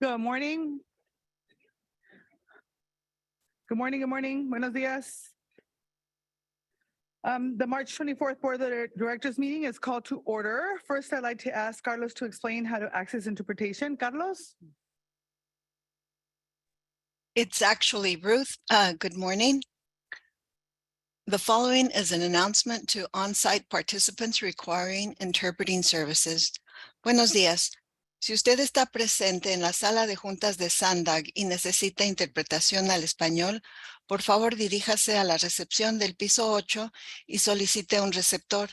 Good morning. Good morning. Good morning. Buenos dias. The March 24th Board of Directors meeting is called to order. First, I'd like to ask Carlos to explain how to access interpretation. Carlos? It's actually Ruth. Good morning. The following is an announcement to on-site participants requiring interpreting services. Buenos días. Si usted está presente en la sala de juntas de SANDAG y necesita interpretación al español, por favor diríjase a la recepción del piso 8 y solicite un receptor.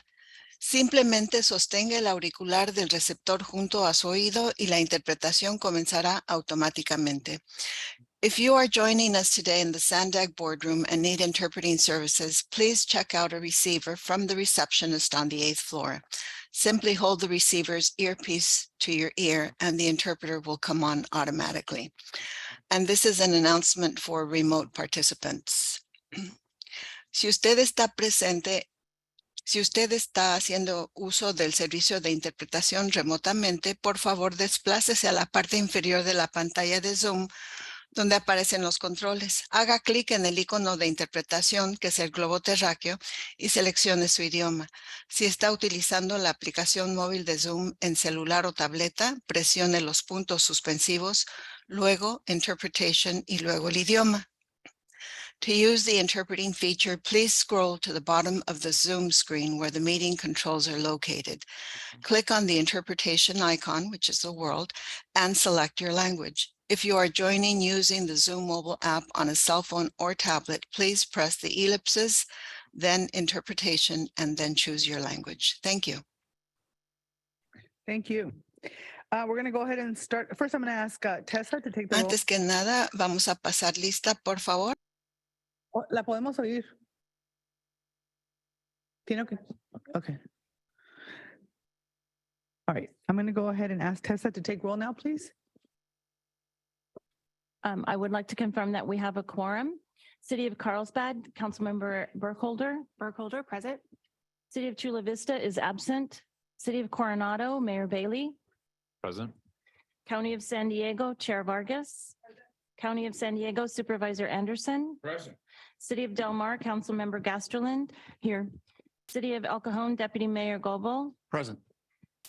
Simplemente sostenga el auricular del receptor junto a su oído y la interpretación comenzará automáticamente. If you are joining us today in the SANDAG boardroom and need interpreting services, please check out a receiver from the receptionist on the 8th floor. Simply hold the receiver's earpiece to your ear and the interpreter will come on automatically. And this is an announcement for remote participants. Si usted está haciendo uso del servicio de interpretación remotamente, por favor desplácese a la parte inferior de la pantalla de Zoom donde aparecen los controles. Haga clic en el icono de interpretación, que es el globo terráqueo, y seleccione su idioma. Si está utilizando la aplicación móvil de Zoom en celular o tableta, presione los puntos suspensivos, luego Interpretation y luego el idioma. To use the interpreting feature, please scroll to the bottom of the Zoom screen where the meeting controls are located. Click on the interpretation icon, which is the world, and select your language. If you are joining using the Zoom mobile app on a cell phone or tablet, please press the ellipses, then interpretation, and then choose your language. Thank you. Thank you. We're going to go ahead and start. First, I'm going to ask Tessa to take the roll. Antes que nada, vamos a pasar lista, por favor. La podemos oír. Tiene que. Okay. All right. I'm going to go ahead and ask Tessa to take roll now, please. I would like to confirm that we have a quorum. City of Carlsbad, Councilmember Burkholder present. City of Chula Vista is absent. City of Coronado, Mayor Bailey. Present. County of San Diego, Chair Vargas. County of San Diego, Supervisor Anderson. Present. City of Del Mar, Councilmember Gasterland, here. City of El Cajon, Deputy Mayor Goebel. Present.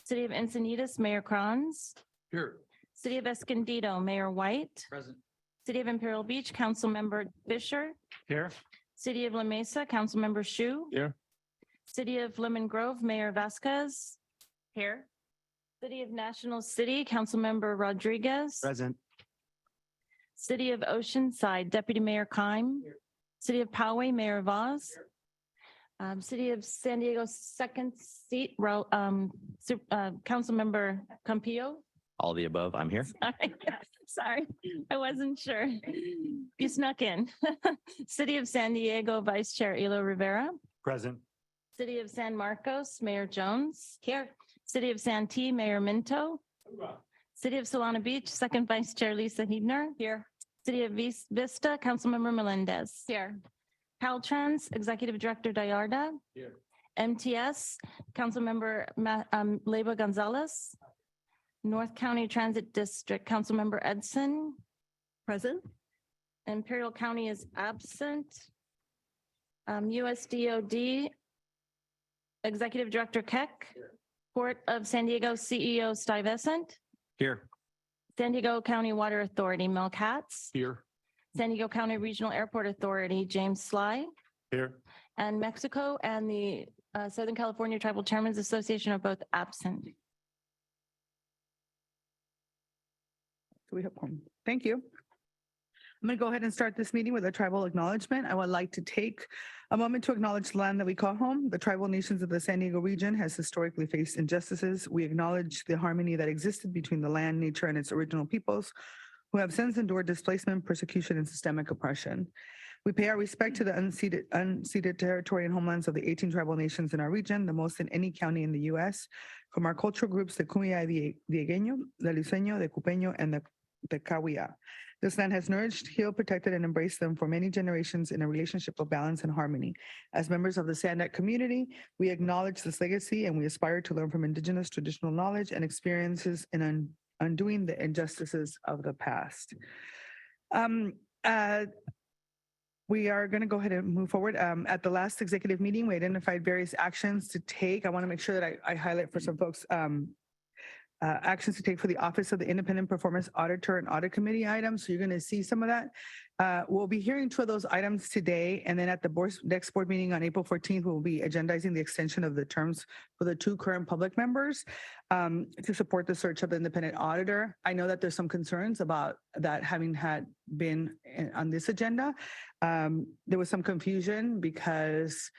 City of Encinitas, Mayor Kranz. Here. City of Escondido, Mayor White. Present. City of Imperial Beach, Councilmember Fisher. Here. City of La Mesa, Councilmember Shu. Here. City of Lemon Grove, Mayor Vasquez. Here. City of National City, Councilmember Rodriguez. Present. City of Oceanside, Deputy Mayor Keim. City of Poway, Mayor Vaz. City of San Diego, second seat, Councilmember Campillo. All the above, I'm here. Sorry, I wasn't sure. You snuck in. City of San Diego, Vice Chair Elo Rivera. Present. City of San Marcos, Mayor Jones. Here. City of Santee, Mayor Minto. City of Solana Beach, Second Vice Chair Lisa Hebner. Here. City of Vista, Councilmember Melendez. Here. Caltrans, Executive Director Dayarda. Here. MTS, Councilmember Leyva Gonzalez. North County Transit District, Councilmember Edson. Present. Imperial County is absent. USDOD, Executive Director Keck. Port of San Diego CEO Stuyvesant. Here. San Diego County Water Authority, Mel Katz. Here. San Diego County Regional Airport Authority, James Sly. Here. And Mexico and the Southern California Tribal Chairmen's Association are both absent. We have one. Thank you. I'm going to go ahead and start this meeting with a tribal acknowledgement. I would like to take a moment to acknowledge the land that we call home. The tribal nations of the San Diego region has historically faced injustices. We acknowledge the harmony that existed between the land, nature, and its original peoples who have since endured displacement, persecution, and systemic oppression. We pay our respect to the unceded territory and homelands of the 18 tribal nations in our region, the most in any county in the U.S., from our cultural groups, the Kumeyaay Diegueño, the Luiseño, the Cupeño, and the Cahuilla. This land has nourished, healed, protected, and embraced them for many generations in a relationship of balance and harmony. As members of the SANDAG community, we acknowledge this legacy and we aspire to learn from Indigenous traditional knowledge and experiences in undoing the injustices of the past. Um, uh, we are going to go ahead and move forward. At the last executive meeting, we identified various actions to take. I want to make sure that I highlight for some folks actions to take for the Office of the Independent Performance Auditor and Audit Committee items. So you're going to see some of that. We'll be hearing 2 of those items today. And then at the next board meeting on April 14th, we'll be agendizing the extension of the terms for the 2 current public members to support the search of the independent auditor. I know that there's some concerns about that having been on this agenda. There was some confusion because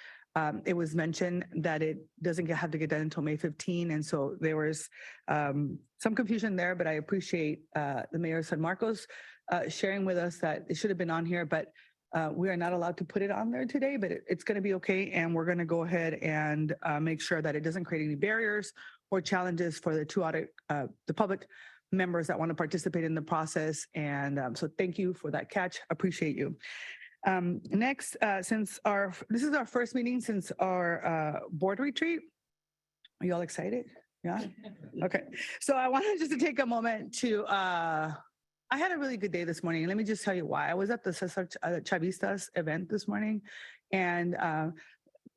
it was mentioned that it doesn't have to get done until May 15. And so there was some confusion there, but I appreciate the Mayor San Marcos sharing with us that it should have been on here, but we are not allowed to put it on there today, but it's going to be okay. And we're going to go ahead and make sure that it doesn't create any barriers or challenges for the public members that want to participate in the process. And so thank you for that catch. Appreciate you. Next, since this is our first meeting since our board retreat. Are you all excited? Yeah. Okay. So I wanted just to take a moment to, I had a really good day this morning. Let me just tell you why. I was at the Cesar Chavistas event this morning, and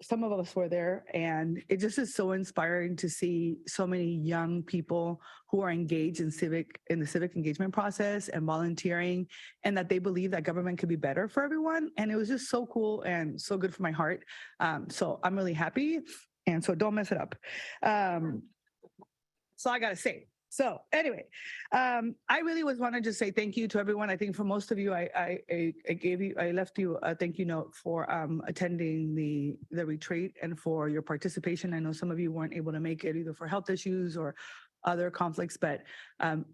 some of us were there, and it just is so inspiring to see so many young people who are engaged in the civic engagement process and volunteering, and that they believe that government could be better for everyone. And it was just so cool and so good for my heart. So I'm really happy. And so don't mess it up. So I got to say. So anyway, I really want to just say thank you to everyone. I think for most of you, I left you a thank you note for attending the retreat and for your participation. I know some of you weren't able to make it either for health issues or other conflicts, but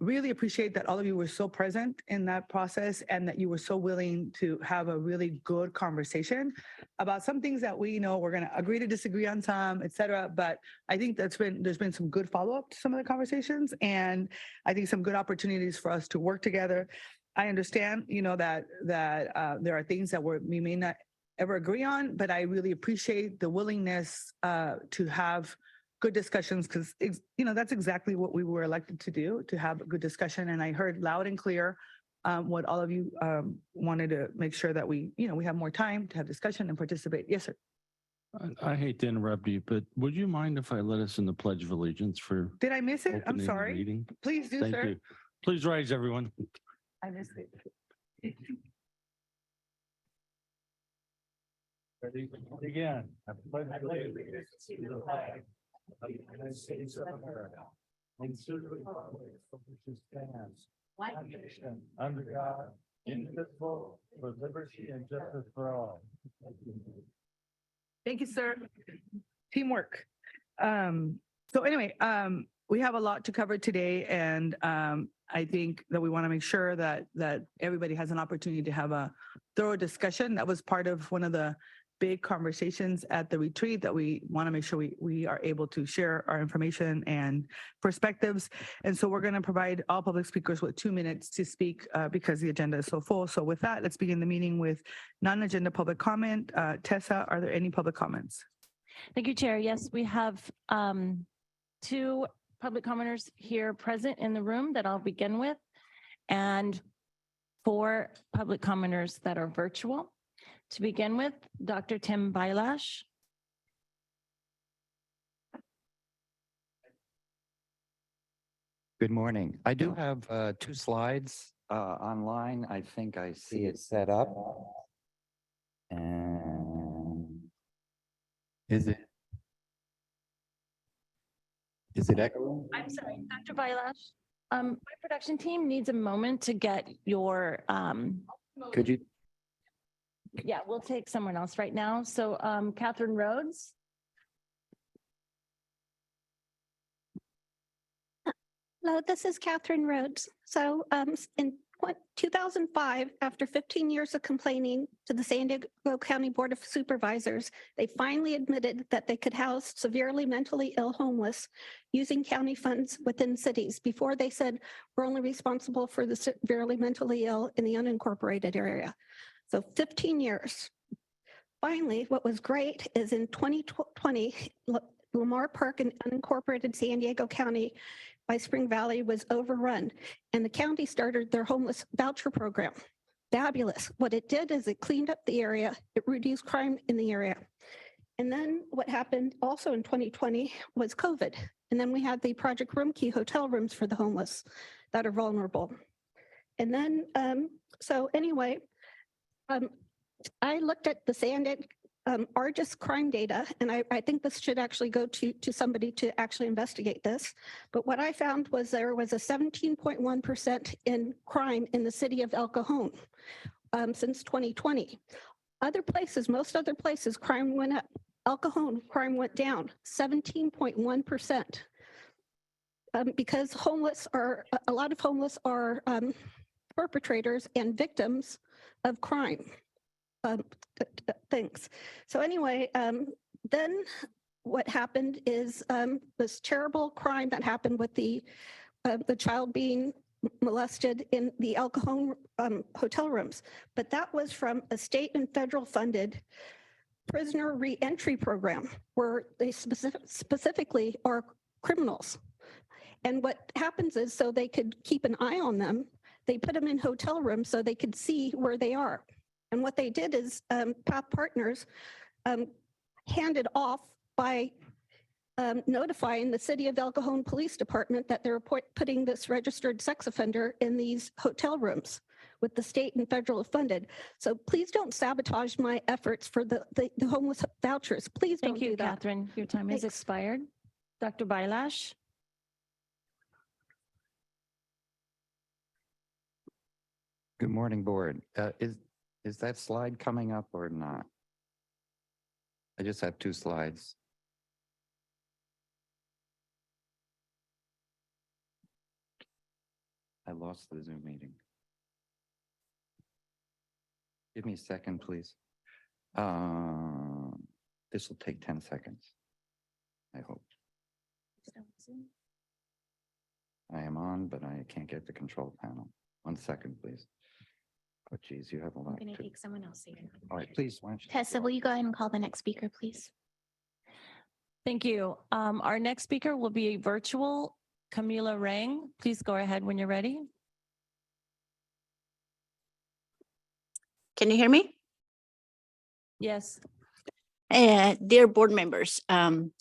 really appreciate that all of you were so present in that process and that you were so willing to have a really good conversation about some things that we know we're going to agree to disagree on some, et cetera. But I think there's been some good follow-up to some of the conversations, and I think some good opportunities for us to work together. I understand, that there are things that we may not ever agree on, but I really appreciate the willingness to have good discussions, because that's exactly what we were elected to do, to have a good discussion. And I heard loud and clear what all of you wanted to make sure that we have more time to have discussion and participate. Yes, sir. I hate to interrupt you, but would you mind if I led us in the Pledge of Allegiance for Did I miss it? I'm opening the sorry. meeting? Please do, Thank sir. you. Please rise, everyone. I missed it. Ready? Again. I pledge allegiance to the flag of the United States of America and to the republic for which it stands, one nation, under God, indivisible, with liberty and justice for all. Thank you, sir. Teamwork. So anyway, we have a lot to cover today, and I think that we want to make sure that everybody has an opportunity to have a thorough discussion. That was part of one of the big conversations at the retreat, that we want to make sure we are able to share our information and perspectives. And so we're going to provide all public speakers with 2 minutes to speak because the agenda is so full. So with that, let's begin the meeting with non-agenda public comment. Tessa, are there any public comments? Thank you, Chair. Yes, we have 2 public commenters here present in the room that I'll begin with, and 4 public commenters that are virtual. To begin with, Dr. Tim Bailash. Good morning. I do have 2 slides online. I think I see it set up. And is it echoing? I'm sorry, Dr. Bailash. My production team needs a moment to get your, Could you? yeah, we'll take someone else right now. So Catherine Rhodes. Hello, this is Catherine Rhodes. So in 2005, after 15 years of complaining to the San Diego County Board of Supervisors, they finally admitted that they could house severely mentally ill homeless using county funds within cities. Before, they said we're only responsible for the severely mentally ill in the unincorporated area. So 15 years. Finally, what was great is in 2020, Lamar Park in unincorporated San Diego County by Spring Valley was overrun, and the county started their homeless voucher program. Fabulous. What it did is it cleaned up the area, it reduced crime in the area. And then what happened also in 2020 was COVID. And then we had the Project Roomkey hotel rooms for the homeless that are vulnerable. And then, so anyway, I looked at the Sandig Argus crime data, and I think this should actually go to somebody to actually investigate this. But what I found was there was a 17.1% in crime in the city of El Cajon since 2020. Other places, most other places, crime went up. El Cajon, crime went down 17.1%. Because a lot of homeless are perpetrators and victims of crime things. So anyway, then what happened is this terrible crime that happened with the child being molested in the El Cajon hotel rooms. But that was from a state and federal funded prisoner reentry program where they specifically are criminals. And what happens is, so they could keep an eye on them, they put them in hotel rooms so they could see where they are. And what they did is Path Partners handed off by notifying the city of El Cajon Police Department that they're putting this registered sex offender in these hotel rooms with the state and federal funded. So please don't sabotage my efforts for the homeless vouchers. Please don't Thank you, do that. Catherine. Your time has Thanks. expired. Dr. Bailash. Good morning, board. Is that slide coming up or not? I just have two slides. I lost the Zoom meeting. Give me a second, please. This will take 10 seconds. I hope. I am on, but I can't get the control panel. 1 second, please. Oh, geez, you have a I'm lot. going to to- take someone else here. All right, please, why don't you? Tessa, will you go ahead and call the next speaker, please? Thank you. Our next speaker will be virtual Camila Rang. Please go ahead when you're ready. Can you hear me? Yes. Dear board members, I'm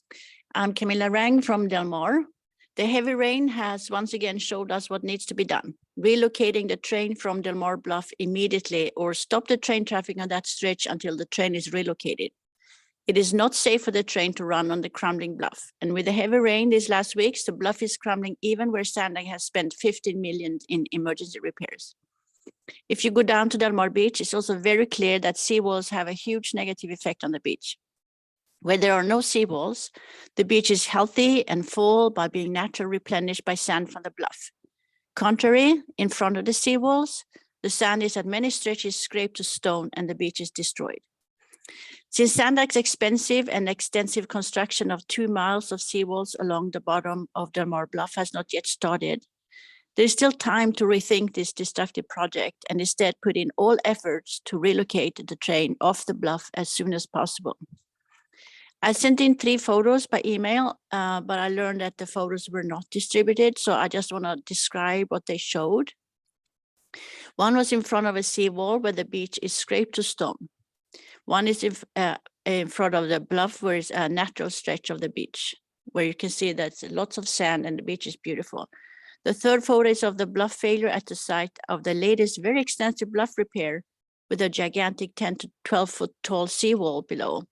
Camilla Rang from Del Mar. The heavy rain has once again showed us what needs to be done. Relocating the train from Del Mar Bluff immediately or stop the train traffic on that stretch until the train is relocated. It is not safe for the train to run on the crumbling bluff. And with the heavy rain these last weeks, the bluff is crumbling even where Sandig has spent 15 million in emergency repairs. If you go down to Del Mar Beach, it's also very clear that seawalls have a huge negative effect on the beach. Where there are no seawalls, the beach is healthy and full by being naturally replenished by sand from the bluff. Contrary, in front of the seawalls, the sand is at many stretches scraped to stone and the beach is destroyed. Since Sandag's expensive and extensive construction of 2 miles of seawalls along the bottom of Del Mar Bluff has not yet started, there is still time to rethink this destructive project and instead put in all efforts to relocate the train off the bluff as soon as possible. I sent in 3 photos by email, but I learned that the photos were not distributed, so I just want to describe what they showed. One was in front of a seawall where the beach is scraped to stone. One is in front of the bluff where it's a natural stretch of the beach, where you can see that's lots of sand and the beach is beautiful. The third photo is of the bluff failure at the site of the latest very extensive bluff repair with a gigantic 10 to 12 foot tall seawall below,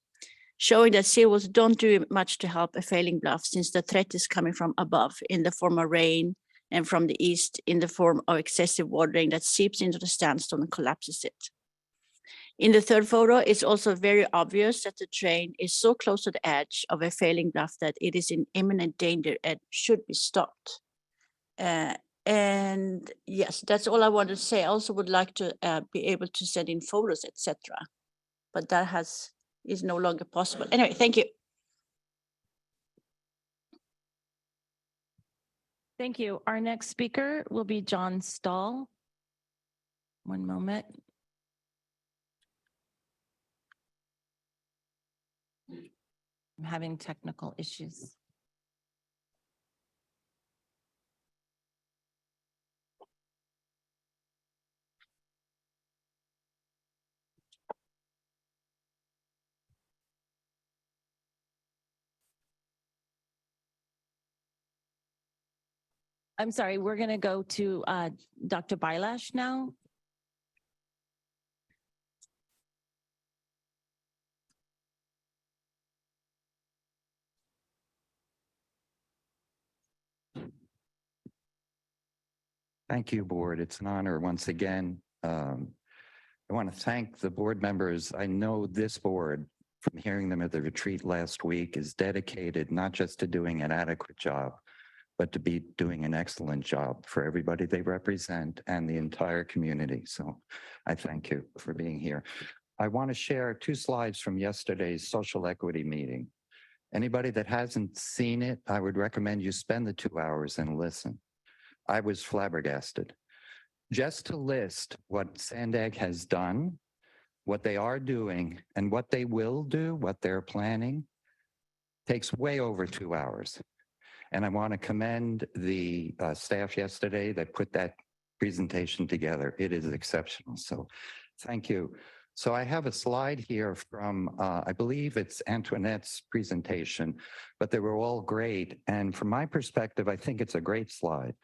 showing that seawalls don't do much to help a failing bluff since the threat is coming from above in the form of rain and from the east in the form of excessive watering that seeps into the sandstone and collapses it. In the third photo, it's also very obvious that the train is so close to the edge of a failing bluff that it is in imminent danger and should be stopped. And yes, that's all I want to say. I also would like to be able to send in photos, etc. But that is no longer possible. Anyway, thank you. Thank you. Our next speaker will be John Stahl. One moment. I'm having technical issues. I'm sorry, we're going to go to Dr. Bylash now. Thank you, Board. It's an honor once again. I want to thank the board members. I know this board, from hearing them at the retreat last week, is dedicated not just to doing an adequate job, but to be doing an excellent job for everybody they represent and the entire community. So I thank you for being here. I want to share 2 slides from yesterday's social equity meeting. Anybody that hasn't seen it, I would recommend you spend the 2 hours and listen. I was flabbergasted. Just to list what Sandag has done, what they are doing, and what they will do, what they're planning, takes way over 2 hours. And I want to commend the staff yesterday that put that presentation together. It is exceptional. So thank you. So I have a slide here from, I believe it's Antoinette's presentation, but they were all great. And from my perspective, I think it's a great slide.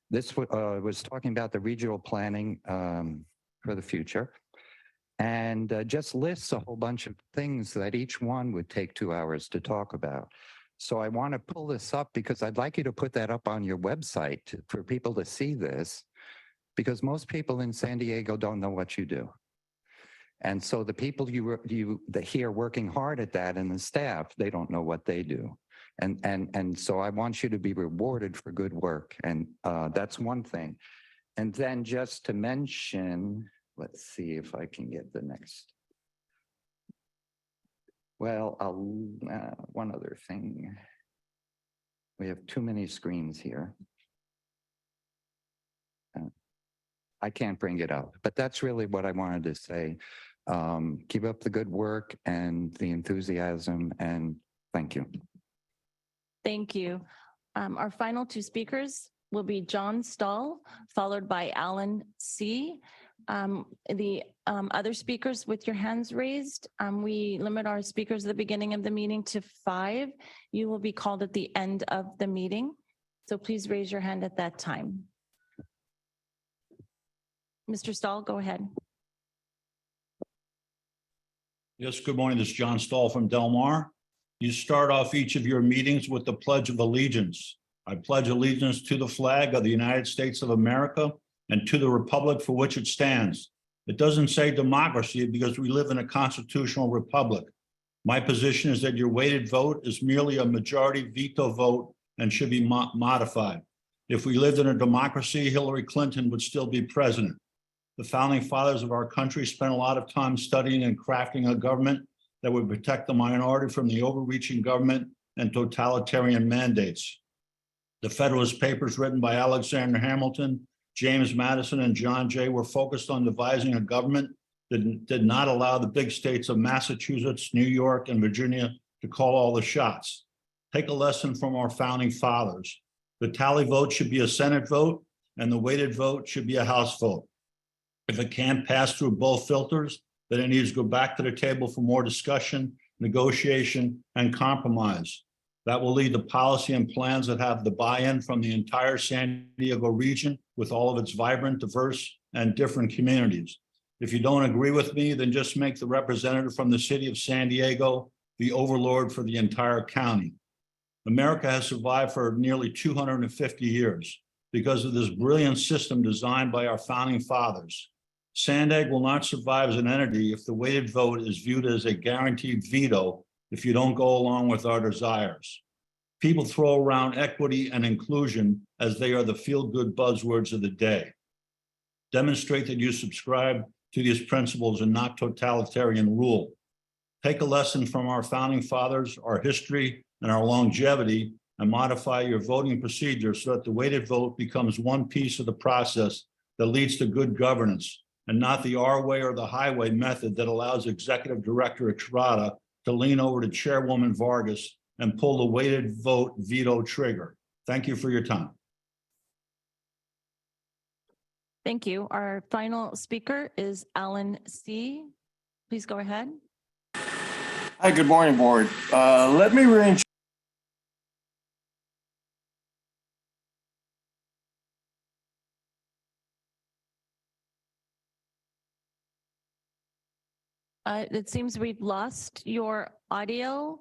This was talking about the regional planning for the future, and just lists a whole bunch of things that each one would take 2 hours to talk about. So I want to pull this up because I'd like you to put that up on your website for people to see this, because most people in San Diego don't know what you do. And so the people that here working hard at that and the staff, they don't know what they do. And so I want you to be rewarded for good work. And that's one thing. And then just to mention, let's see if I can get the next. Well, one other thing. We have too many screens here. I can't bring it up, but that's really what I wanted to say. Keep up the good work and the enthusiasm, and thank you. Thank you. Our final 2 speakers will be John Stahl, followed by Alan C. The other speakers with your hands raised, we limit our speakers at the beginning of the meeting to 5. You will be called at the end of the meeting. So please raise your hand at that time. Mr. Stahl, go ahead. Yes, good morning. This is John Stahl from Del Mar. You start off each of your meetings with the Pledge of Allegiance. I pledge allegiance to the flag of the United States of America and to the republic for which it stands. It doesn't say democracy because we live in a constitutional republic. My position is that your weighted vote is merely a majority veto vote and should be modified. If we lived in a democracy, Hillary Clinton would still be president. The founding fathers of our country spent a lot of time studying and crafting a government that would protect the minority from the overreaching government and totalitarian mandates. The Federalist Papers written by Alexander Hamilton, James Madison, and John Jay were focused on devising a government that did not allow the big states of Massachusetts, New York, and Virginia to call all the shots. Take a lesson from our founding fathers. The tally vote should be a Senate vote, and the weighted vote should be a House vote. If it can't pass through both filters, then it needs to go back to the table for more discussion, negotiation, and compromise. That will lead to policy and plans that have the buy-in from the entire San Diego region with all of its vibrant, diverse, and different communities. If you don't agree with me, then just make the representative from the city of San Diego the overlord for the entire county. America has survived for nearly 250 years because of this brilliant system designed by our founding fathers. Sandag will not survive as an entity if the weighted vote is viewed as a guaranteed veto if you don't go along with our desires. People throw around equity and inclusion as they are the feel-good buzzwords of the day. Demonstrate that you subscribe to these principles and not totalitarian rule. Take a lesson from our founding fathers, our history, and our longevity, and modify your voting procedure so that the weighted vote becomes one piece of the process that leads to good governance, and not the our way or the highway method that allows Executive Director Estrada to lean over to Chairwoman Vargas and pull the weighted vote veto trigger. Thank you for your time. Thank you. Our final speaker is Alan C. Please go ahead. Hi, good morning, board. Let me It seems we've lost your audio.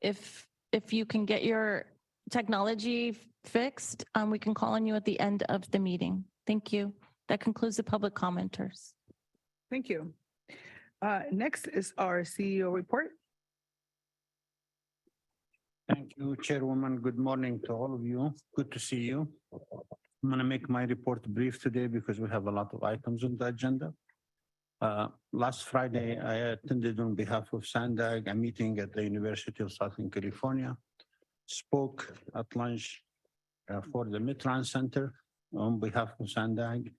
If you can get your technology fixed, we can call on you at the end of the meeting. Thank you. That concludes the public commenters. Thank you. Next is our CEO report. Thank you, Chairwoman. Good morning to all of you. Good to see you. I'm going to make my report brief today because we have a lot of items on the agenda. Last Friday, I attended on behalf of SANDAG a meeting at the University of Southern California, spoke at lunch for the Midtrans Center on behalf of SANDAG.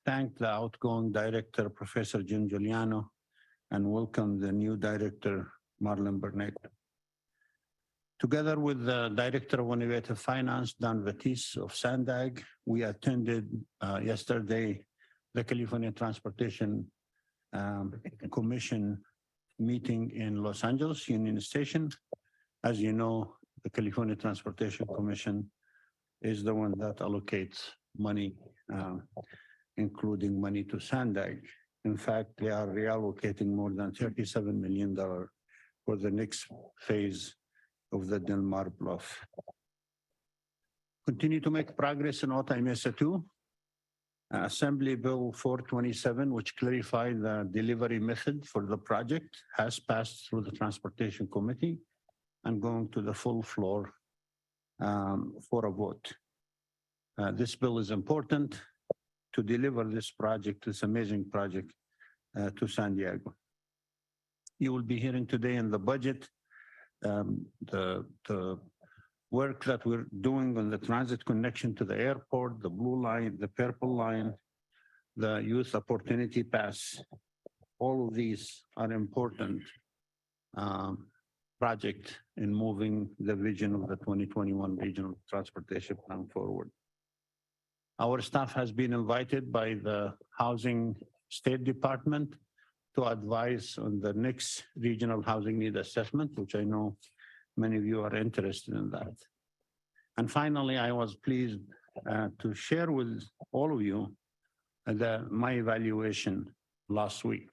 Thanked the outgoing director, Professor Jim Giuliano, and welcomed the new director, Marlon Burnett. Together with the Director of Innovative Finance, Dan Vatis of SANDAG, we attended yesterday the California Transportation Commission meeting in Los Angeles, Union Station. As you know, the California Transportation Commission is the one that allocates money, including money to SANDAG. In fact, they are reallocating more than $37 million for the next phase of the Del Mar Bluff. Continue to make progress in Otay Mesa 2. Assembly Bill 427, which clarified the delivery method for the project, has passed through the Transportation Committee and going to the full floor for a vote. This bill is important to deliver this project, this amazing project, to San Diego. You will be hearing today in the budget the work that we're doing on the transit connection to the airport, the blue line, the purple line, the youth opportunity pass. All of these are important project in moving the vision of the 2021 Regional Transportation Plan forward. Our staff has been invited by the Housing State Department to advise on the next regional housing need assessment, which I know many of you are interested in that. And finally, I was pleased to share with all of you my evaluation last week.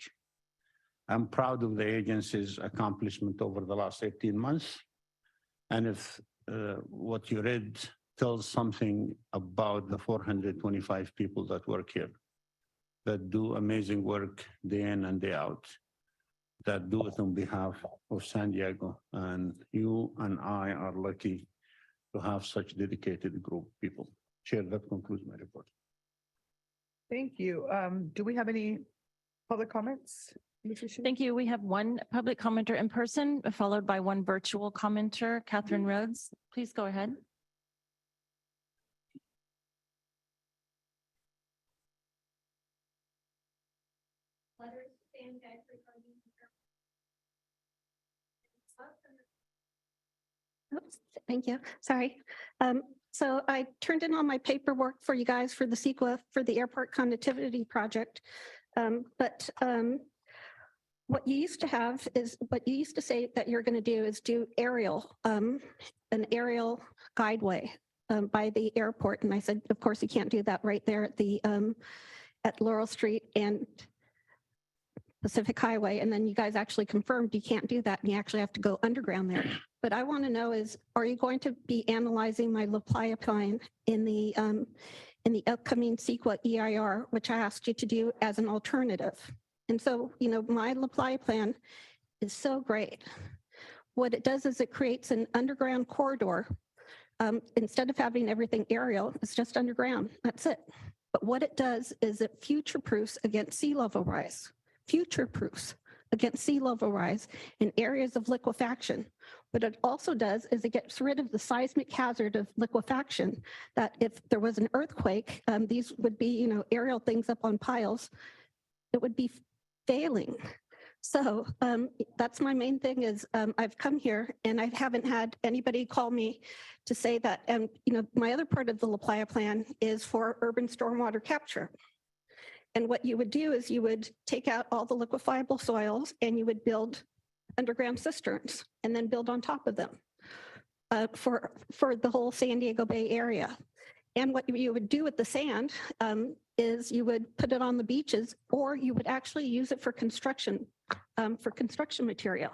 I'm proud of the agency's accomplishment over the last 18 months. And if what you read tells something about the 425 people that work here, that do amazing work day in and day out, that do it on behalf of San Diego. And you and I are lucky to have such dedicated group of people. Chair, that concludes my report. Thank you. Do we have any public comments? Thank you. We have one public commenter in person, followed by one virtual commenter. Catherine Rhodes, please go ahead. Oops, thank you. Sorry. So I turned in all my paperwork for you guys for the CEQA for the airport connectivity project. But what you used to have is what you used to say that you're going to do is do an aerial guideway by the airport. And I said, of course, you can't do that right there at the at Laurel Street and Pacific Highway. And then you guys actually confirmed you can't do that and you actually have to go underground there. But I want to know is, are you going to be analyzing my La Playa plan in the upcoming CEQA EIR, which I asked you to do as an alternative? And so, you know, my La Playa plan is so great. What it does is it creates an underground corridor. Instead of having everything aerial, it's just underground. That's it. But what it does is it future-proofs against sea level rise. Future-proofs against sea level rise in areas of liquefaction. What it also does is it gets rid of the seismic hazard of liquefaction, that if there was an earthquake, these would be, you know, aerial things up on piles, it would be failing. So that's my main thing is I've come here and I haven't had anybody call me to say that, you know, my other part of the La Playa plan is for urban stormwater capture. And what you would do is you would take out all the liquefiable soils and you would build underground cisterns and then build on top of them for the whole San Diego Bay area. And what you would do with the sand is you would put it on the beaches, or you would actually use it for construction material.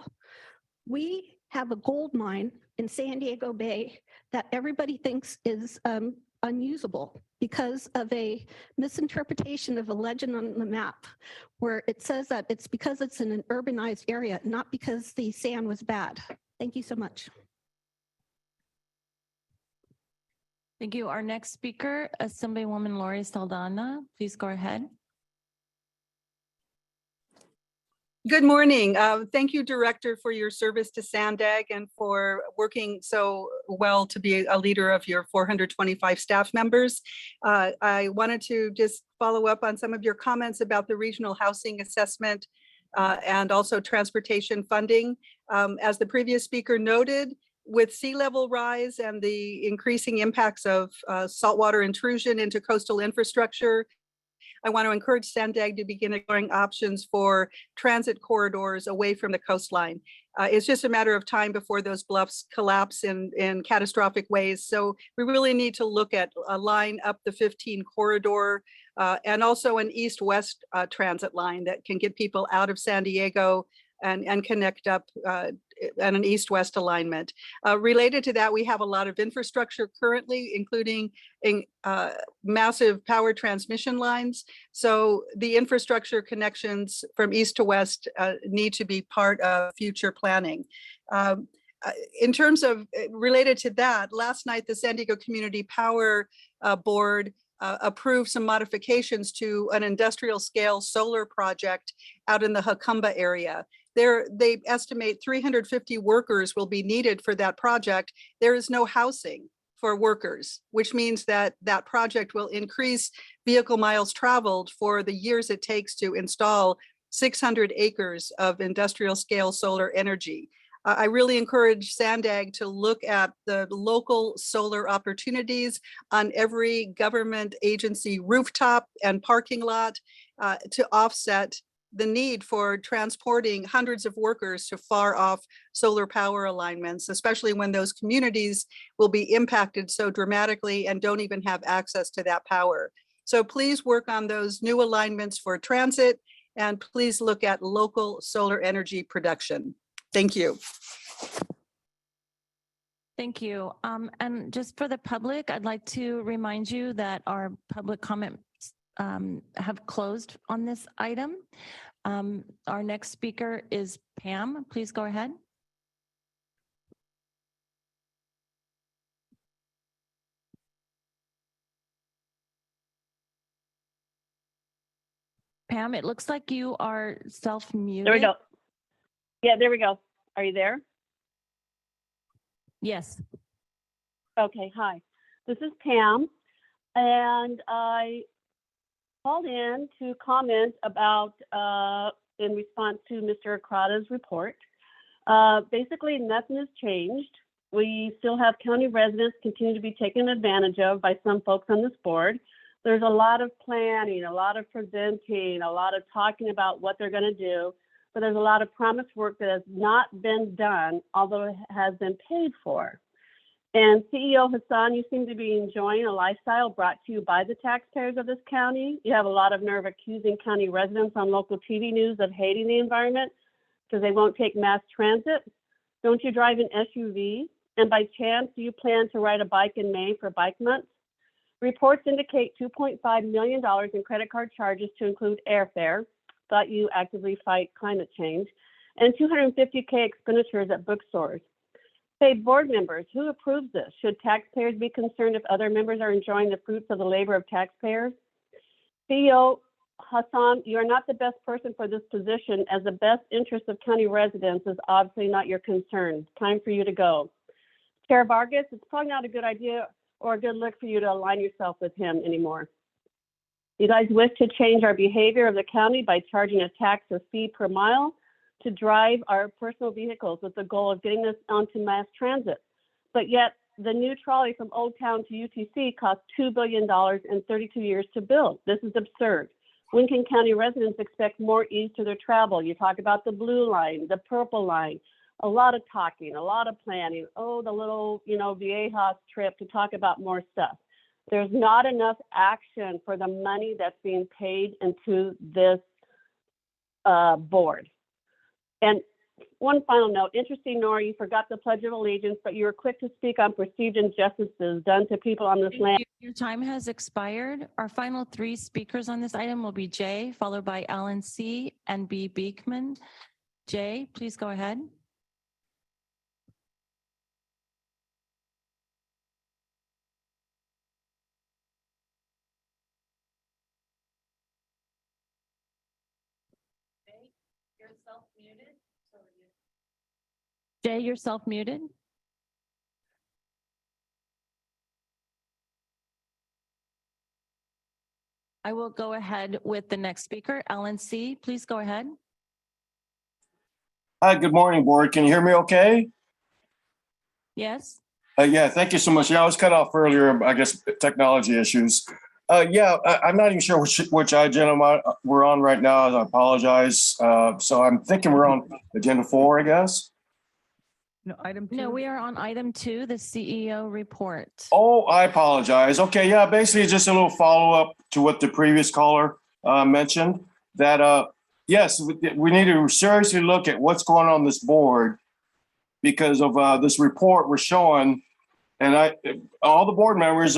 We have a gold mine in San Diego Bay that everybody thinks is unusable because of a misinterpretation of a legend on the map, where it says that it's because it's in an urbanized area, not because the sand was bad. Thank you so much. Thank you. Our next speaker, Assemblywoman Lori Saldana, please go ahead. Good morning. Thank you, Director, for your service to Sandag and for working so well to be a leader of your 425 staff members. I wanted to just follow up on some of your comments about the regional housing assessment and also transportation funding. As the previous speaker noted, with sea level rise and the increasing impacts of saltwater intrusion into coastal infrastructure, I want to encourage Sandag to begin exploring options for transit corridors away from the coastline. It's just a matter of time before those bluffs collapse in catastrophic ways. So we really need to look at a line up the 15 corridor and also an east-west transit line that can get people out of San Diego and connect up and an east-west alignment. Related to that, we have a lot of infrastructure currently, including massive power transmission lines. So the infrastructure connections from east to west need to be part of future planning. In terms of related to that, last night, the San Diego Community Power Board approved some modifications to an industrial scale solar project out in the Jacumba area. They estimate 350 workers will be needed for that project. There is no housing for workers, which means that that project will increase vehicle miles traveled for the years it takes to install 600 acres of industrial scale solar energy. I really encourage Sandag to look at the local solar opportunities on every government agency rooftop and parking lot to offset the need for transporting hundreds of workers to far off solar power alignments, especially when those communities will be impacted so dramatically and don't even have access to that power. So please work on those new alignments for transit, and please look at local solar energy production. Thank you. Thank you. And just for the public, I'd like to remind you that our public comments have closed on this item. Our next speaker is Pam. Please go ahead. Pam, it looks like you are self-muted. There we go. Yeah, there we go. Are you there? Yes. Okay, hi. This is Pam, and I called in to comment about, in response to Mr. Ekrada's report. Basically, nothing has changed. We still have county residents continue to be taken advantage of by some folks on this board. There's a lot of planning, a lot of presenting, a lot of talking about what they're going to do, but there's a lot of promise work that has not been done, although it has been paid for. And CEO Hassan, you seem to be enjoying a lifestyle brought to you by the taxpayers of this county. You have a lot of nerve accusing county residents on local TV news of hating the environment because they won't take mass transit. Don't you drive an SUV? And by chance, do you plan to ride a bike in May for Bike Month? Reports indicate $2.5 million in credit card charges to include airfare. Thought you actively fight climate change, and $250K expenditures at bookstores. Say, board members, who approves this? Should taxpayers be concerned if other members are enjoying the fruits of the labor of taxpayers? CEO Hassan, you are not the best person for this position, as the best interest of county residents is obviously not your concern. Time for you to go. Chair Vargas, it's probably not a good idea or a good look for you to align yourself with him anymore. You guys wish to change our behavior of the county by charging a tax or fee per mile to drive our personal vehicles with the goal of getting us onto mass transit. But yet the new trolley from Old Town to UTC cost $2 billion in 32 years to build. This is absurd. When can county residents expect more ease to their travel? You talk about the blue line, the purple line, a lot of talking, a lot of planning. Oh, the little, Viejas trip to talk about more stuff. There's not enough action for the money that's being paid into this board. And one final note, interesting, Nora, you forgot the Pledge of Allegiance, but you were quick to speak on perceived injustices done to people on this land. Your time has expired. Our final three speakers on this item will be Jay, followed by Alan C. and B. Beekman. Jay, please go ahead. You're self-muted. Jay, you're self-muted. I will go ahead with the next speaker, Alan C. Please go ahead. Hi, good morning, board. Can you hear me okay? Yes. Yeah, thank you so much. Yeah, I was cut off earlier, I guess, technology issues. I'm not even sure which agenda we're on right now. I apologize. So I'm thinking we're on agenda 4, I guess. No, item 2. No, we are on item 2, the CEO report. Oh, I apologize. Okay, yeah, basically just a little follow-up to what the previous caller mentioned, that yes, we need to seriously look at what's going on this board because of this report we're showing. And all the board members,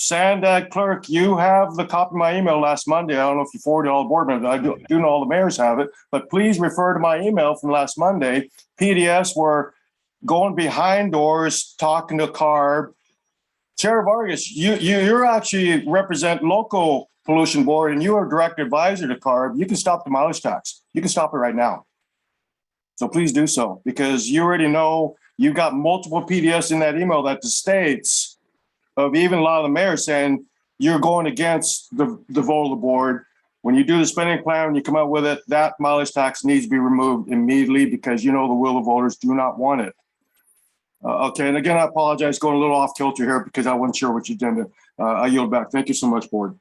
Sandag clerk, you have the copy of my email last Monday. I don't know if you forwarded all the board members. I do know all the mayors have it, but please refer to my email from last Monday. PDFs were going behind doors, talking to CARB. Chair Vargas, you actually represent local pollution board and you are direct advisor to CARB. You can stop the mileage tax. You can stop it right now. So please do so because you already know you've got multiple PDFs in that email that the states of even a lot of the mayors saying you're going against the vote of the board. When you do the spending plan, when you come out with it, that mileage tax needs to be removed immediately because you know the will of voters do not want it. Okay, and again, I apologize going a little off kilter here because I wasn't sure what you did. I yield back. Thank you so much, board.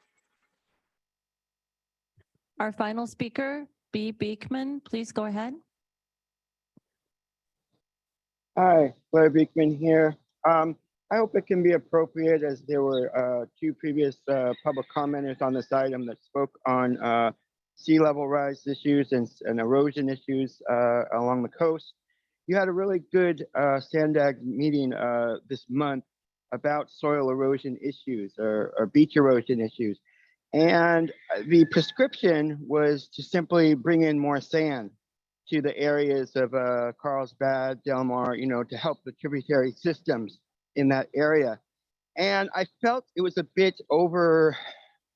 Our final speaker, B. Beekman, please go ahead. Hi, Blair Beekman here. I hope it can be appropriate as there were 2 previous public commenters on this item that spoke on sea level rise issues and erosion issues along the coast. You had a really good Sandag meeting this month about soil erosion issues or beach erosion issues. And the prescription was to simply bring in more sand to the areas of Carlsbad, Del Mar, to help the tributary systems in that area. And I felt it was a bit over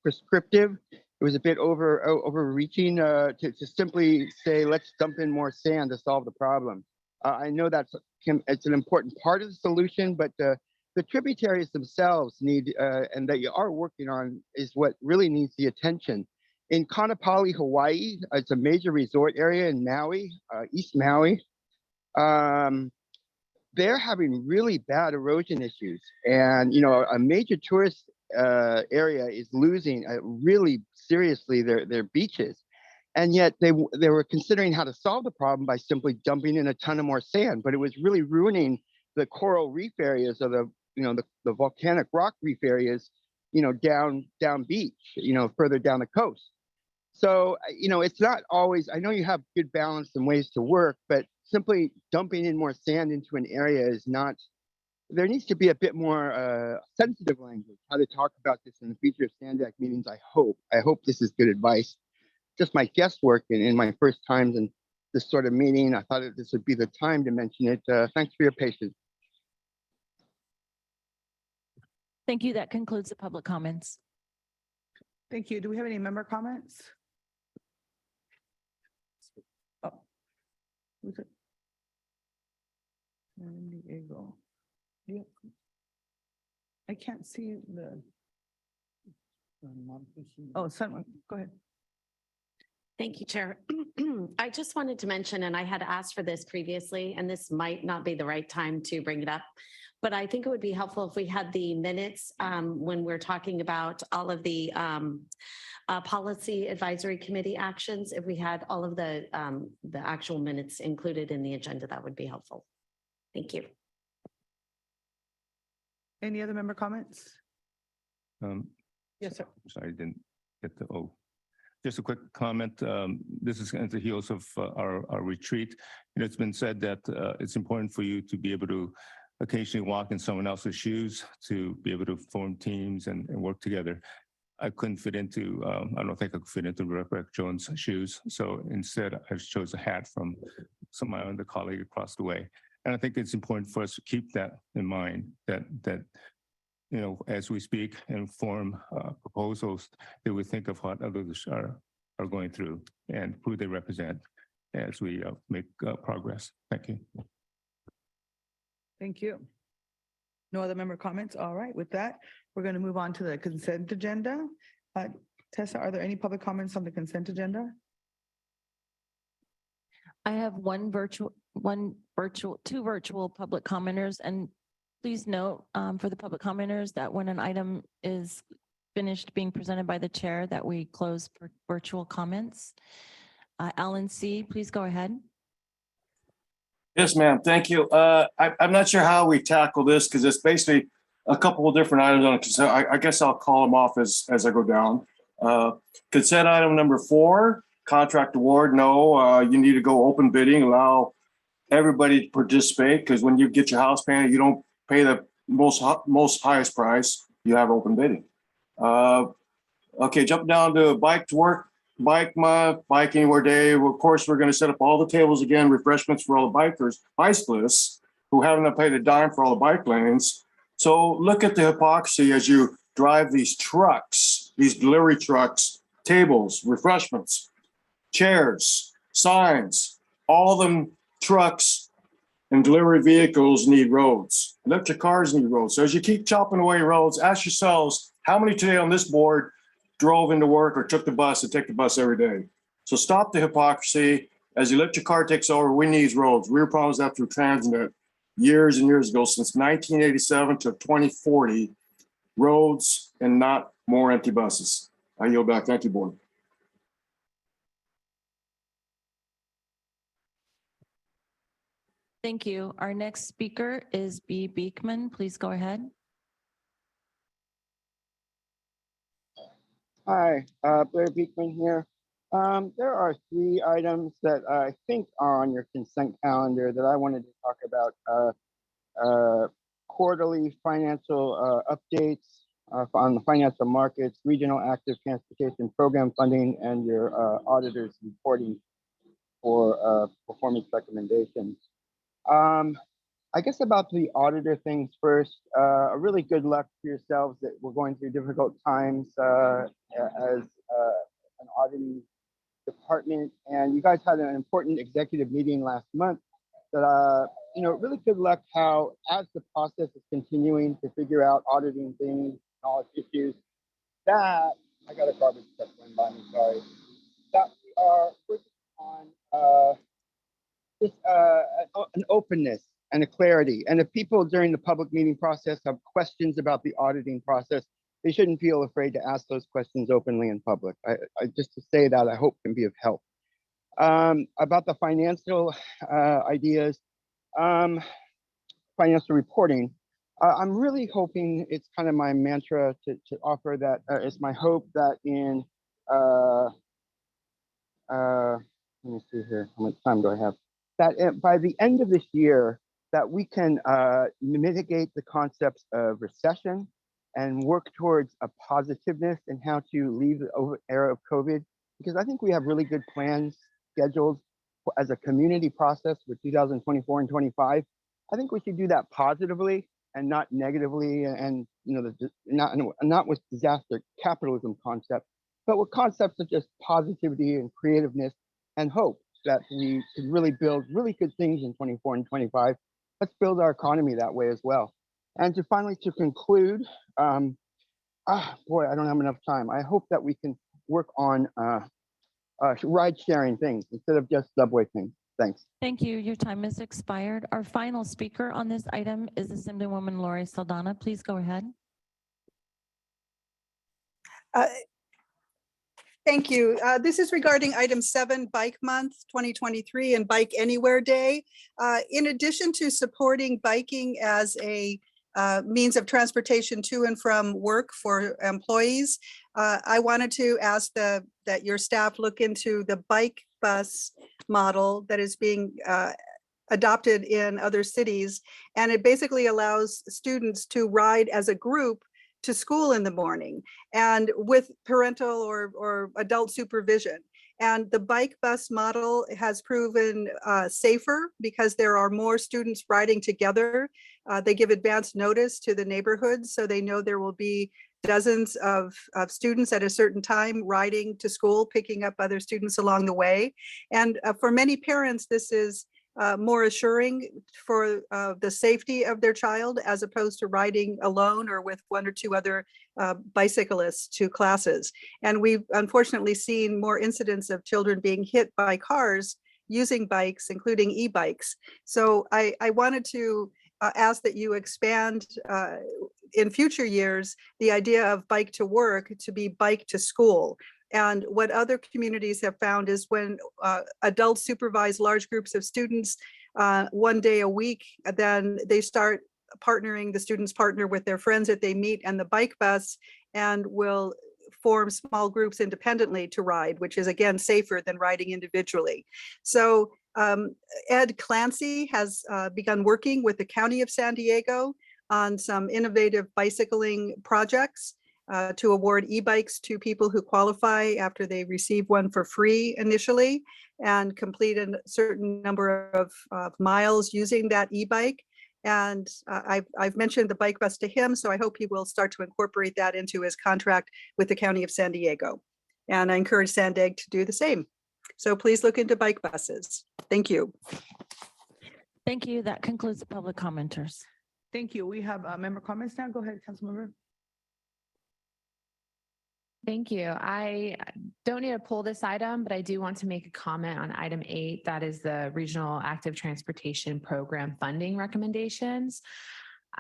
prescriptive. It was a bit overreaching to simply say, let's dump in more sand to solve the problem. I know it's an important part of the solution, but the tributaries themselves need, and that you are working on, is what really needs the attention. In Kaanapali, Hawaii, it's a major resort area in Maui, East Maui. They're having really bad erosion issues. And, a major tourist area is losing really seriously their beaches. And yet they were considering how to solve the problem by simply dumping in a ton of more sand, but it was really ruining the coral reef areas of the volcanic rock reef areas, down beach, further down the coast. So, it's not always, I know you have good balance and ways to work, but simply dumping in more sand into an area is not, there needs to be a bit more sensitive language, how to talk about this in the future of Sandag meetings. I hope this is good advice. Just my guesswork in my first times in this sort of meeting, I thought this would be the time to mention it. Thanks for your patience. Thank you. That concludes the public comments. Thank you. Do we have any member comments? Oh. Who's it? San Diego. Yeah. I can't see the. Oh, someone, go ahead. Thank you, Chair. I just wanted to mention, and I had asked for this previously, and this might not be the right time to bring it up, but I think it would be helpful if we had the minutes when we're talking about all of the policy advisory committee actions. If we had all of the actual minutes included in the agenda, that would be helpful. Thank you. Any other member comments? Yes, sir. Sorry, I didn't get the, oh. Just a quick comment. This is at the heels of our retreat. It's been said that it's important for you to be able to occasionally walk in someone else's shoes, to be able to form teams and work together. I couldn't fit into, I don't think I could fit into Representative Jones' shoes. So instead, I chose a hat from my other colleague across the way. And I think it's important for us to keep that in mind, that as we speak and form proposals, that we think of what others are going through and who they represent as we make progress. Thank you. Thank you. No other member comments? All right, with that, we're going to move on to the consent agenda. Tessa, are there any public comments on the consent agenda? I have two virtual public commenters, and please note for the public commenters that when an item is finished being presented by the chair, that we close for virtual comments. Alan C., please go ahead. Yes, ma'am. Thank you. I'm not sure how we tackle this because it's basically a couple of different items on the consent. I guess I'll call them off as I go down. Consent item number 4, contract award. No, you need to go open bidding, allow everybody to participate, because when you get your house painted, you don't pay the most highest price. You have open bidding. Okay, jump down to bike to work. Bike month, bike anywhere day. Of course, we're going to set up all the tables again, refreshments for all the bikers, bicyclists who haven't paid a dime for all the bike lanes. So look at the hypocrisy as you drive these trucks, these delivery trucks, tables, refreshments, chairs, signs, all of them trucks and delivery vehicles need roads. Electric cars need roads. So as you keep chopping away roads, ask yourselves, how many today on this board drove into work or took the bus and take the bus every day? So stop the hypocrisy. As the electric car takes over, we need roads. We were promised that through Transnet years and years ago, since 1987 to 2040, roads and not more empty buses. I yield back. Thank you, board. Thank you. Our next speaker is B. Beekman. Please go ahead. Hi, Blair Beekman here. There are 3 items that I think are on your consent calendar that I wanted to talk about. Quarterly financial updates on the financial markets, regional active transportation program funding, and your auditors reporting for performance recommendations. I guess about the auditor things first, a really good luck to yourselves that we're going through difficult times as an auditing department. And you guys had an important executive meeting last month that, really good luck how, as the process is continuing to figure out auditing things, knowledge issues, that, I got a garbage truck going by me, sorry, that we are working on just an openness and a clarity. And if people during the public meeting process have questions about the auditing process, they shouldn't feel afraid to ask those questions openly in public. I just to say that I hope can be of help. About the financial ideas, financial reporting, I'm really hoping, it's kind of my mantra to offer that it's my hope that in, let me see here, how much time do I have? That by the end of this year, that we can mitigate the concepts of recession and work towards a positiveness in how to leave the era of COVID, because I think we have really good plans scheduled as a community process for 2024 and 25. I think we should do that positively and not negatively, and not with disaster capitalism concept, but with concepts of just positivity and creativeness and hope that we could really build really good things in 24 and 25. Let's build our economy that way as well. And to conclude, boy, I don't have enough time. I hope that we can work on ride sharing things instead of just subway things. Thanks. Thank you. Your time has expired. Our final speaker on this item is Assemblywoman Lori Saldana. Please go ahead. Thank you. This is regarding item 7, Bike Month 2023 and Bike Anywhere Day. In addition to supporting biking as a means of transportation to and from work for employees. I wanted to ask that your staff look into the bike bus model that is being adopted in other cities. And it basically allows students to ride as a group to school in the morning and with parental or adult supervision. And the bike bus model has proven safer because there are more students riding together. They give advance notice to the neighborhoods, so they know there will be dozens of students at a certain time riding to school, picking up other students along the way. And for many parents, this is more assuring for the safety of their child as opposed to riding alone or with one or two other bicyclists to classes. And we've unfortunately seen more incidents of children being hit by cars using bikes, including e-bikes. So I wanted to ask that you expand in future years the idea of bike to work to be bike to school. And what other communities have found is when adults supervise large groups of students one day a week, then they start partnering, the students partner with their friends that they meet and the bike bus and will form small groups independently to ride, which is again safer than riding individually. So Ed Clancy has begun working with the County of San Diego on some innovative bicycling projects to award e-bikes to people who qualify after they receive one for free initially and complete a certain number of miles using that e-bike. And I've mentioned the bike bus to him, so I hope he will start to incorporate that into his contract with the County of San Diego. And I encourage Sandag to do the same. So please look into bike buses. Thank you. Thank you. That concludes the public commenters. Thank you. We have member comments now. Go ahead, Councilmember. Thank you. I don't need to pull this item, but I do want to make a comment on item 8. That is the Regional Active Transportation Program funding recommendations.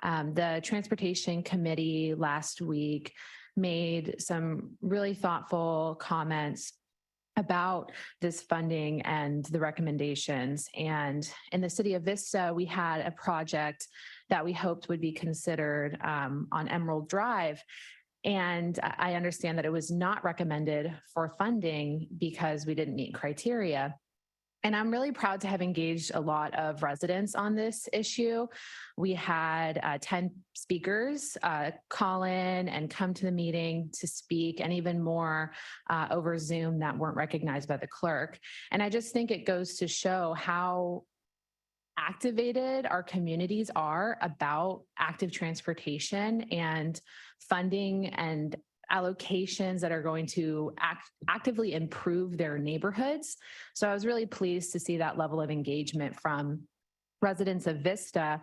The Transportation Committee last week made some really thoughtful comments about this funding and the recommendations. And in the city of Vista, we had a project that we hoped would be considered on Emerald Drive. And I understand that it was not recommended for funding because we didn't meet criteria. And I'm really proud to have engaged a lot of residents on this issue. We had 10 speakers call in and come to the meeting to speak, and even more over Zoom that weren't recognized by the clerk. And I just think it goes to show how activated our communities are about active transportation and funding and allocations that are going to actively improve their neighborhoods. So I was really pleased to see that level of engagement from residents of Vista.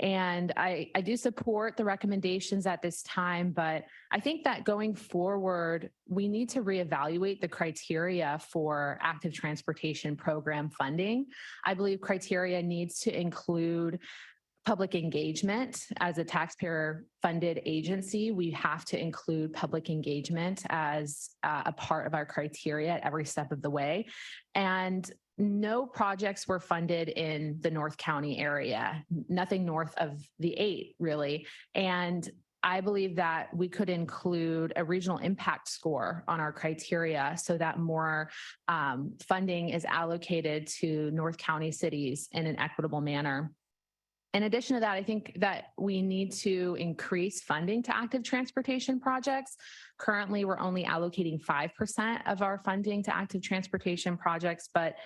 And I do support the recommendations at this time, but I think that going forward, we need to reevaluate the criteria for active transportation program funding. I believe criteria needs to include public engagement. As a taxpayer-funded agency, we have to include public engagement as a part of our criteria at every step of the way. And no projects were funded in the North County area, nothing north of the 8, really. And I believe that we could include a regional impact score on our criteria so that more funding is allocated to North County cities in an equitable manner. In addition to that, I think that we need to increase funding to active transportation projects. Currently, we're only allocating 5% of our funding to active transportation projects, but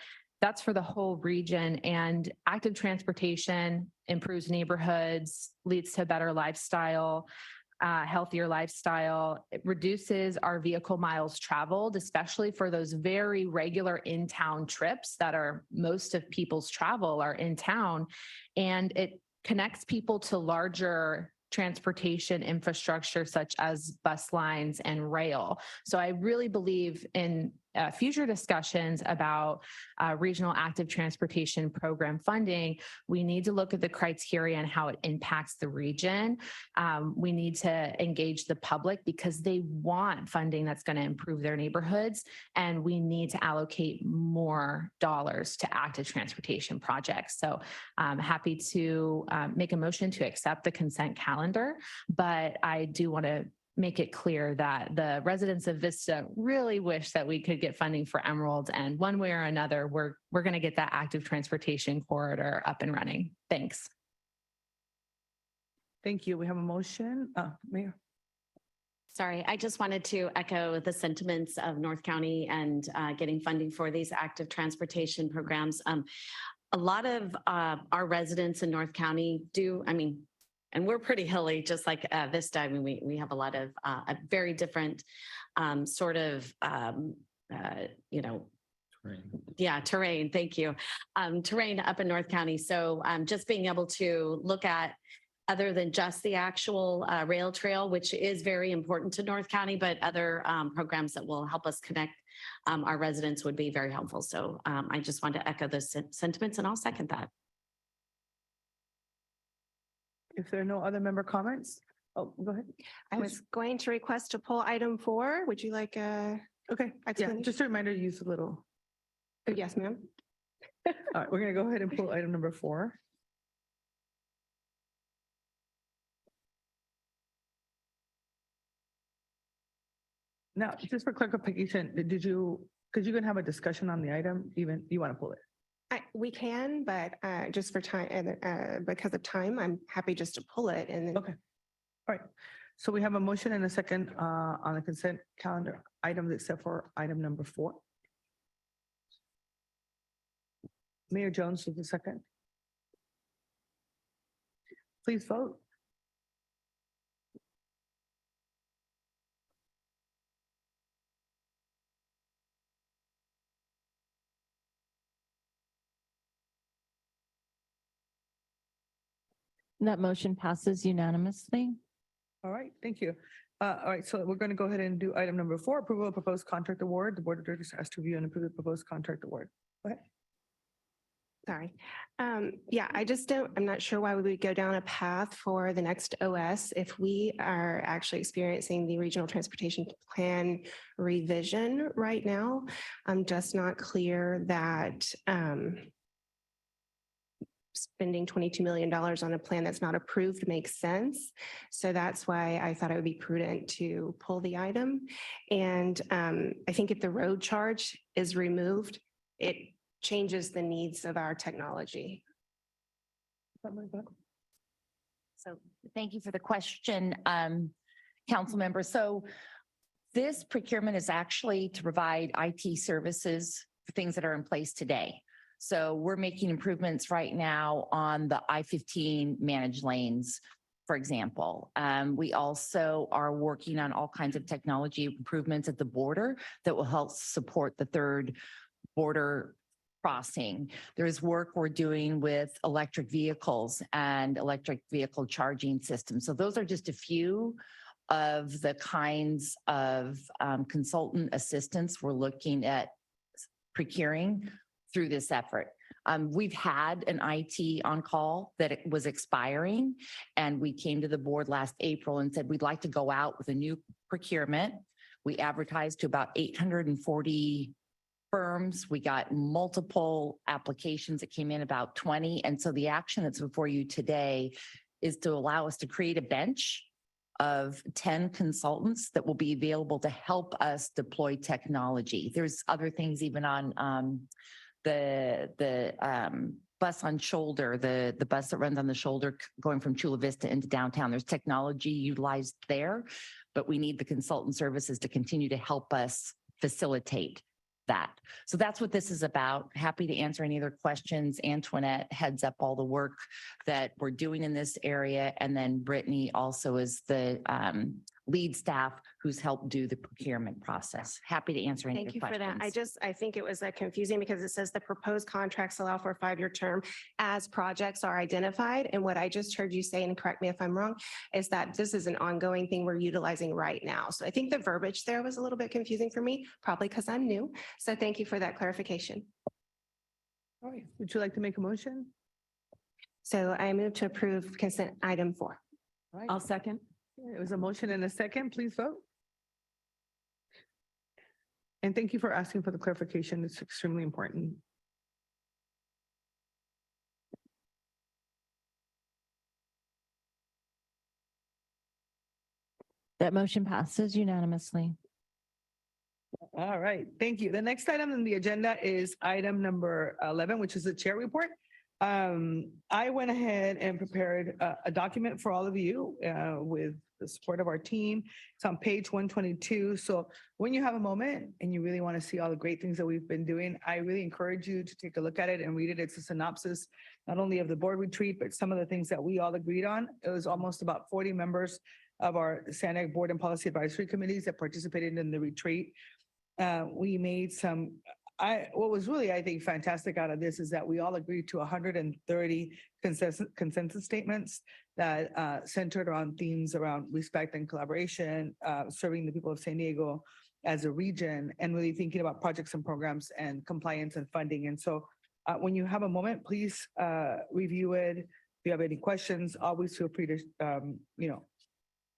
that's for the whole region. And active transportation improves neighborhoods, leads to better lifestyle, healthier lifestyle. It reduces our vehicle miles traveled, especially for those very regular in-town trips that are most of people's travel are in town. And it connects people to larger transportation infrastructure such as bus lines and rail. So I really believe in future discussions about regional active transportation program funding, we need to look at the criteria and how it impacts the region. We need to engage the public because they want funding that's going to improve their neighborhoods. And we need to allocate more dollars to active transportation projects. So I'm happy to make a motion to accept the consent calendar, but I do want to make it clear that the residents of Vista really wish that we could get funding for Emerald, and one way or another, we're going to get that active transportation corridor up and running. Thanks. Thank you. We have a motion. Mayor. Sorry, I just wanted to echo the sentiments of North County and getting funding for these active transportation programs. A lot of our residents in North County and we're pretty hilly, just like Vista. I mean, we have a lot of a very different terrain. Thank you. Terrain up in North County. So just being able to look at other than just the actual rail trail, which is very important to North County, but other programs that will help us connect our residents would be very helpful. So I just want to echo those sentiments, and I'll second that. If there are no other member comments, go ahead. I was going to request to pull item 4. Would you like a? Okay, yeah, explanation? just a reminder, use a little. Oh, yes, ma'am. All right, we're going to go ahead and pull item number 4. Now, just for clarification, because you're going to have a discussion on the item, even you want to pull it? We can, but just for time and because of time, I'm happy just to pull it and then. Okay. All right. So we have a motion and a second on the consent calendar items except for item number 4. Mayor Jones with the second. Please vote. That motion passes unanimously. All right, thank you. All right, so we're going to go ahead and do item number 4, approval of proposed contract award. The Board of Directors has to review and approve the proposed contract award. Go ahead. Sorry. Yeah, I'm not sure why we would go down a path for the next OS if we are actually experiencing the regional transportation plan revision right now. I'm just not clear that spending $22 million on a plan that's not approved makes sense. So that's why I thought it would be prudent to pull the item. And I think if the road charge is removed, it changes the needs of our technology. So thank you for the question, council members. So this procurement is actually to provide IT services for things that are in place today. So we're making improvements right now on the I-15 managed lanes, for example. We also are working on all kinds of technology improvements at the border that will help support the third border crossing. There's work we're doing with electric vehicles and electric vehicle charging systems. So those are just a few of the kinds of consultant assistance we're looking at procuring through this effort. We've had an IT on call that it was expiring, and we came to the board last April and said, we'd like to go out with a new procurement. We advertised to about 840 firms. We got multiple applications that came in, about 20. And so the action that's before you today is to allow us to create a bench of 10 consultants that will be available to help us deploy technology. There's other things even on the bus on shoulder, the bus that runs on the shoulder going from Chula Vista into downtown. There's technology utilized there, but we need the consultant services to continue to help us facilitate that. So that's what this is about. Happy to answer any other questions. Antoinette heads up all the work that we're doing in this area. And then Brittany also is the lead staff who's helped do the procurement process. Happy to answer any of Thank your you for that. questions. I think it was confusing because it says the proposed contracts allow for a 5-year term as projects are identified. And what I just heard you say, and correct me if I'm wrong, is that this is an ongoing thing we're utilizing right now. So I think the verbiage there was a little bit confusing for me, probably because I'm new. So thank you for that clarification. All right, would you like to make a motion? So I move to approve consent item 4. All right, I'll second. it was a motion and a second. Please vote. And thank you for asking for the clarification. It's extremely important. That motion passes unanimously. All right, thank you. The next item on the agenda is item number 11, which is the chair report. I went ahead and prepared a document for all of you with the support of our team. It's on page 122. So when you have a moment and you really want to see all the great things that we've been doing, I really encourage you to take a look at it and read it. It's a synopsis, not only of the board retreat, but some of the things that we all agreed on. It was almost about 40 members of our SANAG Board and Policy Advisory Committees that participated in the retreat. We made some, what was really, I think, fantastic out of this is that we all agreed to 130 consensus statements that centered on themes around respect and collaboration, serving the people of San Diego as a region, and really thinking about projects and programs and compliance and funding. And so when you have a moment, please review it. If you have any questions, always feel free to,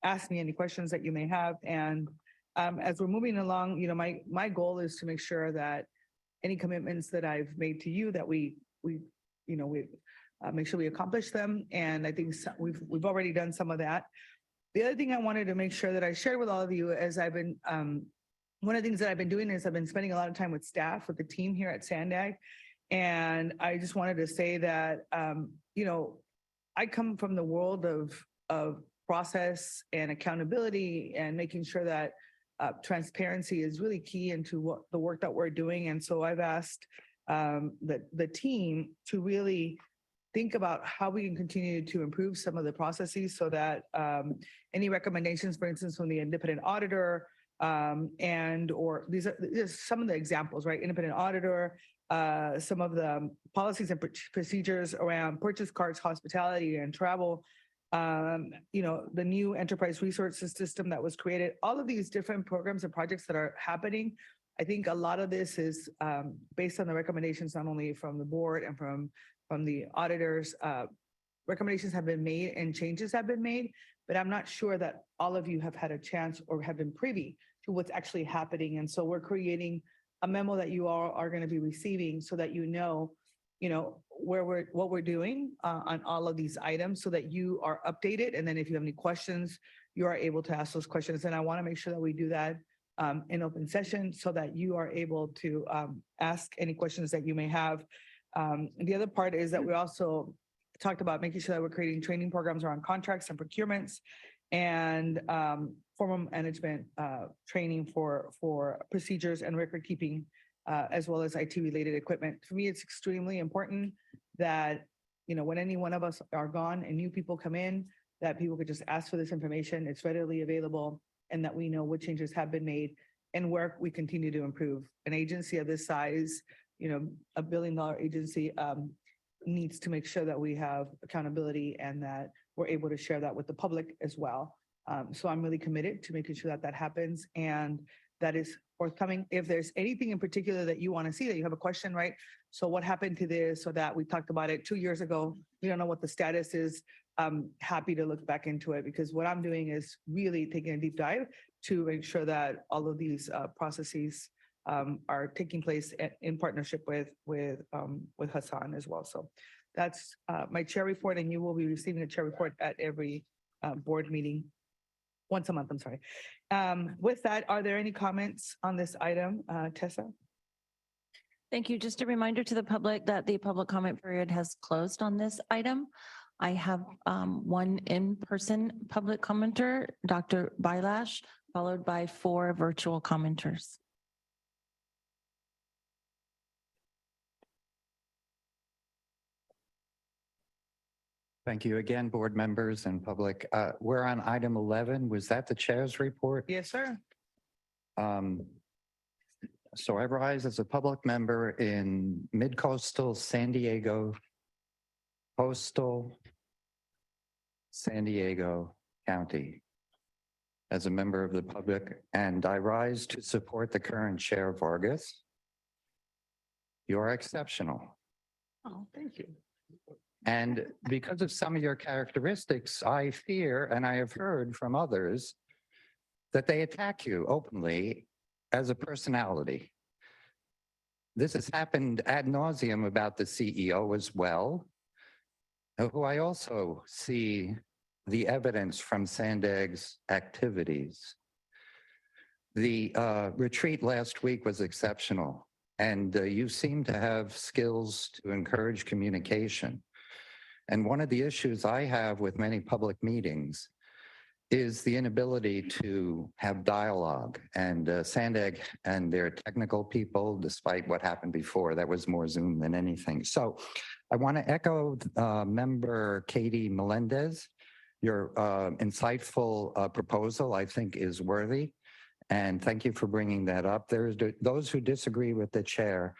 ask me any questions that you may have. And as we're moving along, my goal is to make sure that any commitments that I've made to you, that we make sure we accomplish them. And I think we've already done some of that. The other thing I wanted to make sure that I shared with all of you as I've been, one of the things that I've been doing is I've been spending a lot of time with staff, with the team here at SANDAG. And I just wanted to say that, I come from the world of process and accountability and making sure that transparency is really key into what the work that we're doing. And so I've asked the team to really think about how we can continue to improve some of the processes so that any recommendations, for instance, from the independent auditor or these are some of the examples, right? Independent auditor, some of the policies and procedures around purchase cards, hospitality and travel, the new enterprise resources system that was created, all of these different programs and projects that are happening. I think a lot of this is based on the recommendations, not only from the board and from the auditors. Recommendations have been made and changes have been made, but I'm not sure that all of you have had a chance or have been privy to what's actually happening. And so we're creating a memo that you all are going to be receiving so that what we're doing on all of these items so that you are updated. And then if you have any questions, you are able to ask those questions. And I want to make sure that we do that in open session so that you are able to ask any questions that you may have. The other part is that we also talked about making sure that we're creating training programs around contracts and procurements and formal management training for procedures and record keeping as well as IT related equipment. For me, it's extremely important that, when any one of us are gone and new people come in, that people could just ask for this information. It's readily available and that we know what changes have been made and where we continue to improve. An agency of this size, $1 billion agency needs to make sure that we have accountability and that we're able to share that with the public as well. So I'm really committed to making sure that that happens and that is forthcoming. If there's anything in particular that you want to see, that you have a question, right? So what happened to this? So that we talked about it 2 years ago. We don't know what the status is. I'm happy to look back into it because what I'm doing is really taking a deep dive to make sure that all of these processes are taking place in partnership with Hassan as well. So that's my chair report, and you will be receiving a chair report at every board meeting. Once a month, I'm sorry. With that, are there any comments on this item, Tessa? Thank you. Just a reminder to the public that the public comment period has closed on this item. I have one in-person public commenter, Dr. Bailash, followed by 4 virtual commenters. Thank you again, board members and public. We're on item 11. Was that the chair's report? Yes, sir. So I rise as a public member in Mid-Coastal San Diego, Coastal San Diego County as a member of the public, and I rise to support the current chair, Vargas. You are exceptional. Oh, thank you. And because of some of your characteristics, I fear, and I have heard from others, that they attack you openly as a personality. This has happened ad nauseum about the CEO as well, who I also see the evidence from Sandag's activities. The retreat last week was exceptional, and you seem to have skills to encourage communication. And one of the issues I have with many public meetings is the inability to have dialogue. And Sandag and their technical people, despite what happened before, that was more Zoom than anything. So I want to echo member Katie Melendez. Your insightful proposal, I think, is worthy. And thank you for bringing that up. There's those who disagree with the chair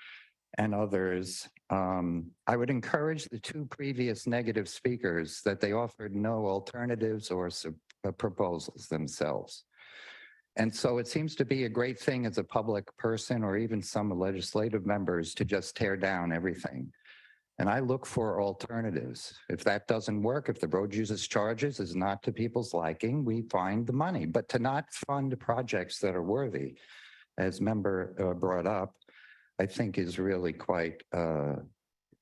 and others. I would encourage the two previous negative speakers that they offered no alternatives or proposals themselves. And so it seems to be a great thing as a public person or even some legislative members to just tear down everything. And I look for alternatives. If that doesn't work, if the road users charges is not to people's liking, we find the money. But to not fund projects that are worthy, as member brought up, I think is really quite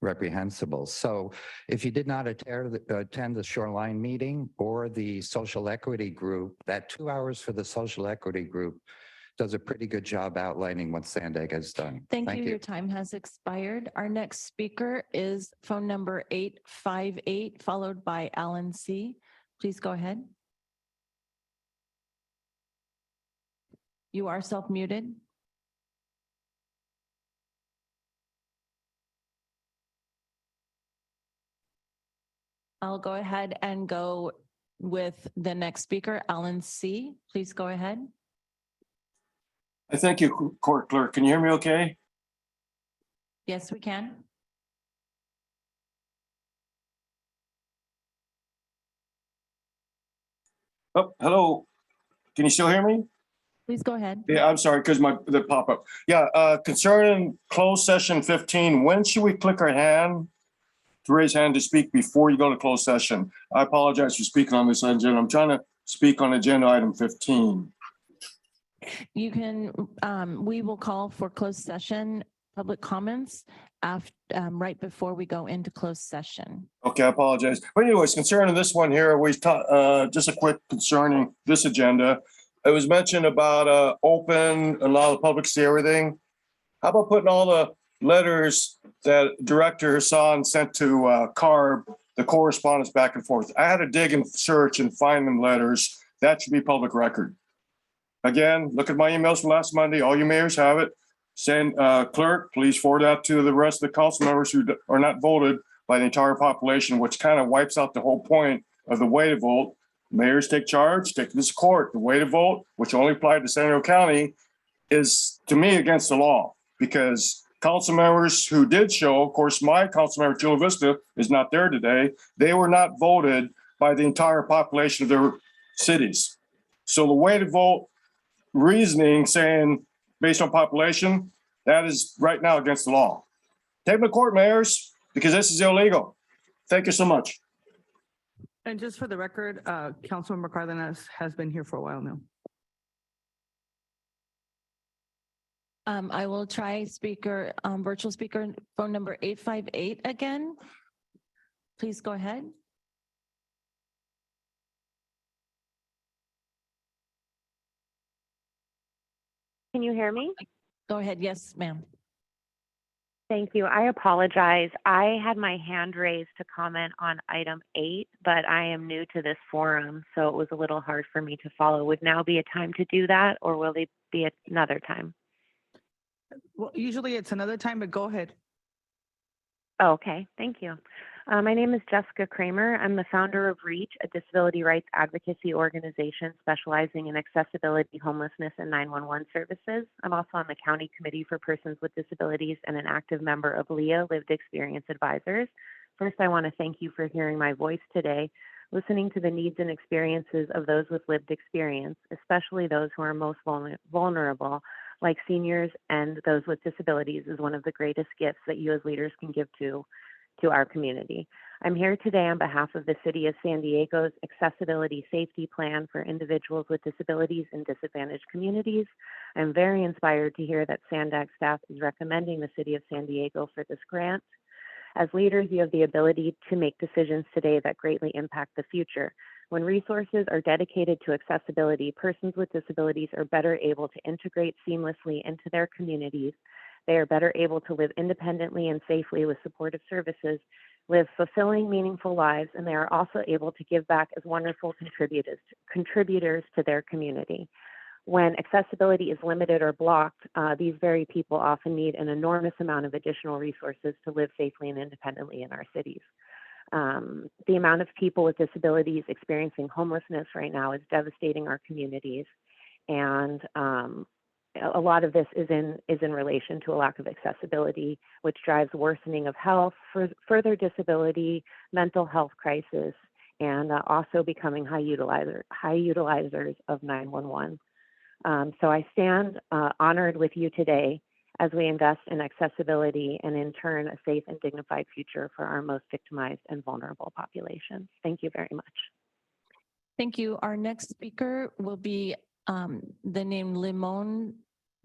reprehensible. So if you did not attend the Shoreline meeting or the social equity group, that 2 hours for the social equity group does a pretty good job outlining what Sandag has done. Thank you. Your time has expired. Our next speaker is phone number 858, followed by Alan C. Please go ahead. You are self-muted. I'll go ahead and go with the next speaker, Alan C. Please go ahead. I thank you, Court Clerk. Can you hear me okay? Yes, we can. Oh, hello. Can you still hear me? Please go ahead. Yeah, I'm sorry, because the pop-up. Yeah, concerning closed session 15, when should we click our hand to raise hand to speak before you go to closed session? I apologize for speaking on this agenda. I'm trying to speak on agenda item 15. You can, we will call for closed session public comments after, right before we go into closed session. Okay, I apologize. But anyways, concerning this one here, we talked, just a quick concerning this agenda. It was mentioned about open, allow the public to see everything. How about putting all the letters that Director Hassan sent to CARB, the correspondence back and forth? I had to dig and search and find them letters. That should be public record. Again, look at my emails from last Monday. All you mayors have it. Send clerk, please forward that to the rest of the council members who are not voted by the entire population, which kind of wipes out the whole point of the way to vote. Mayors take charge, take this to court. The way to vote, which only applied to San Diego County, is to me against the law because council members who did show, of course, my council member Chula Vista is not there today. They were not voted by the entire population of their cities. So the way to vote reasoning saying based on population, that is right now against the law. Take them to court, mayors, because this is illegal. Thank you so much. And just for the record, Councilmember Cardenas has been here for a while now. I will try speaker, virtual speaker, phone number 858 again. Please go ahead. Can you hear me? Go ahead. Yes, ma'am. Thank you. I apologize. I had my hand raised to comment on item 8, but I am new to this forum, so it was a little hard for me to follow. Would now be a time to do that, or will it be another time? Well, usually it's another time, but go ahead. Okay, thank you. My name is Jessica Kramer. I'm the founder of REACH, a disability rights advocacy organization specializing in accessibility, homelessness, and 911 services. I'm also on the County Committee for Persons with Disabilities and an active member of LEA, Lived Experience Advisors. First, I want to thank you for hearing my voice today. Listening to the needs and experiences of those with lived experience, especially those who are most vulnerable, like seniors and those with disabilities, is one of the greatest gifts that you as leaders can give to our community. I'm here today on behalf of the City of San Diego's Accessibility Safety Plan for individuals with disabilities in disadvantaged communities. I'm very inspired to hear that SANDAG staff is recommending the City of San Diego for this grant. As leaders, you have the ability to make decisions today that greatly impact the future. When resources are dedicated to accessibility, persons with disabilities are better able to integrate seamlessly into their communities. They are better able to live independently and safely with supportive services, live fulfilling, meaningful lives, and they are also able to give back as wonderful contributors to their community. When accessibility is limited or blocked, these very people often need an enormous amount of additional resources to live safely and independently in our cities. The amount of people with disabilities experiencing homelessness right now is devastating our communities, and a lot of this is in relation to a lack of accessibility, which drives worsening of health, further disability, mental health crisis, and also becoming high utilizers of 911. So I stand honored with you today as we invest in accessibility and in turn a safe and dignified future for our most victimized and vulnerable populations. Thank you very much. Thank you. Our next speaker will be the name Limon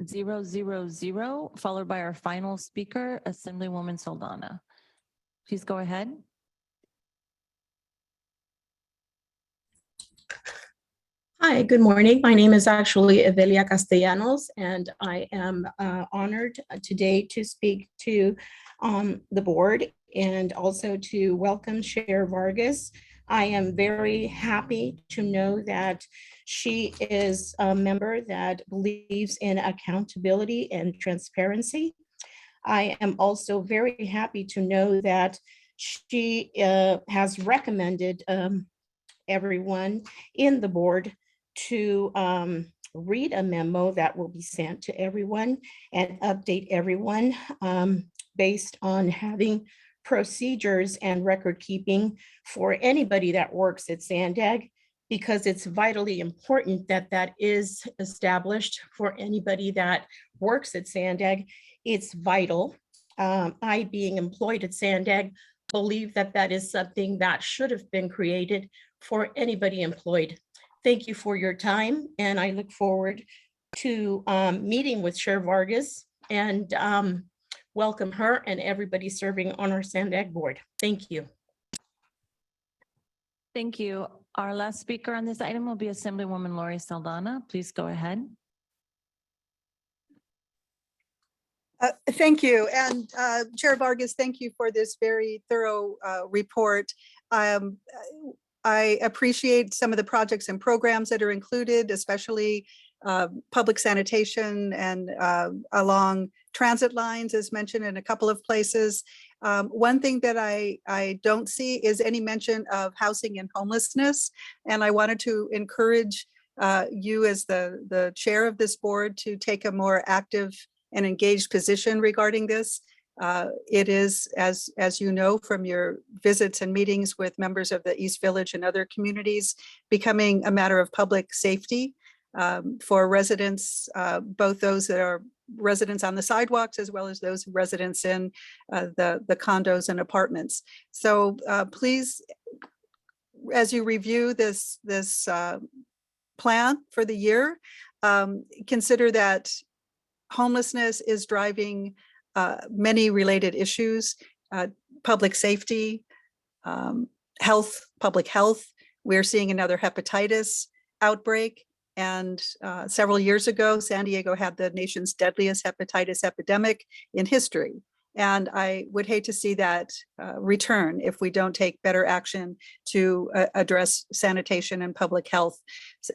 000, followed by our final speaker, Assemblywoman Saldana. Please go ahead. Hi, good morning. My name is actually Evelia Castellanos, and I am honored today to speak to the board and also to welcome Chair Vargas. I am very happy to know that she is a member that believes in accountability and transparency. I am also very happy to know that she has recommended everyone in the board to read a memo that will be sent to everyone and update everyone based on having procedures and record keeping for anybody that works at SANDAG, because it's vitally important that that is established for anybody that works at SANDAG. It's vital. I, being employed at SANDAG, believe that that is something that should have been created for anybody employed. Thank you for your time, and I look forward to meeting with Chair Vargas and welcome her and everybody serving on our SANDAG board. Thank you. Thank you. Our last speaker on this item will be Assemblywoman Lori Saldana. Please go ahead. Thank you. And Chair Vargas, thank you for this very thorough report. I appreciate some of the projects and programs that are included, especially public sanitation and along transit lines, as mentioned in a couple of places. One thing that I don't see is any mention of housing and homelessness. And I wanted to encourage you as the chair of this board to take a more active and engaged position regarding this. It is, as you know from your visits and meetings with members of the East Village and other communities, becoming a matter of public safety for residents, both those that are residents on the sidewalks as well as those residents in the condos and apartments. So please, as you review this plan for the year, consider that homelessness is driving many related issues, public safety, health, public health. We're seeing another hepatitis outbreak. And several years ago, San Diego had the nation's deadliest hepatitis epidemic in history. And I would hate to see that return if we don't take better action to address sanitation and public health.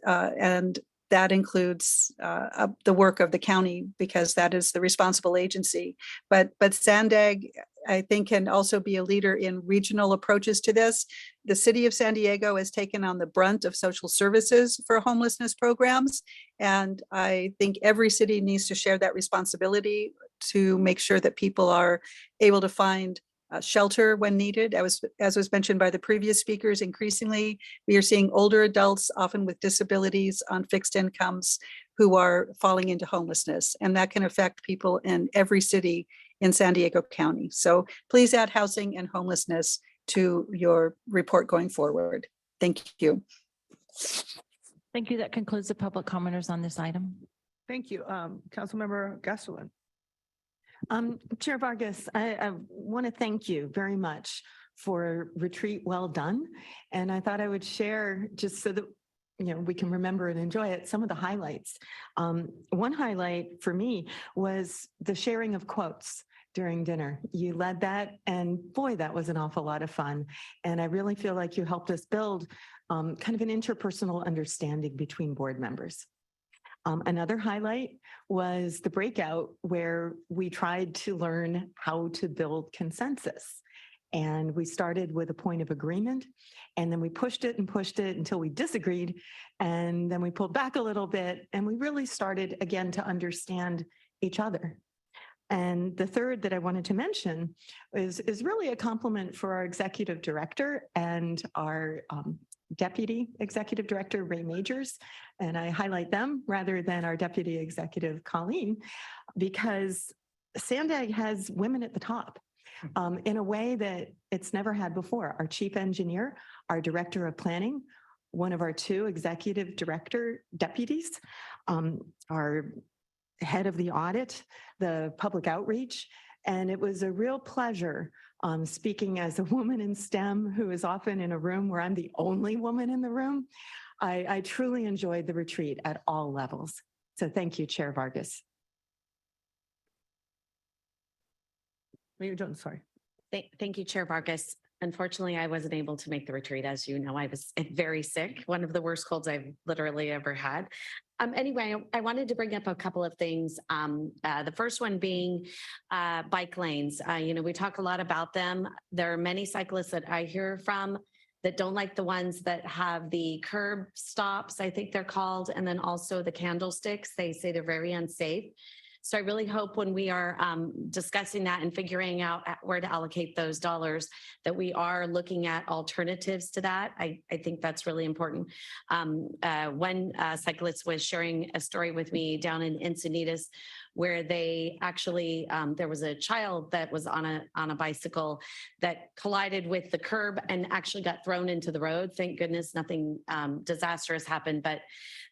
And that includes the work of the county, because that is the responsible agency. But SANDAG I think can also be a leader in regional approaches to this. The city of San Diego has taken on the brunt of social services for homelessness programs. And I think every city needs to share that responsibility to make sure that people are able to find shelter when needed. As was mentioned by the previous speakers, increasingly, we are seeing older adults, often with disabilities on fixed incomes, who are falling into homelessness. And that can affect people in every city in San Diego County. So please add housing and homelessness to your report going forward. Thank you. Thank you. That concludes the public commenters on this item. Thank you. Councilmember Gasulin. Chair Vargas, I want to thank you very much for a retreat well done. And I thought I would share, just so that we can remember and enjoy it, some of the highlights. One highlight for me was the sharing of quotes during dinner. You led that, and boy, that was an awful lot of fun. And I really feel like you helped us build kind of an interpersonal understanding between board members. Another highlight was the breakout where we tried to learn how to build consensus. And we started with a point of agreement, and then we pushed it until we disagreed. And then we pulled back a little bit, and we really started again to understand each other. And the third that I wanted to mention is really a compliment for our executive director and our Deputy Executive Director, Ray Majors. And I highlight them rather than our Deputy Executive, Colleen, because Sandag has women at the top in a way that it's never had before. Our Chief Engineer, our Director of Planning, one of our 2 Executive Director deputies, our Head of the Audit, the Public Outreach. And it was a real pleasure speaking as a woman in STEM who is often in a room where I'm the only woman in the room. I truly enjoyed the retreat at all levels. So thank you, Chair Vargas. Mayor Jones, sorry. Thank you, Chair Vargas. Unfortunately, I wasn't able to make the retreat. As you know, I was very sick, one of the worst colds I've literally ever had. Anyway, I wanted to bring up a couple of things. The first one being bike lanes. We talk a lot about them. There are many cyclists that I hear from that don't like the ones that have the curb stops, I think they're called, and then also the candlesticks. They say they're very unsafe. So I really hope when we are discussing that and figuring out where to allocate those dollars, that we are looking at alternatives to that. I think that's really important. One cyclist was sharing a story with me down in Encinitas, where they actually, there was a child that was on a bicycle that collided with the curb and actually got thrown into the road. Thank goodness nothing disastrous happened, but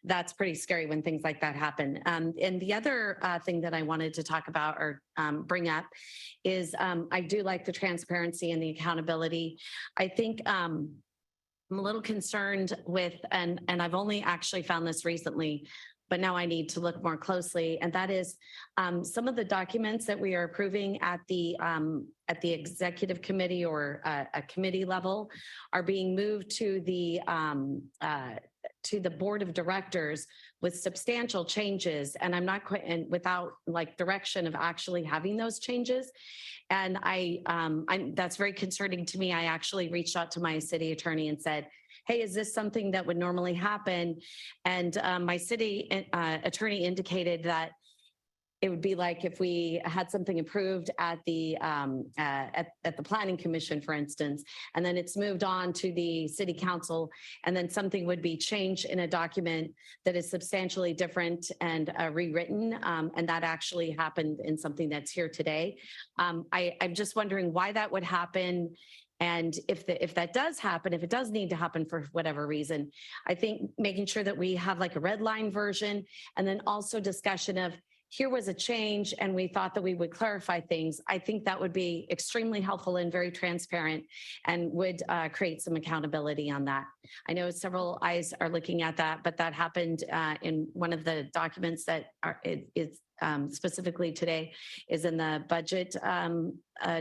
that's pretty scary when things like that happen. And the other thing that I wanted to talk about or bring up is I do like the transparency and the accountability. I think I'm a little concerned with, and I've only actually found this recently, but now I need to look more closely. And that is some of the documents that we are approving at the executive committee or a committee level are being moved to the board of directors with substantial changes. And I'm not quite, and without like direction of actually having those changes. And that's very concerning to me. I actually reached out to my city attorney and said, hey, is this something that would normally happen? And my city attorney indicated that it would be like if we had something approved at the planning commission, for instance, and then it's moved on to the city council, and then something would be changed in a document that is substantially different and rewritten. And that actually happened in something that's here today. I'm just wondering why that would happen. And if that does happen, if it does need to happen for whatever reason, I think making sure that we have like a red line version, and then also discussion of here was a change and we thought that we would clarify things. I think that would be extremely helpful and very transparent and would create some accountability on that. I know several eyes are looking at that, but that happened in one of the documents that is specifically today is in the budget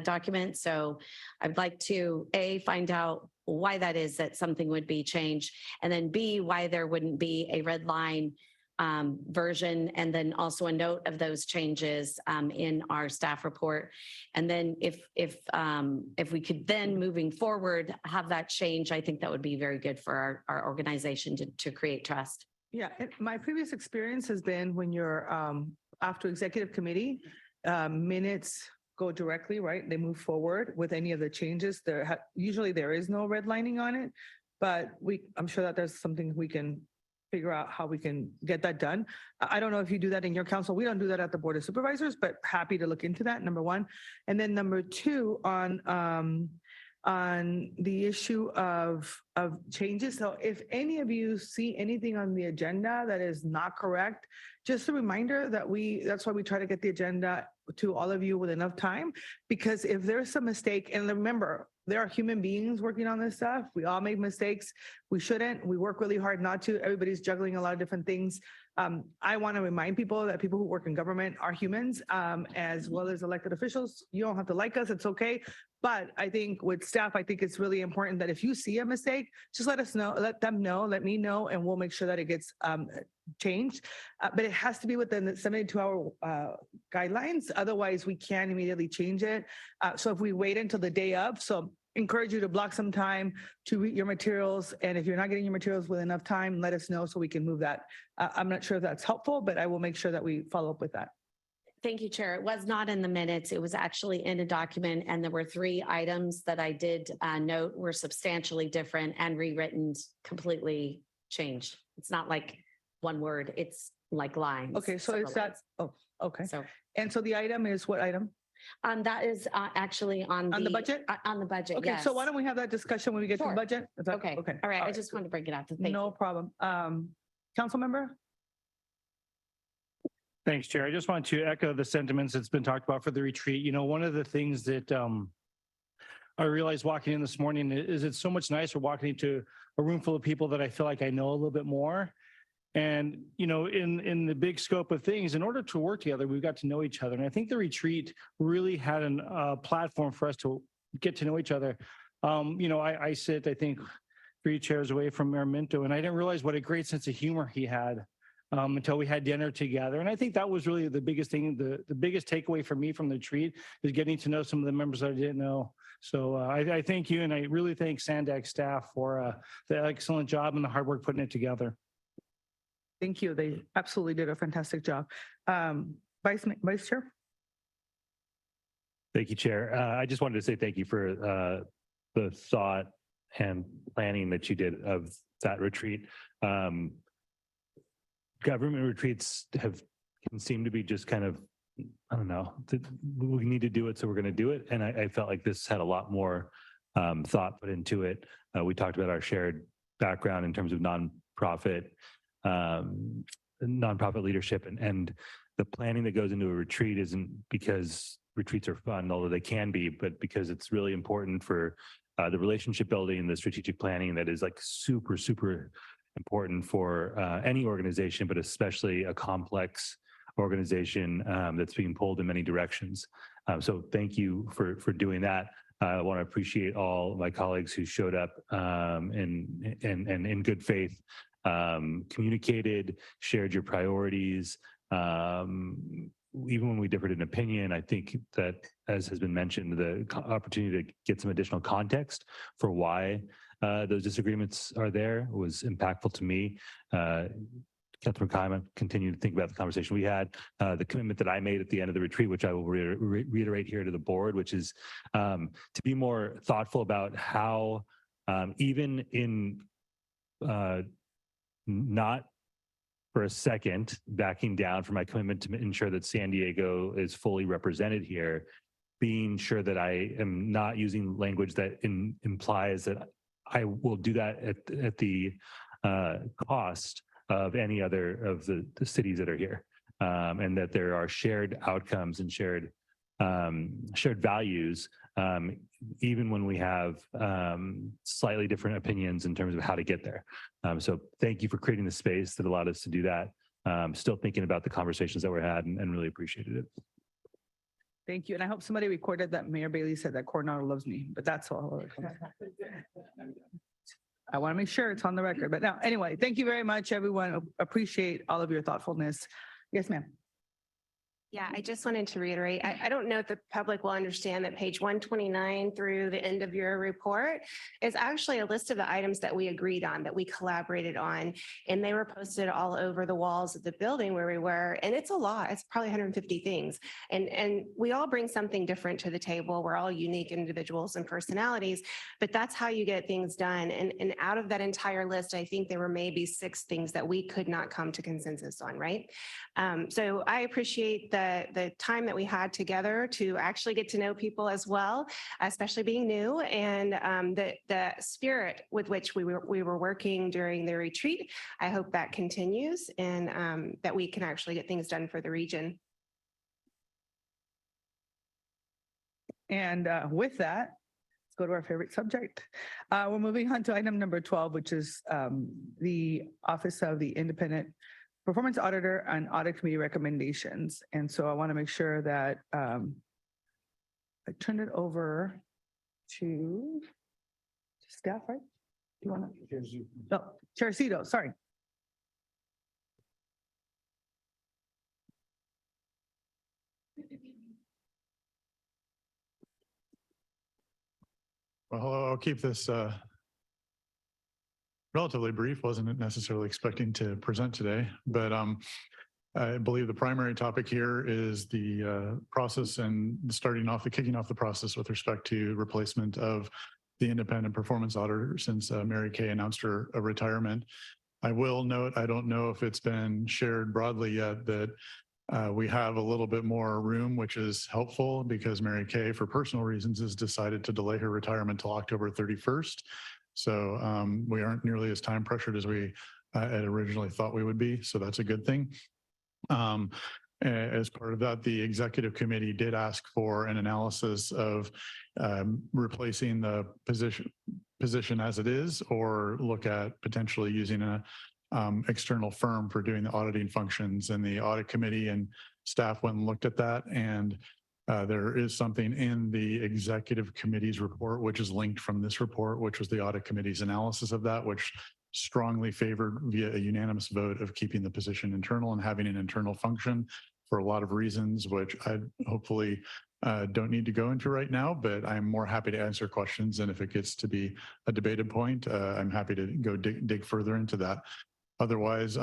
document. So I'd like to find out why that is that something would be changed, and then B, why there wouldn't be a red line version, and then also a note of those changes in our staff report. And then if we could then moving forward, have that change, I think that would be very good for our organization to create trust. Yeah, and my previous experience has been when you're after executive committee, minutes go directly, right? They move forward with any of the changes. Usually there is no redlining on it, but I'm sure that there's something we can figure out how we can get that done. I don't know if you do that in your council. We don't do that at the Board of Supervisors, but happy to look into that, number one. And then number two, on the issue of changes. So if any of you see anything on the agenda that is not correct, just a reminder that that's why we try to get the agenda to all of you with enough time, because if there's some mistake, and remember, there are human beings working on this stuff. We all make mistakes. We shouldn't. We work really hard not to. Everybody's juggling a lot of different things. I want to remind people that people who work in government are humans, as well as elected officials. You don't have to like us. It's okay. But I think with staff, I think it's really important that if you see a mistake, just let us know, let them know, let me know, and we'll make sure that it gets changed. But it has to be within the 72-hour guidelines. Otherwise, we can't immediately change it. So if we wait until the day of, so encourage you to block some time to read your materials. And if you're not getting your materials with enough time, let us know so we can move that. I'm not sure if that's helpful, but I will make sure that we follow up with that. Thank you, Chair. It was not in the minutes. It was actually in a document, and there were 3 items that I did note were substantially different and rewritten, completely changed. It's not like one word, it's like lines. Okay, so it's that, oh, okay. So, And so the item is what item? that is actually on the budget? On the budget, Okay, yes. so why don't we have that discussion when we get to the Sure. budget? Is that- Okay, Okay. all right. I just wanted to bring it up. Thank you. No problem. Council member? Thanks, Chair. I just want to echo the sentiments that's been talked about for the retreat. You know, one of the things that I realized walking in this morning is it's so much nicer walking into a room full of people that I feel like I know a little bit more. And, you know, in the big scope of things, in order to work together, we've got to know each other. And I think the retreat really had a platform for us to get to know each other. You know, I sit, I think, 3 chairs away from Mayor Minto, and I didn't realize what a great sense of humor he had. Until we had dinner together. And I think that was really the biggest thing, the biggest takeaway for me from the retreat is getting to know some of the members that I didn't know. So I thank you, and I really thank Sandag staff for the excellent job and the hard work putting it together. Thank you. They absolutely did a fantastic job. Vice Chair? Thank you, Chair. I just wanted to say thank you for the thought and planning that you did of that retreat. Government retreats can seem to be just kind of, I don't know, we need to do it, so we're going to do it. And I felt like this had a lot more thought put into it. We talked about our shared background in terms of nonprofit leadership, and the planning that goes into a retreat isn't because retreats are fun, although they can be, but because it's really important for the relationship building and the strategic planning that is like super, super important for any organization, but especially a complex organization that's being pulled in many directions. So thank you for doing that. I want to appreciate all my colleagues who showed up and in good faith, communicated, shared your priorities. Even when we differed in opinion, I think that, as has been mentioned, the opportunity to get some additional context for why those disagreements are there was impactful to me. Councilman Kaiman continued to think about the conversation we had, the commitment that I made at the end of the retreat, which I will reiterate here to the board, which is to be more thoughtful about how even in not for a second backing down from my commitment to ensure that San Diego is fully represented here, being sure that I am not using language that implies that I will do that at the cost of any other of the cities that are here, and that there are shared outcomes and shared values, even when we have slightly different opinions in terms of how to get there. So thank you for creating the space that allowed us to do that. Still thinking about the conversations that were had and really appreciated it. Thank you. And I hope somebody recorded that Mayor Bailey said that Coronado loves me, but that's all. I want to make sure it's on the record. But now, anyway, thank you very much, everyone. Appreciate all of your thoughtfulness. Yes, ma'am. Yeah, I just wanted to reiterate, I don't know if the public will understand that page 129 through the end of your report is actually a list of the items that we agreed on, that we collaborated on, and they were posted all over the walls of the building where we were. And it's a lot. It's probably 150 things. And we all bring something different to the table. We're all unique individuals and personalities, but that's how you get things done. And out of that entire list, I think there were maybe 6 things that we could not come to consensus on, right? So I appreciate the time that we had together to actually get to know people as well, especially being new, and the spirit with which we were working during the retreat. I hope that continues and that we can actually get things done for the region. And with that, let's go to our favorite subject. We're moving on to item number 12, which is the Office of the Independent Performance Auditor and Audit Committee recommendations. And so I want to make sure that I turn it over to staff, right? You want to? No, Chair Cito, sorry. Well, I'll keep this relatively brief. Wasn't necessarily expecting to present today, but I believe the primary topic here is the process and kicking off the process with respect to replacement of the independent performance auditor since Mary Kay announced her retirement. I will note, I don't know if it's been shared broadly yet, that we have a little bit more room, which is helpful because Mary Kay, for personal reasons, has decided to delay her retirement till October 31st. So we aren't nearly as time pressured as we had originally thought we would be. So that's a good thing. As part of that, the executive committee did ask for an analysis of replacing the position as it is, or look at potentially using a external firm for doing the auditing functions. And the audit committee and staff went and looked at that. And there is something in the executive committee's report, which is linked from this report, which was the audit committee's analysis of that, which strongly favored via a unanimous vote of keeping the position internal and having an internal function for a lot of reasons, which I hopefully don't need to go into right now, but I'm more happy to answer questions. And if it gets to be a debated point, I'm happy to go dig further into that. Otherwise,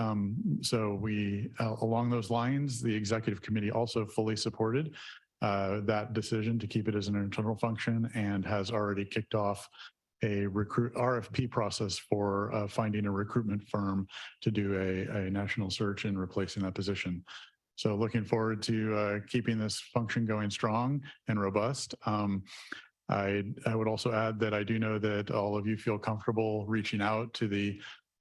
so we, along those lines, the executive committee also fully supported that decision to keep it as an internal function and has already kicked off a RFP process for finding a recruitment firm to do a national search and replacing that position. So looking forward to keeping this function going strong and robust. I would also add that I do know that all of you feel comfortable reaching out to the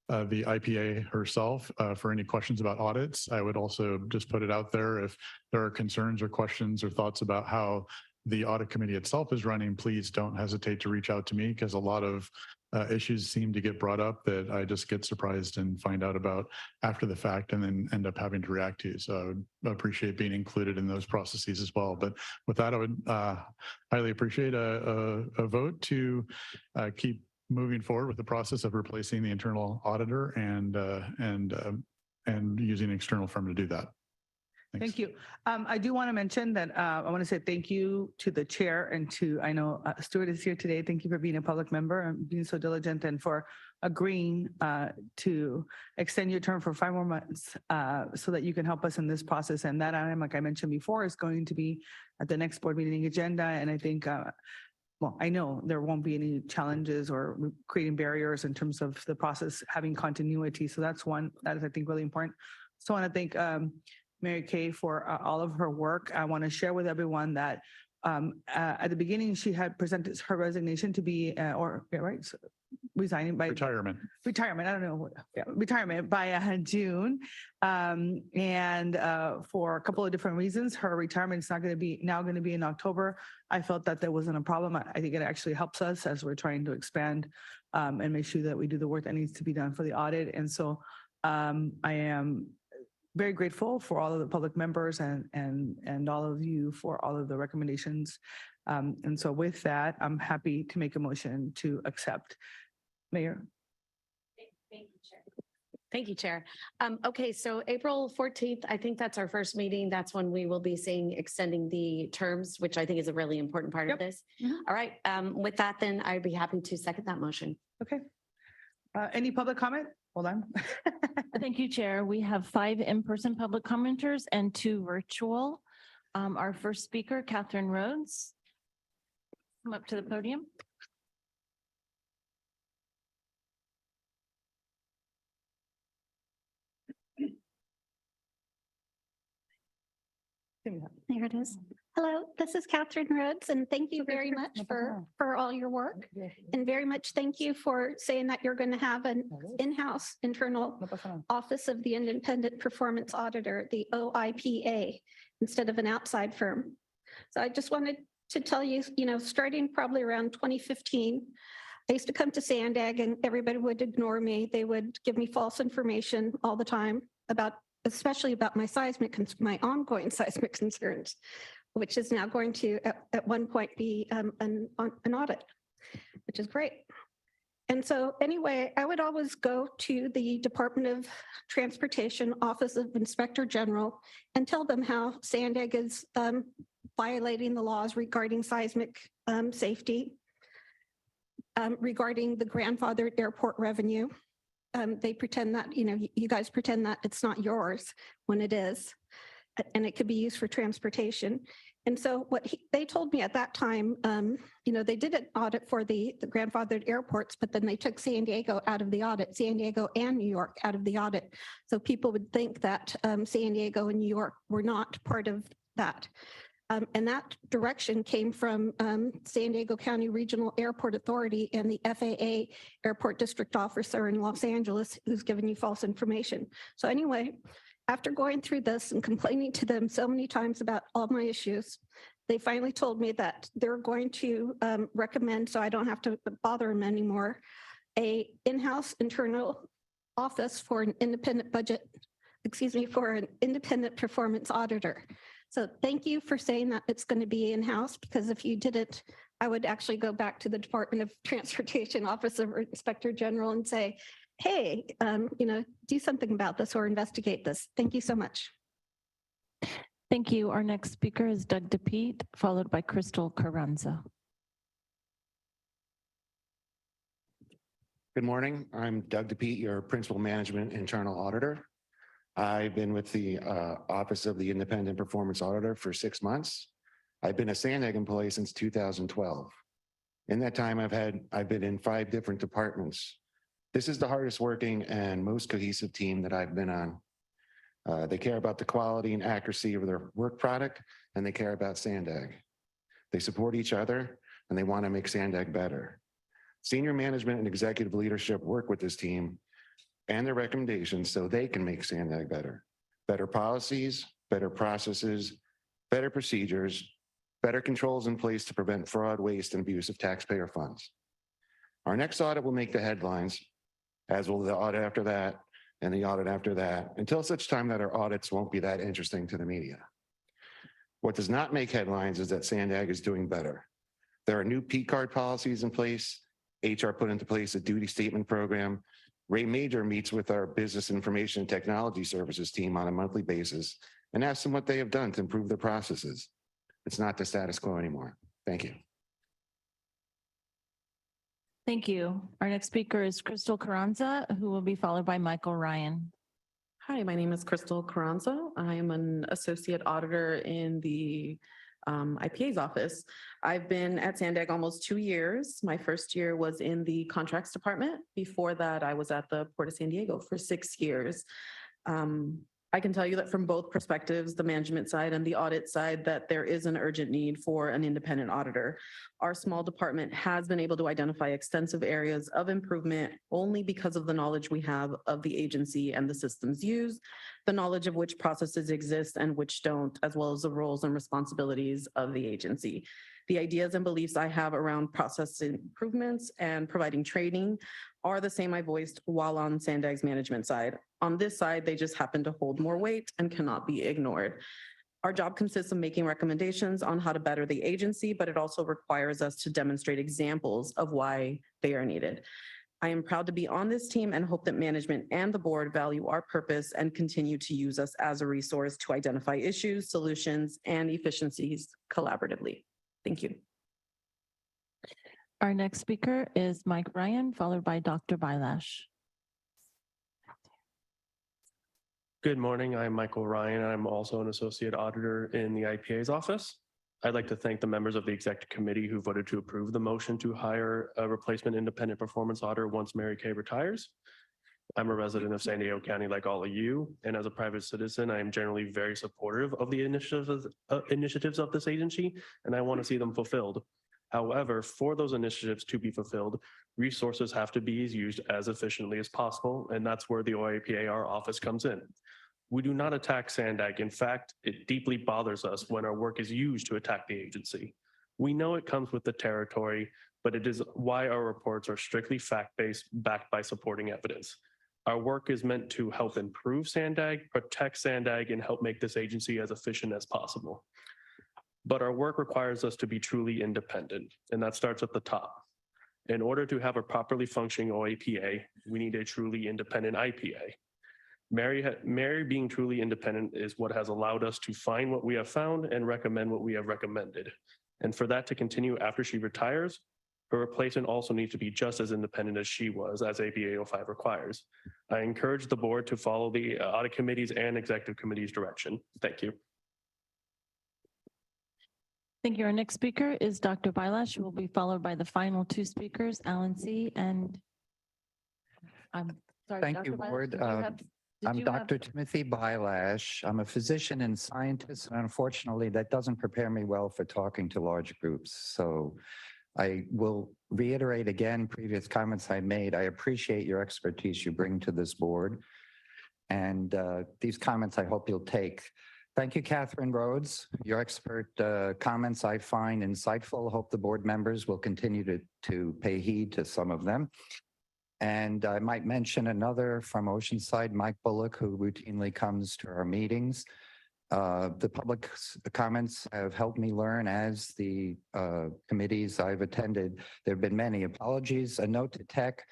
IPA herself for any questions about audits. I would also just put it out there, if there are concerns or questions or thoughts about how the audit committee itself is running, please don't hesitate to reach out to me, because a lot of issues seem to get brought up that I just get surprised and find out about after the fact and then end up having to react to. So I would appreciate being included in those processes as well. But with that, I would highly appreciate a vote to keep moving forward with the process of replacing the internal auditor and using an external firm to do that. Thanks. Thank you. I do want to mention that I want to say thank you to the chair and to, I know Stuart is here today. Thank you for being a public member and being so diligent, and for agreeing to extend your term for 5 more months so that you can help us in this process. And that item, like I mentioned before, is going to be at the next board meeting agenda. And I think well, I know there won't be any challenges or creating barriers in terms of the process having continuity. So that's one that is, I think, really important. So I want to thank Mary Kay for all of her work. I want to share with everyone that at the beginning, she had presented her resignation to be, resigning by retirement. I don't know. Yeah, retirement by June. And for a couple of different reasons, her retirement is not going to be in October. I felt that there wasn't a problem. I think it actually helps us as we're trying to expand and make sure that we do the work that needs to be done for the audit. And so I am very grateful for all of the public members and all of you for all of the recommendations. And so with that, I'm happy to make a motion to accept. Mayor? Thank you, Chair. Okay, so April 14th, I think that's our first meeting. That's when we will be seeing extending the terms, which I think is a really important part of this. All right, with that, then I'd be happy to second that motion. Okay. Any public comment? Hold on. Thank you, Chair. We have 5 in-person public commenters and 2 virtual. Our first speaker, Catherine Rhodes. Come up to the podium. There it is. Hello, this is Catherine Rhodes, and thank you very much for all your work. And very much thank you for saying that you're going to have an in-house internal Office of the Independent Performance Auditor, the OIPA, instead of an outside firm. So I just wanted to tell you, starting probably around 2015, I used to come to Sandag and everybody would ignore me. They would give me false information all the time especially about my my ongoing seismic concerns, which is now going to at one point be an audit, which is great. And so anyway, I would always go to the Department of Transportation Office of Inspector General and tell them how Sandag is violating the laws regarding seismic safety, regarding the grandfathered airport revenue. They pretend that, you guys pretend that it's not yours when it is, and it could be used for transportation. And so they told me at that time, they did an audit for the grandfathered airports, but then they took San Diego out of the audit, San Diego and New York out of the audit. So people would think that San Diego and New York were not part of that. And that direction came from San Diego County Regional Airport Authority and the FAA Airport District Officer in Los Angeles, who's given you false information. So anyway, after going through this and complaining to them so many times about all my issues, they finally told me that they're going to recommend, so I don't have to bother them anymore, a in-house internal office for an independent for an independent performance auditor. So thank you for saying that it's going to be in-house, because if you didn't, I would actually go back to the Department of Transportation Office of Inspector General and say, hey, do something about this or investigate this. Thank you so much. Thank you. Our next speaker is Doug DePete, followed by Crystal Carranza. Good morning. I'm Doug DePete, your Principal Management Internal Auditor. I've been with the Office of the Independent Performance Auditor for 6 months. I've been a Sandag employee since 2012. In that time, I've been in 5 different departments. This is the hardest working and most cohesive team that I've been on. They care about the quality and accuracy of their work product, and they care about Sandag. They support each other, and they want to make Sandag better. Senior management and executive leadership work with this team and their recommendations so they can make Sandag better. Better policies, better processes, better procedures, better controls in place to prevent fraud, waste, and abuse of taxpayer funds. Our next audit will make the headlines, as will the audit after that and the audit after that, until such time that our audits won't be that interesting to the media. What does not make headlines is that Sandag is doing better. There are new P card policies in place. HR put into place a duty statement program. Ray Major meets with our business information and technology services team on a monthly basis and asks them what they have done to improve their processes. It's not the status quo anymore. Thank you. Thank you. Our next speaker is Crystal Carranza, who will be followed by Michael Ryan. Hi, my name is Crystal Carranza. I am an associate auditor in the IPA's office. I've been at Sandag almost 2 years. My first year was in the contracts department. Before that, I was at the Port of San Diego for 6 years. I can tell you that from both perspectives, the management side and the audit side, that there is an urgent need for an independent auditor. Our small department has been able to identify extensive areas of improvement only because of the knowledge we have of the agency and the systems used, the knowledge of which processes exist and which don't, as well as the roles and responsibilities of the agency. The ideas and beliefs I have around process improvements and providing training are the same I voiced while on Sandag's management side. On this side, they just happen to hold more weight and cannot be ignored. Our job consists of making recommendations on how to better the agency, but it also requires us to demonstrate examples of why they are needed. I am proud to be on this team and hope that management and the board value our purpose and continue to use us as a resource to identify issues, solutions, and efficiencies collaboratively. Thank you. Our next speaker is Mike Ryan, followed by Dr. Bylash. Good morning. I'm Michael Ryan. I'm also an associate auditor in the IPA's office. I'd like to thank the members of the executive committee who voted to approve the motion to hire a replacement independent performance auditor once Mary Kay retires. I'm a resident of San Diego County like all of you, and as a private citizen, I am generally very supportive of the initiatives of this agency, and I want to see them fulfilled. However, for those initiatives to be fulfilled, resources have to be used as efficiently as possible, and that's where the OIPA, our office, comes in. We do not attack Sandag. In fact, it deeply bothers us when our work is used to attack the agency. We know it comes with the territory, but it is why our reports are strictly fact-based, backed by supporting evidence. Our work is meant to help improve Sandag, protect Sandag, and help make this agency as efficient as possible. But our work requires us to be truly independent, and that starts at the top. In order to have a properly functioning OAPA, we need a truly independent IPA. Mary being truly independent is what has allowed us to find what we have found and recommend what we have recommended. And for that to continue after she retires, her replacement also needs to be just as independent as she was, as AB 805 requires. I encourage the board to follow the audit committee's and executive committee's direction. Thank you. Thank you. Our next speaker is Dr. Bylash, who will be followed by the final two speakers, Alan C. and I'm sorry. Thank Dr. you, Bylash, Board. did you have- did I'm you have- Dr. Timothy Bylash. I'm a physician and scientist, and unfortunately, that doesn't prepare me well for talking to large groups. So I will reiterate again previous comments I made. I appreciate your expertise you bring to this board. And these comments I hope you'll take. Thank you, Catherine Rhodes. Your expert comments I find insightful. Hope the board members will continue to pay heed to some of them. And I might mention another from Oceanside, Mike Bullock, who routinely comes to our meetings. The public comments have helped me learn as the committees I've attended. There have been many apologies. A note to tech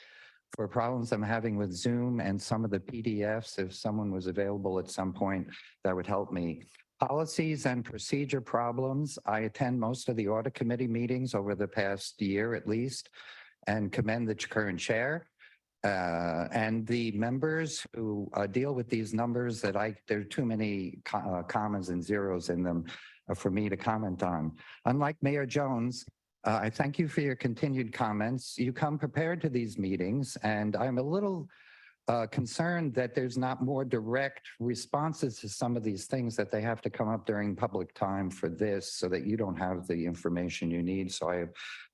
for problems I'm having with Zoom and some of the PDFs. If someone was available at some point, that would help me. Policies and procedure problems. I attend most of the audit committee meetings over the past year at least, and commend the current chair. And the members who deal with these numbers that there are too many commas and zeros in them for me to comment on. Unlike Mayor Jones, I thank you for your continued comments. You come prepared to these meetings, and I'm a little concerned that there's not more direct responses to some of these things, that they have to come up during public time for this so that you don't have the information you need. So I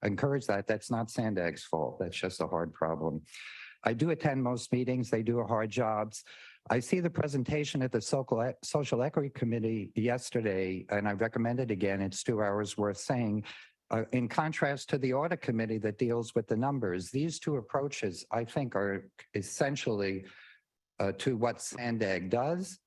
encourage that. That's not Sandag's fault. That's just a hard problem. I do attend most meetings. They do a hard jobs. I see the presentation at the Social Equity Committee yesterday, and I recommend it again. It's 2 hours worth saying. In contrast to the audit committee that deals with the numbers, these two approaches, I think, are essentially to what Sandag does.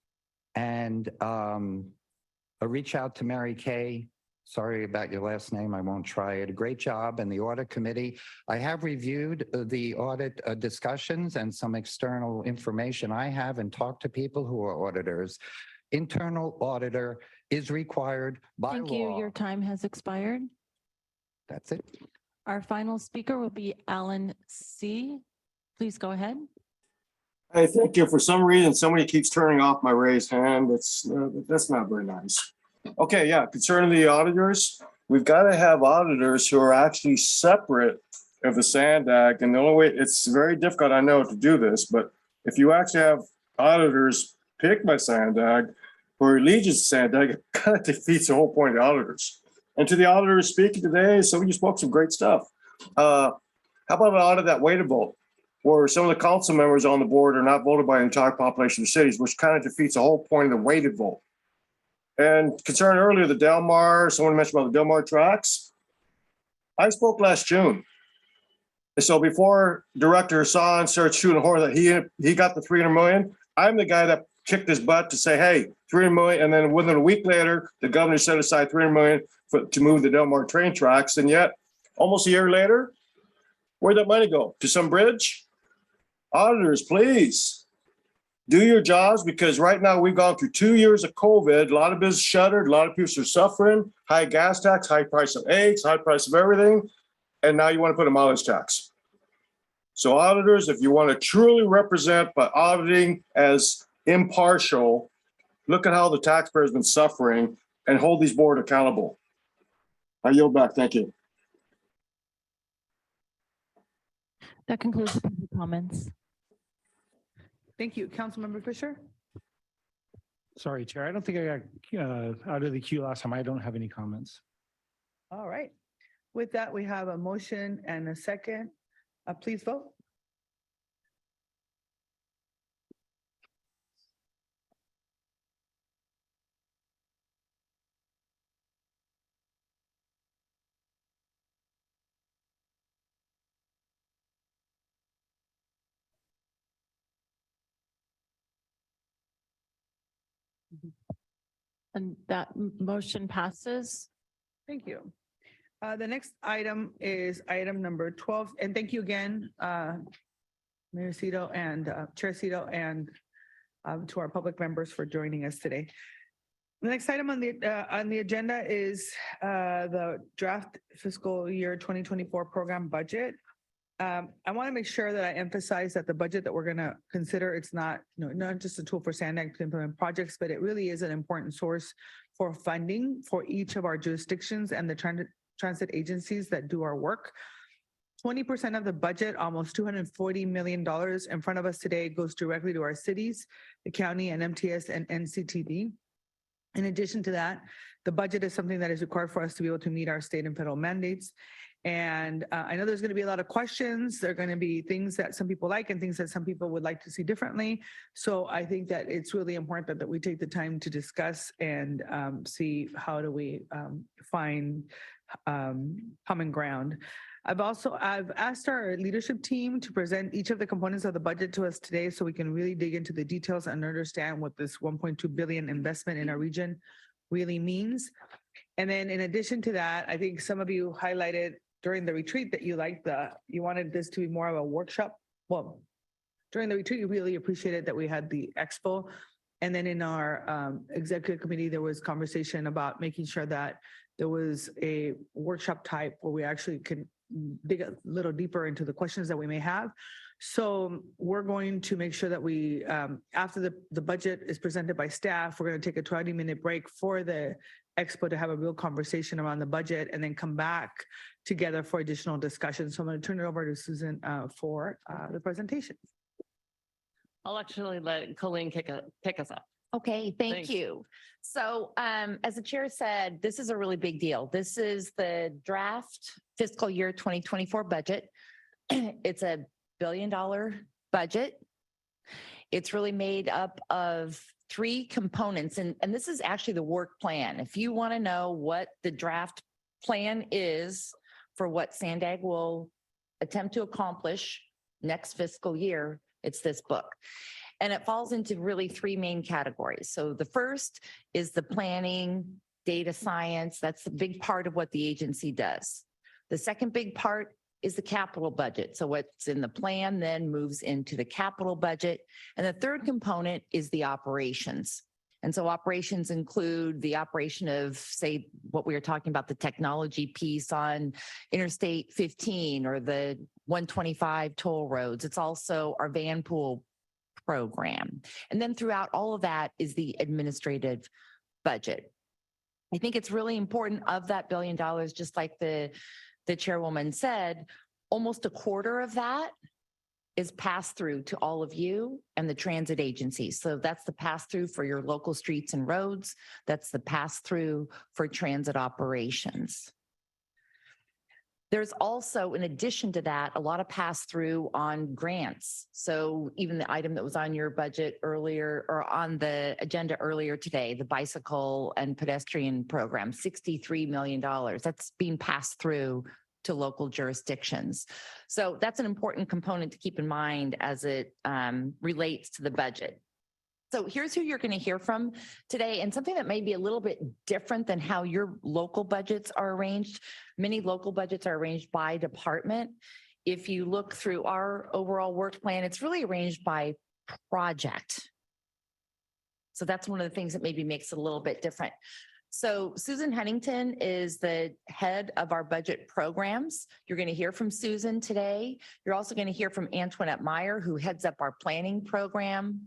And a reach out to Mary Kay. Sorry about your last name. I won't try it. A great job. And the audit committee. I have reviewed the audit discussions and some external information I have, and talked to people who are auditors. Internal auditor is required by law. Thank you. Your time has expired. That's it. Our final speaker will be Alan C. Please go ahead. Hey, thank you. For some reason, somebody keeps turning off my raised hand. That's not very nice. Okay, yeah, concerning the auditors, we've got to have auditors who are actually separate of the Sandag. And the only way, it's very difficult, I know, to do this, but if you actually have auditors picked by Sandag or allegiance to Sandag, it kind of defeats the whole point of auditors. And to the auditors speaking today, some of you spoke some great stuff. How about an audit that weighted vote, where some of the council members on the board are not voted by the entire population of cities, which kind of defeats the whole point of the weighted vote. And concerning earlier, the Del Mar, someone mentioned about the Del Mar tracks. I spoke last June. And so before Director Hassan started shooting a horse that he got the 300 million, I'm the guy that kicked his butt to say, hey, 300 million. And then within a week later, the governor set aside 300 million to move the Del Mar train tracks. And yet almost a year later, Where'd that money go? To some bridge? Auditors, please do your jobs, because right now we've gone through 2 years of COVID. A lot of business shuttered, a lot of people are suffering, high gas tax, high price of eggs, high price of everything. And now you want to put a mileage tax. So auditors, if you want to truly represent by auditing as impartial, look at how the taxpayer has been suffering and hold these board accountable. I yield back. Thank you. That concludes the public comments. Thank you. Councilmember Fisher? Sorry, Chair. I don't think I got out of the queue last time. I don't have any comments. All right. With that, we have a motion and a second. Please vote. And that motion passes. Thank you. The next item is item number 12. And thank you again, Mayor Cito and Chair Cito, and to our public members for joining us today. The next item on the agenda is the draft fiscal year 2024 program budget. I want to make sure that I emphasize that the budget that we're going to consider, it's not, not just a tool for Sandag to implement projects, but it really is an important source for funding for each of our jurisdictions and the transit agencies that do our work. 20% of the budget, almost $240 million in front of us today, goes directly to our cities, the county, and MTS and NCTD. In addition to that, the budget is something that is required for us to be able to meet our state and federal mandates. And I know there's going to be a lot of questions. There are going to be things that some people like and things that some people would like to see differently. So I think that it's really important that we take the time to discuss and see how do we find common ground. I've asked our leadership team to present each of the components of the budget to us today so we can really dig into the details and understand what this 1.2 billion investment in our region really means. And then in addition to that, I think some of you highlighted during the retreat that you wanted this to be more of a workshop. Well, during the retreat, you really appreciated that we had the expo. And then in our executive committee, there was conversation about making sure that there was a workshop type where we actually can dig a little deeper into the questions that we may have. So we're going to make sure that we, after the budget is presented by staff, we're going to take a 20-minute break for the expo to have a real conversation around the budget and then come back together for additional discussion. So I'm going to turn it over to Susan for the presentation. I'll actually let Colleen pick us up. Okay, thank Thanks. you. So as the chair said, this is a really big deal. This is the draft fiscal year 2024 budget. It's a $1 billion budget. It's really made up of 3 components, and this is actually the work plan. If you want to know what the draft plan is for what Sandag will attempt to accomplish next fiscal year, it's this book. And it falls into really 3 main categories. So the first is the planning, data science. That's the big part of what the agency does. The second big part is the capital budget. So what's in the plan then moves into the capital budget. And the third component is the operations. And so operations include the operation of, say, what we were talking about, the technology piece on Interstate 15 or the 125 toll roads. It's also our van pool program. And then throughout all of that is the administrative budget. I think it's really important of that $1 billion, just like the chairwoman said, almost a quarter of that is passed through to all of you and the transit agencies. So that's the pass through for your local streets and roads. That's the pass through for transit operations. There's also, in addition to that, a lot of pass through on grants. So even the item that was on your budget earlier or on the agenda earlier today, the bicycle and pedestrian program, $63 million. That's being passed through to local jurisdictions. So that's an important component to keep in mind as it relates to the budget. So here's who you're going to hear from today, and something that may be a little bit different than how your local budgets are arranged. Many local budgets are arranged by department. if you look through our overall work plan, it's really arranged by project. So that's one of the things that maybe makes it a little bit different. So Susan Huntington is the head of our budget programs. You're going to hear from Susan today. You're also going to hear from Antoinette Meyer, who heads up our planning program,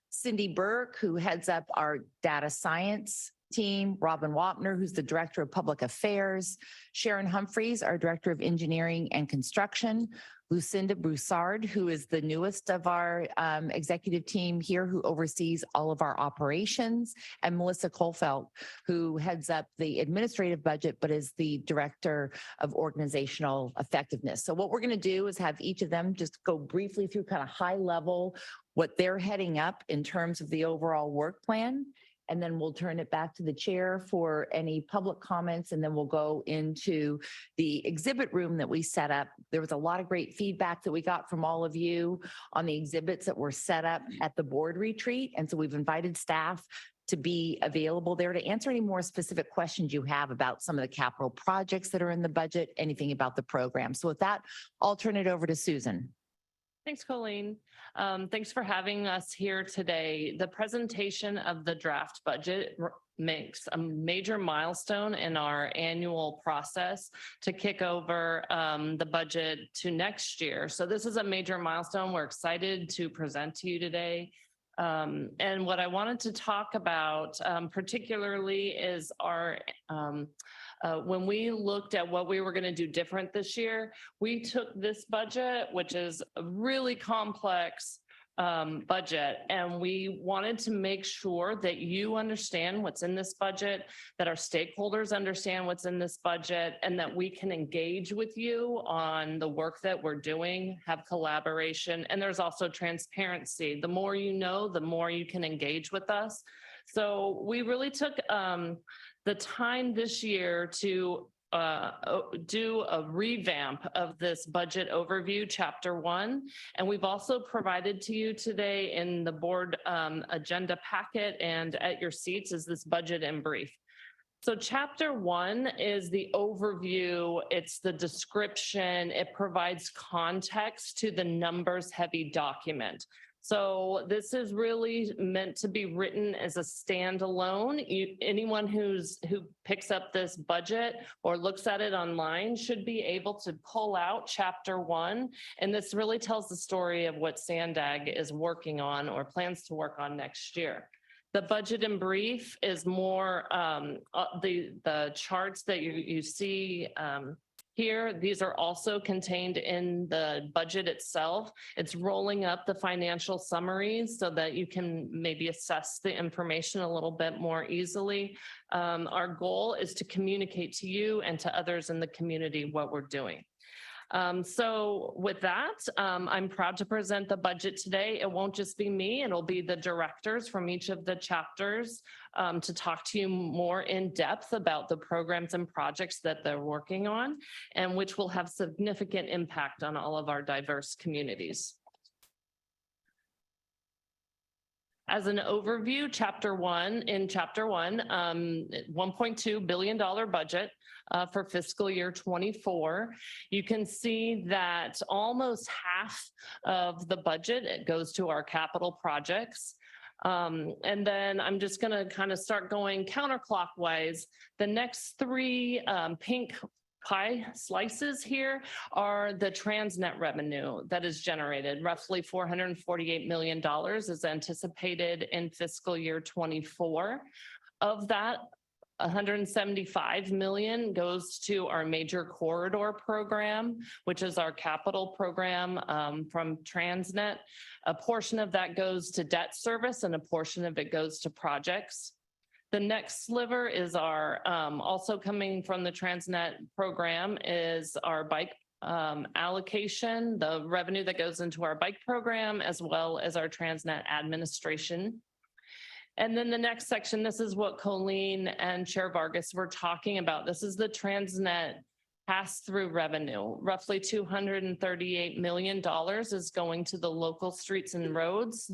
Cindy Burke, who heads up our data science team, Robin Wapner, who's the Director of Public Affairs, Sharon Humphreys, our Director of Engineering and Construction, Lucinda Broussard, who is the newest of our executive team here, who oversees all of our operations, and Melissa Colfelt, who heads up the administrative budget, but is the Director of Organizational Effectiveness. So what we're going to do is have each of them just go briefly through kind of high level what they're heading up in terms of the overall work plan. And then we'll turn it back to the chair for any public comments, and then we'll go into the exhibit room that we set up. There was a lot of great feedback that we got from all of you on the exhibits that were set up at the board retreat. And so we've invited staff to be available there to answer any more specific questions you have about some of the capital projects that are in the budget, anything about the program. So with that, I'll turn it over to Susan. Thanks, Colleen. Thanks for having us here today. The presentation of the draft budget makes a major milestone in our annual process to kick over the budget to next year. So this is a major milestone. We're excited to present to you today. And what I wanted to talk about particularly is our when we looked at what we were going to do different this year, we took this budget, which is a really complex budget, and we wanted to make sure that you understand what's in this budget, that our stakeholders understand what's in this budget, and that we can engage with you on the work that we're doing, have collaboration, and there's also transparency. The more you know, the more you can engage with us. So we really took the time this year to do a revamp of this budget overview, chapter 1. And we've also provided to you today in the board agenda packet and at your seats is this budget in brief. So chapter 1 is the overview. It's the description. It provides context to the numbers heavy document. So this is really meant to be written as a standalone. Anyone who picks up this budget or looks at it online should be able to pull out chapter 1. And this really tells the story of what SANDAG is working on or plans to work on next year. The budget in brief is more the charts that you see here. These are also contained in the budget itself. It's rolling up the financial summaries so that you can maybe assess the information a little bit more easily. Our goal is to communicate to you and to others in the community what we're doing. So with that, I'm proud to present the budget today. It won't just be me, it'll be the directors from each of the chapters to talk to you more in depth about the programs and projects that they're working on, and which will have significant impact on all of our diverse communities. As an overview, chapter 1, $1.2 billion budget for fiscal year 24. You can see that almost half of the budget goes to our capital projects. And then I'm just going to kind of start going counterclockwise. The next three pink pie slices here are the Transnet revenue that is generated. Roughly $448 million is anticipated in fiscal year 24. Of that, 175 million goes to our major corridor program, which is our capital program from Transnet. A portion of that goes to debt service and a portion of it goes to projects. The next sliver is our, also coming from the Transnet program, is our bike allocation, the revenue that goes into our bike program, as well as our Transnet administration. And then the next section, this is what Colleen and Chair Vargas were talking about. This is the Transnet pass-through revenue. Roughly $238 million is going to the local streets and roads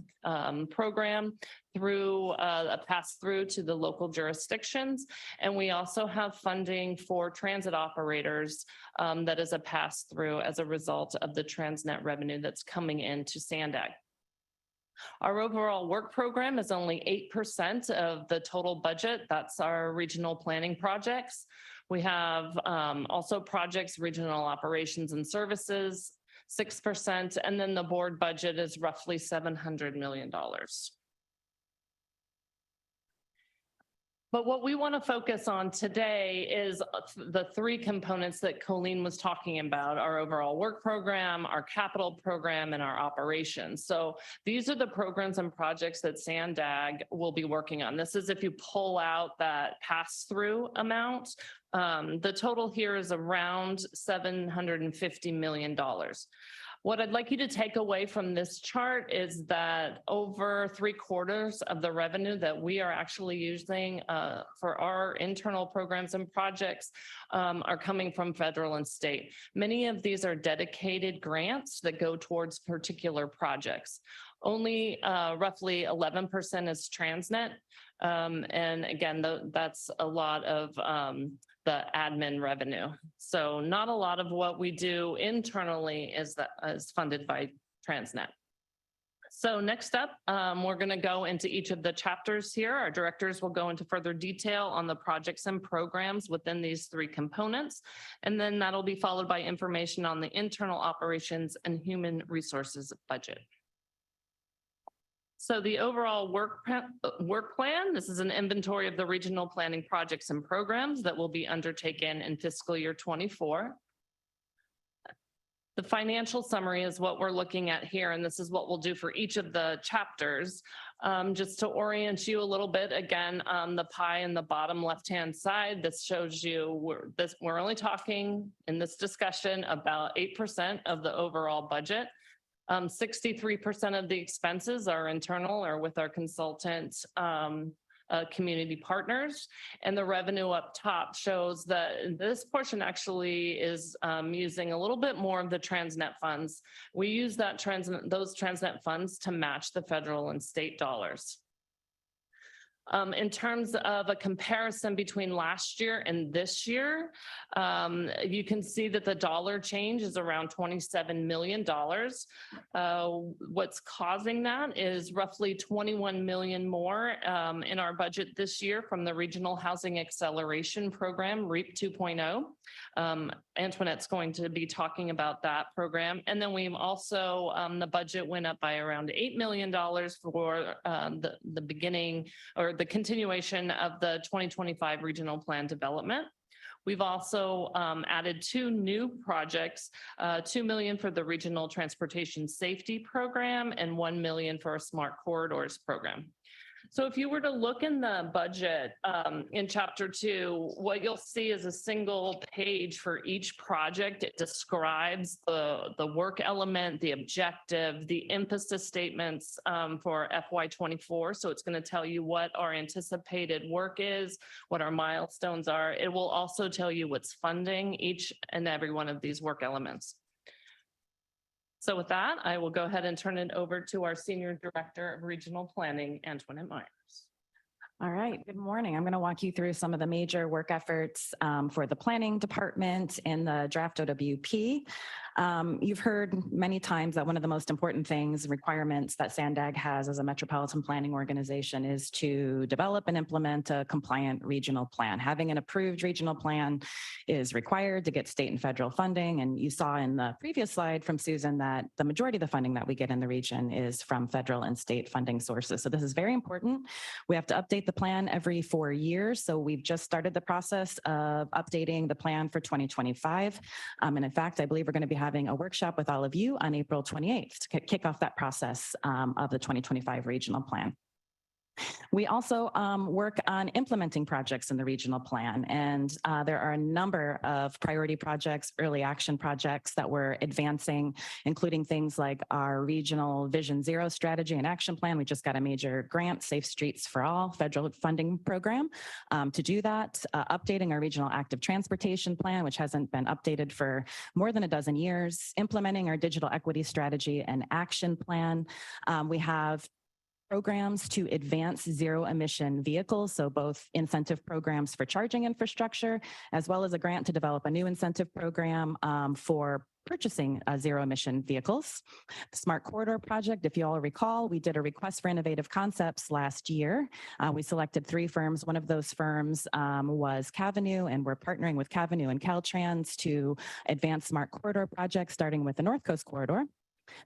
program through a pass-through to the local jurisdictions. And we also have funding for transit operators that is a pass-through as a result of the Transnet revenue that's coming into Sandag. Our overall work program is only 8% of the total budget. That's our regional planning projects. We have also projects, regional operations and services, 6%, and then the board budget is roughly $700 million. But what we want to focus on today is the three components that Colleen was talking about: our overall work program, our capital program, and our operations. So these are the programs and projects that Sandag will be working on. This is if you pull out that pass-through amount. The total here is around $750 million. What I'd like you to take away from this chart is that over 3/4 of the revenue that we are actually using for our internal programs and projects are coming from federal and state. Many of these are dedicated grants that go towards particular projects. Only roughly 11% is Transnet. And again, that's a lot of the admin revenue. So not a lot of what we do internally is funded by Transnet. So next up, we're going to go into each of the chapters here. Our directors will go into further detail on the projects and programs within these three components. And then that'll be followed by information on the internal operations and human resources budget. So the overall work plan, this is an inventory of the regional planning projects and programs that will be undertaken in fiscal year 24. The financial summary is what we're looking at here, and this is what we'll do for each of the chapters. Just to orient you a little bit, again, the pie in the bottom left-hand side, this shows you we're only talking in this discussion about 8% of the overall budget. 63% of the expenses are internal or with our consultant community partners. And the revenue up top shows that this portion actually is using a little bit more of the Transnet funds. We use those Transnet funds to match the federal and state dollars. In terms of a comparison between last year and this year, you can see that the dollar change is around $27 million. What's causing that is roughly 21 million more in our budget this year from the Regional Housing Acceleration Program, REAP 2.0. Antoinette's going to be talking about that program. And then we've also, the budget went up by around $8 million for the beginning or the continuation of the 2025 regional plan development. We've also added two new projects, $2 million for the regional transportation safety program and $1 million for a smart corridors program. So if you were to look in the budget in chapter 2, what you'll see is a single page for each project. It describes the work element, the objective, the emphasis statements for FY24. So it's going to tell you what our anticipated work is, what our milestones are. It will also tell you what's funding each and every one of these work elements. So with that, I will go ahead and turn it over to our Senior Director of Regional Planning, Antoinette Myers. All right, good morning. I'm going to walk you through some of the major work efforts for the planning department in the draft OWP. You've heard many times that one of the most important things, requirements that Sandag has as a metropolitan planning organization is to develop and implement a compliant regional plan. Having an approved regional plan is required to get state and federal funding. And you saw in the previous slide from Susan that the majority of the funding that we get in the region is from federal and state funding sources. So this is very important. We have to update the plan every 4 years. So we've just started the process of updating the plan for 2025. And in fact, I believe we're going to be having a workshop with all of you on April 28th to kick off that process of the 2025 regional plan. We also work on implementing projects in the regional plan, and there are a number of priority projects, early action projects that we're advancing, including things like our regional Vision Zero strategy and action plan. We just got a major grant, Safe Streets for All federal funding program to do that, updating our regional active transportation plan, which hasn't been updated for more than a dozen years, implementing our digital equity strategy and action plan. We have programs to advance zero emission vehicles. So both incentive programs for charging infrastructure, as well as a grant to develop a new incentive program for purchasing zero emission vehicles. The Smart Corridor project, if you all recall, we did a request for innovative concepts last year. We selected 3 firms. One of those firms was Cavenue, and we're partnering with Cavenue and Caltrans to advance Smart Corridor projects, starting with the North Coast Corridor.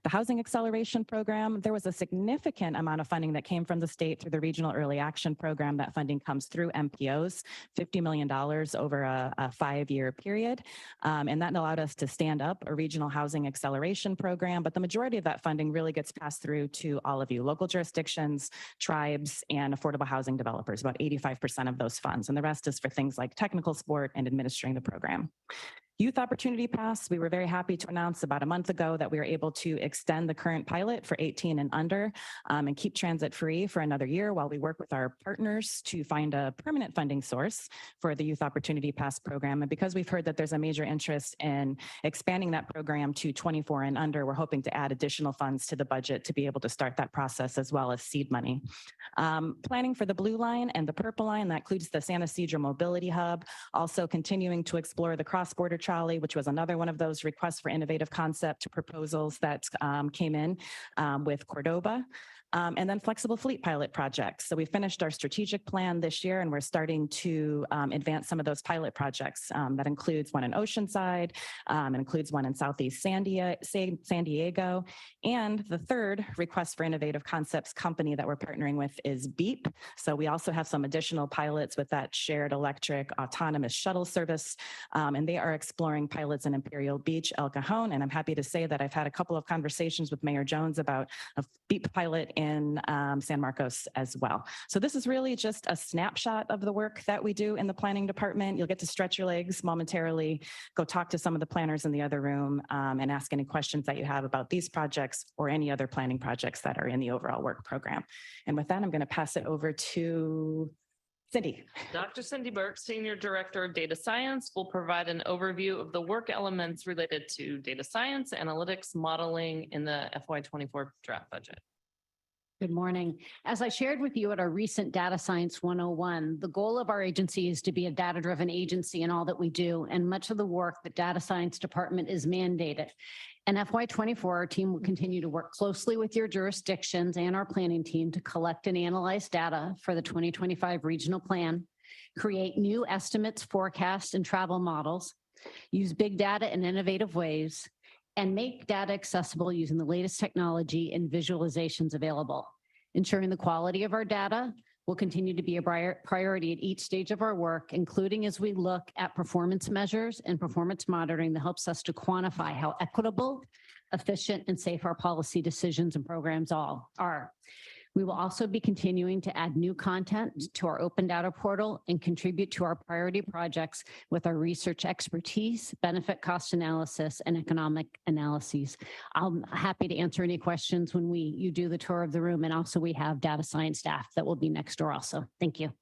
The Housing Acceleration Program, there was a significant amount of funding that came from the state through the Regional Early Action Program. That funding comes through MPOs, $50 million over a 5-year period. And that allowed us to stand up a Regional Housing Acceleration Program. But the majority of that funding really gets passed through to all of you, local jurisdictions, tribes, and affordable housing developers, about 85% of those funds. And the rest is for things like technical support and administering the program. Youth Opportunity Pass, we were very happy to announce about a month ago that we were able to extend the current pilot for 18 and under and keep transit free for another year while we work with our partners to find a permanent funding source for the Youth Opportunity Pass program. And because we've heard that there's a major interest in expanding that program to 24 and under, we're hoping to add additional funds to the budget to be able to start that process, as well as seed money. Planning for the Blue Line and the Purple Line, that includes the San Ysidro Mobility Hub, also continuing to explore the cross-border trolley, which was another one of those requests for innovative concept proposals that came in with Cordoba. And then flexible fleet pilot projects. So we finished our strategic plan this year, and we're starting to advance some of those pilot projects. That includes one in Oceanside, includes one in Southeast San Diego. And the third request for innovative concepts company that we're partnering with is Beep. So we also have some additional pilots with that shared electric autonomous shuttle service. And they are exploring pilots in Imperial Beach, El Cajon. And I'm happy to say that I've had a couple of conversations with Mayor Jones about a Beep pilot in San Marcos as well. So this is really just a snapshot of the work that we do in the planning department. You'll get to stretch your legs momentarily, go talk to some of the planners in the other room and ask any questions that you have about these projects or any other planning projects that are in the overall work program. And with that, I'm going to pass it over to Cindy. Dr. Cindy Burke, Senior Director of Data Science, will provide an overview of the work elements related to data science, analytics, modeling in the FY24 draft budget. Good morning. As I shared with you at our recent Data Science 101, the goal of our agency is to be a data-driven agency in all that we do, and much of the work that Data Science Department is mandated. In FY24, our team will continue to work closely with your jurisdictions and our planning team to collect and analyze data for the 2025 regional plan, create new estimates, forecasts, and travel models, use big data in innovative ways, and make data accessible using the latest technology and visualizations available. Ensuring the quality of our data will continue to be a priority at each stage of our work, including as we look at performance measures and performance monitoring that helps us to quantify how equitable, efficient, and safe our policy decisions and programs all are. We will also be continuing to add new content to our open data portal and contribute to our priority projects with our research expertise, benefit cost analysis, and economic analyses. I'm happy to answer any questions when you do the tour of the room. And also we have data science staff that will be next door also. Thank you.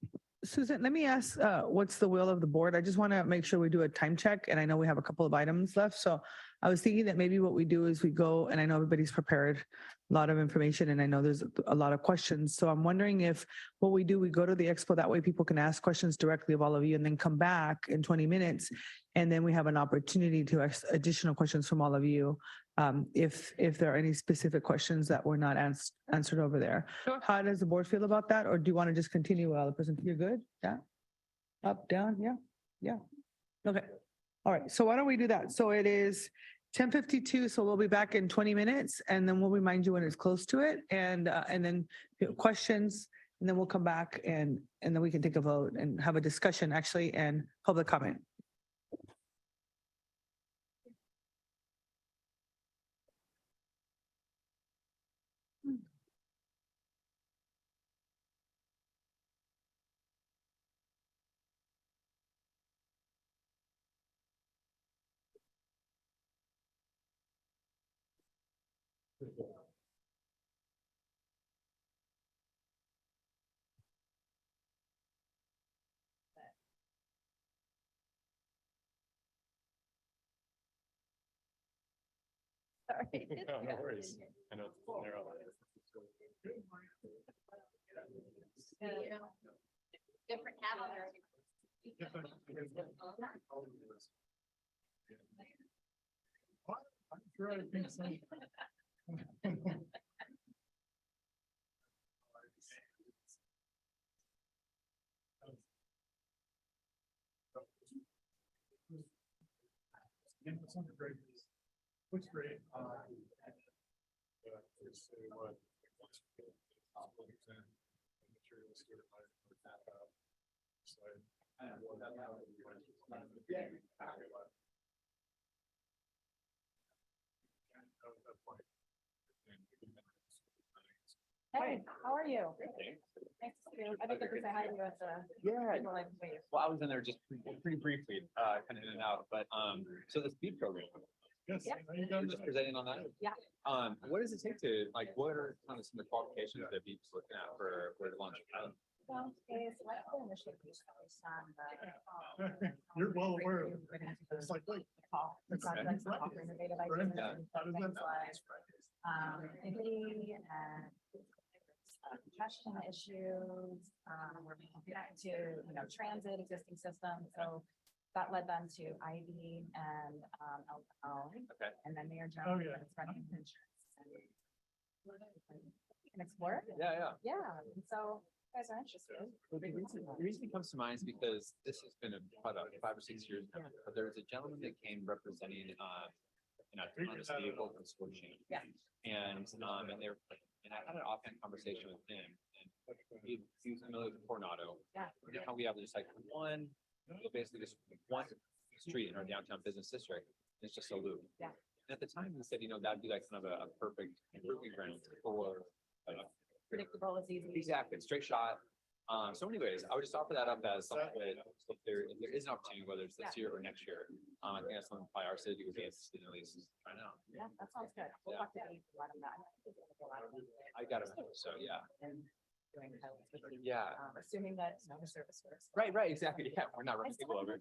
Susan, let me ask, what's the will of the board? I just want to make sure we do a time check, and I know we have a couple of items left. So I was thinking that maybe what we do is we go, and I know everybody's prepared a lot of information, and I know there's a lot of questions. So I'm wondering if what we do, we go to the expo, that way people can ask questions directly of all of you, and then come back in 20 minutes. And then we have an opportunity to ask additional questions from all of you. If there are any specific questions that were not answered over there. Sure. How does the board feel about that? Or do you want to just continue while the person, you're good? Yeah. Up, down, yeah, yeah. Okay. All right. So why don't we do that? So it is 10:52. So we'll be back in 20 minutes, and then we'll remind you when it's close to it. And then questions, and then we'll come back and then we can take a vote and have a discussion actually and public comment. No worries. I know. Different I'm sure I think so. Looks great. Hey, how are you? Nice to see you. I think I could say hi to you at the. Yeah. Wave. Well, I was in there just pretty briefly, kind of in and out, but, so the speed program. Yes. Yeah. You're just presenting on that? Yeah. What does it take to, like, what are kind of some of the qualifications that BEEP's looking at for the launch? Well, it's like the initial piece based on the. You're well aware of it. It's like, wait. The projects that offer innovative ideas and things like, equity and congestion issues, we're looking to, transit, existing systems, so that led them to Ivy and, LPL. Okay. And then Mayor Oh, Jones. yeah. and it's running insurance. Can explore it? Yeah. Yeah, and so you guys are interested. Well, the reason it comes to mind is because this has been about 5 or 6 years now, but there was a gentleman that came representing, an autonomous vehicle consortium. Yeah. And they were, and I had an offhand conversation with him, and he was familiar with Coronado. Yeah. You know how we have just like basically just one street in our downtown business district. It's just a loop. Yeah. And at the time, he said, that'd be like kind of a perfect improving ground for, Predictable is easy. exactly, straight shot. So anyways, I would just offer that up as something that if there is an opportunity, whether it's this year or next year, I think that's something by our city would be interested in at least trying out. Yeah, that sounds good. We'll talk to Dave and let him know. I got it. So, yeah. And doing pilots with you. Yeah. Assuming that no service first. Right, exactly. Yeah, we're not running people over.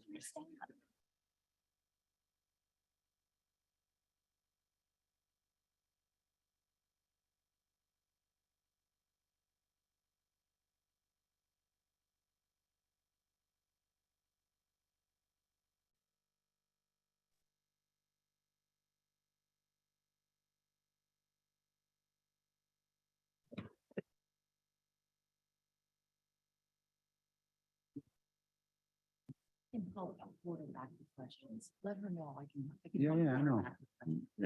Can help forward back the questions. Let her know. I can. Yeah, help I know. forward back the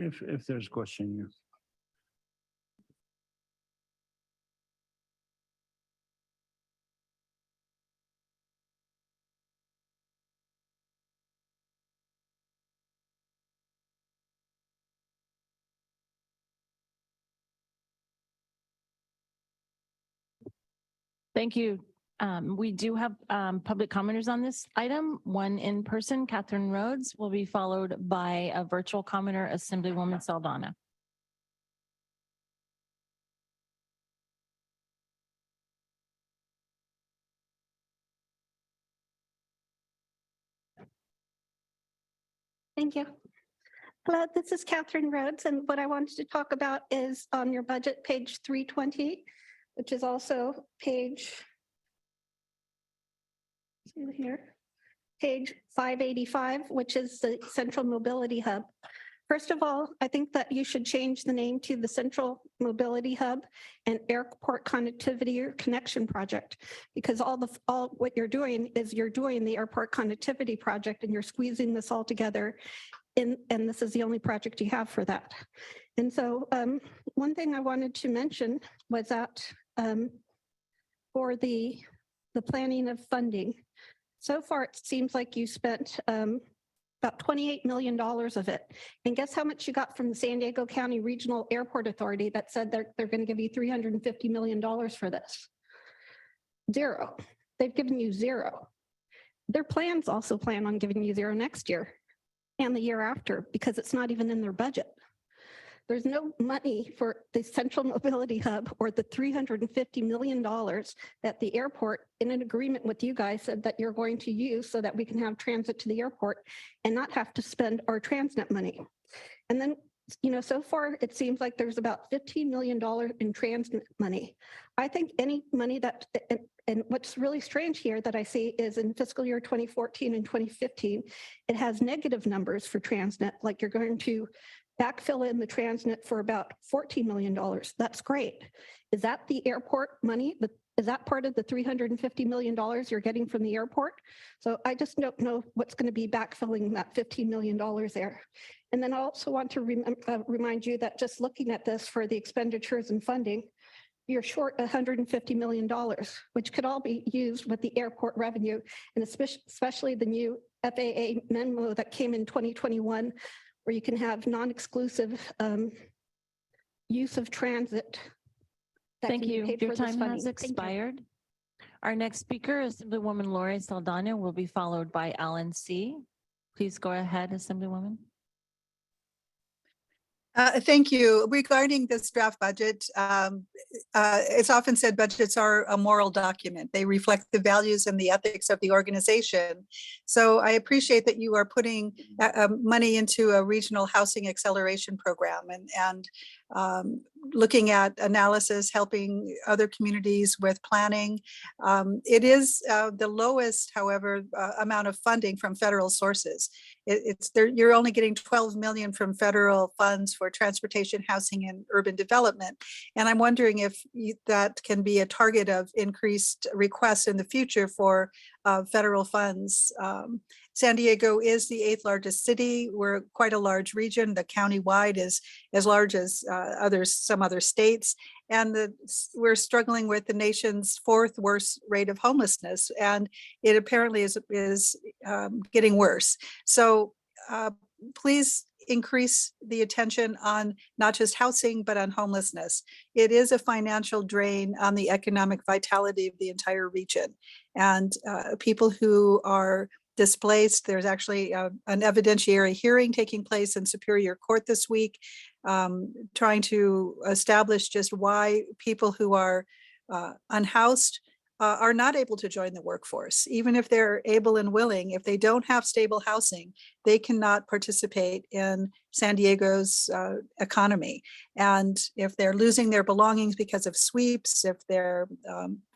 questions. If there's question, you. Thank you. We do have public commenters on this item. One in person, Catherine Rhodes, will be followed by a virtual commenter, Assemblywoman Saldana. Thank you. Hello, this is Catherine Rhodes, and what I wanted to talk about is on your budget, page 320, which is also page see here, page 585, which is the Central Mobility Hub. First of all, I think that you should change the name to the Central Mobility Hub and Airport Connectivity or Connection Project, because all what you're doing is you're doing the Airport Connectivity Project and you're squeezing this all together. And this is the only project you have for that. And so one thing I wanted to mention was that for the planning of funding, so far it seems like you spent about $28 million of it. And guess how much you got from the San Diego County Regional Airport Authority that said they're going to give you $350 million for this? Zero. They've given you zero. Their plans also plan on giving you zero next year and the year after, because it's not even in their budget. there's no money for the Central Mobility Hub or the $350 million that the airport, in an agreement with you guys, said that you're going to use so that we can have transit to the airport and not have to spend our Transnet money. And then, so far, it seems like there's about $15 million in Transnet money. I think any money that, and what's really strange here that I see is in fiscal year 2014 and 2015, it has negative numbers for Transnet, like you're going to backfill in the Transnet for about $14 million. That's great. Is that the airport money? Is that part of the $350 million you're getting from the airport? So I just don't know what's going to be backfilling that $15 million there. And then I also want to remind you that just looking at this for the expenditures and funding, you're short $150 million, which could all be used with the airport revenue, and especially the new FAA memo that came in 2021, where you can have non-exclusive use of transit. that Thank can be you. paid Your for this time funding. has Thank you. expired. Our next speaker, Assemblywoman Lori Saldana, will be followed by Alan C. Please go ahead, Assemblywoman. Thank you. Regarding this draft budget, it's often said budgets are a moral document. They reflect the values and the ethics of the organization. So I appreciate that you are putting money into a regional housing acceleration program and looking at analysis, helping other communities with planning. It is the lowest, however, amount of funding from federal sources. It's there. You're only getting 12 million from federal funds for transportation, housing, and urban development. And I'm wondering if that can be a target of increased requests in the future for federal funds. San Diego is the 8th largest city. We're quite a large region. The county-wide is as large as some other states. And we're struggling with the nation's 4th worst rate of homelessness. And it apparently is getting worse. So please increase the attention on not just housing, but on homelessness. It is a financial drain on the economic vitality of the entire region. And people who are displaced, there's actually an evidentiary hearing taking place in Superior Court this week, trying to establish just why people who are unhoused are not able to join the workforce. Even if they're able and willing, if they don't have stable housing, they cannot participate in San Diego's economy. And if they're losing their belongings because of sweeps, if they're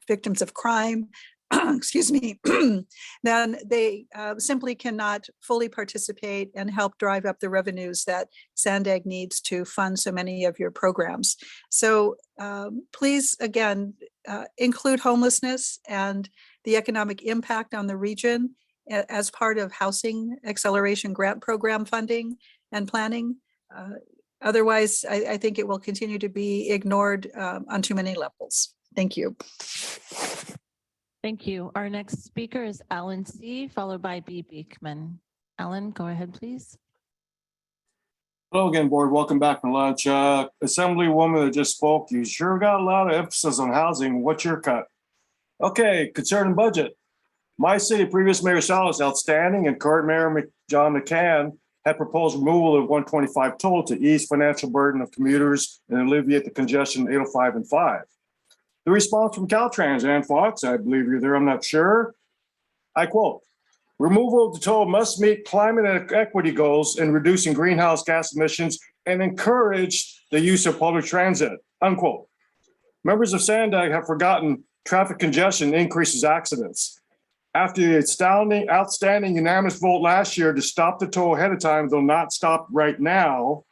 victims of crime, excuse me, then they simply cannot fully participate and help drive up the revenues that Sandag needs to fund so many of your programs. So please, again, include homelessness and the economic impact on the region as part of housing acceleration grant program funding and planning. Otherwise, I think it will continue to be ignored on too many levels. Thank you. Thank you. Our next speaker is Alan C., followed by B. Beekman. Alan, go ahead, please. Hello again, board. Welcome back from lunch. Assemblywoman that just spoke, you sure got a lot of emphasis on housing. What's your cut? Okay, concerning budget. My city previous mayor Salas outstanding and current mayor John McCann had proposed removal of 125 toll to ease financial burden of commuters and alleviate the congestion 805 and 5. The response from Caltrans, Ann Fox, I believe you're there, I'm not sure. I quote, removal of the toll must meet climate and equity goals in reducing greenhouse gas emissions and encourage the use of public transit, unquote. Members of Sandag have forgotten traffic congestion increases accidents. After the outstanding unanimous vote last year to stop the toll ahead of time, though not stop right now,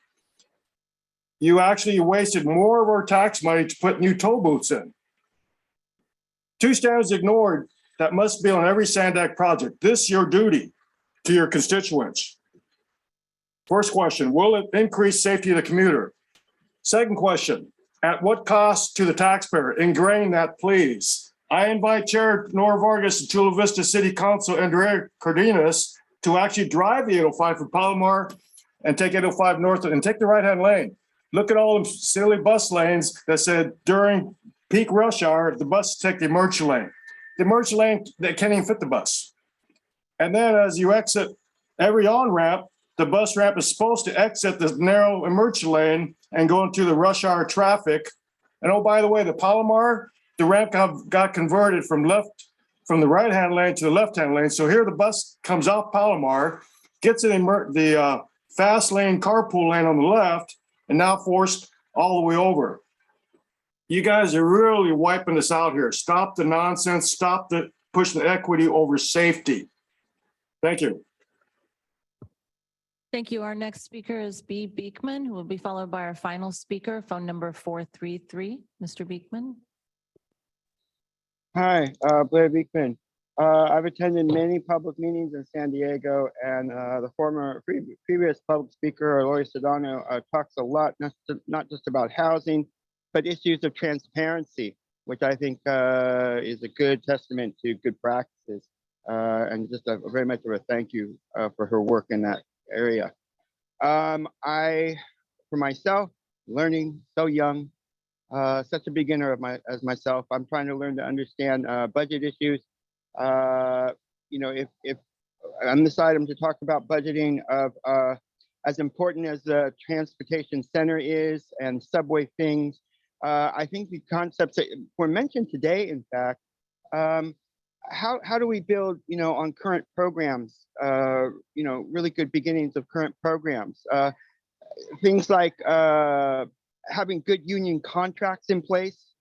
you actually wasted more of our tax money to put new toll booths in. 2 standards ignored that must be on every Sandag project. This is your duty to your constituents. First question, will it increase safety of the commuter? Second question, at what cost to the taxpayer? Ingrain that, please. I invite Chair Nora Vargas and Chula Vista City Council Andrea Cardenas to actually drive the 805 from Palomar and take 805 north and take the right-hand lane. Look at all them silly bus lanes that said during peak rush hour, the bus take the emergency lane. The emergency lane, they can't even fit the bus. And then as you exit every on-ramp, the bus ramp is supposed to exit this narrow emergency lane and go into the rush hour traffic. And oh, by the way, the Palomar, the ramp got converted from the right-hand lane to the left-hand lane. So here the bus comes off Palomar, gets in the fast lane carpool lane on the left, and now forced all the way over. You guys are really wiping us out here. Stop the nonsense. Stop the pushing the equity over safety. Thank you. Thank you. Our next speaker is B. Beekman, who will be followed by our final speaker, phone number 433. Mr. Beekman. Hi, Blair Beekman. I've attended many public meetings in San Diego, and the previous public speaker, Lori Sedano, talks a lot, not just about housing, but issues of transparency, which I think is a good testament to good practices. And just very much of a thank you for her work in that area. For myself, learning so young, such a beginner as myself, I'm trying to learn to understand budget issues. If on this item to talk about budgeting of as important as the transportation center is and subway things, I think the concepts that were mentioned today, in fact, how do we build, on current programs, really good beginnings of current programs, things like having good union contracts in place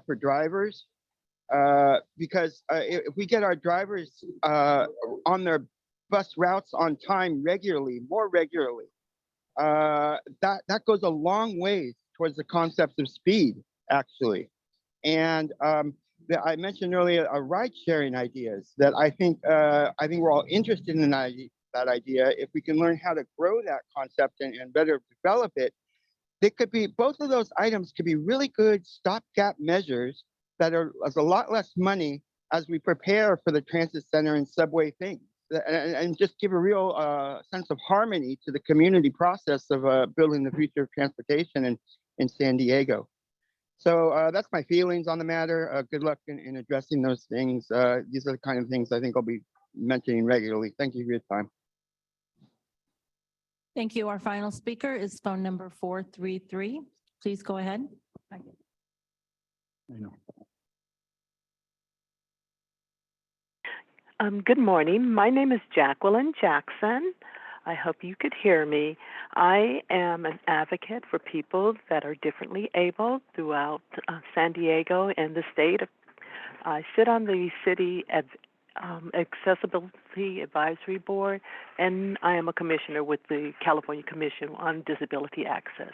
for drivers, because if we get our drivers on their bus routes on time more regularly, that goes a long way towards the concept of speed, actually. And I mentioned earlier ride sharing ideas that I think we're all interested in that idea. If we can learn how to grow that concept and better develop it, both of those items could be really good stopgap measures that are a lot less money as we prepare for the transit center and subway things, and just give a real sense of harmony to the community process of building the future of transportation in San Diego. So that's my feelings on the matter. Good luck in addressing those things. These are the kind of things I think I'll be mentioning regularly. Thank you for your time. Thank you. Our final speaker is phone number 433. Please go ahead. Good morning. My name is Jacqueline Jackson. I hope you could hear me. I am an advocate for people that are differently able throughout San Diego and the state. I sit on the city Accessibility Advisory Board, and I am a commissioner with the California Commission on Disability Access.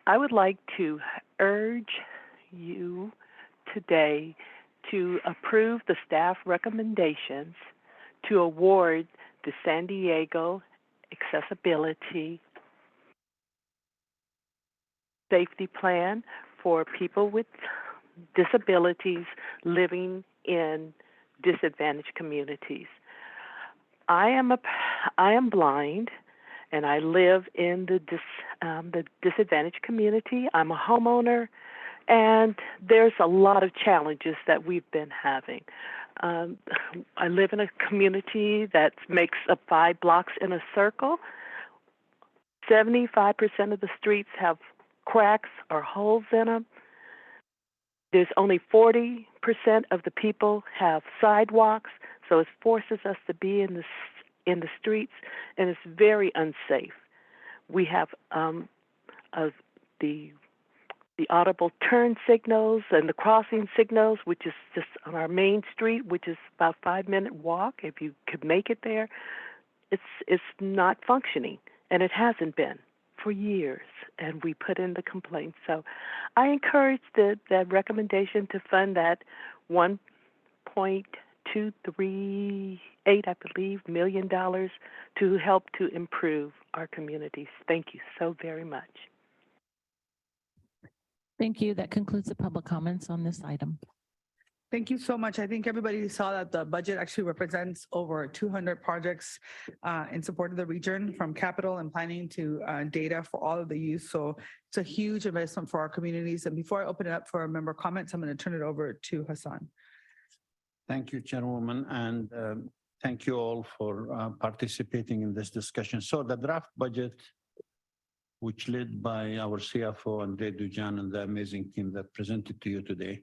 I would like to urge you today to approve the staff recommendations to award the San Diego Accessibility Safety Plan for people with disabilities living in disadvantaged communities. I am blind, and I live in the disadvantaged community. I'm a homeowner, and there's a lot of challenges that we've been having. I live in a community that makes up 5 blocks in a circle. 75% of the streets have cracks or holes in them. There's only 40% of the people have sidewalks, so it forces us to be in the streets, and it's very unsafe. We have the audible turn signals and the crossing signals, which is just on our main street, which is about a 5-minute walk. If you could make it there, it's not functioning, and it hasn't been for years. And we put in the complaint. So I encourage that recommendation to fund that $1.238, I believe, $1 million to help to improve our communities. Thank you so very much. Thank you. That concludes the public comments on this item. Thank you so much. I think everybody saw that the budget actually represents over 200 projects in support of the region, from capital and planning to data for all of the youth. So it's a huge investment for our communities. And before I open it up for member comments, I'm going to turn it over to Hassan. Thank you, Chairwoman, and thank you all for participating in this discussion. So the draft budget, which led by our CFO Andre Dujan and the amazing team that presented to you today,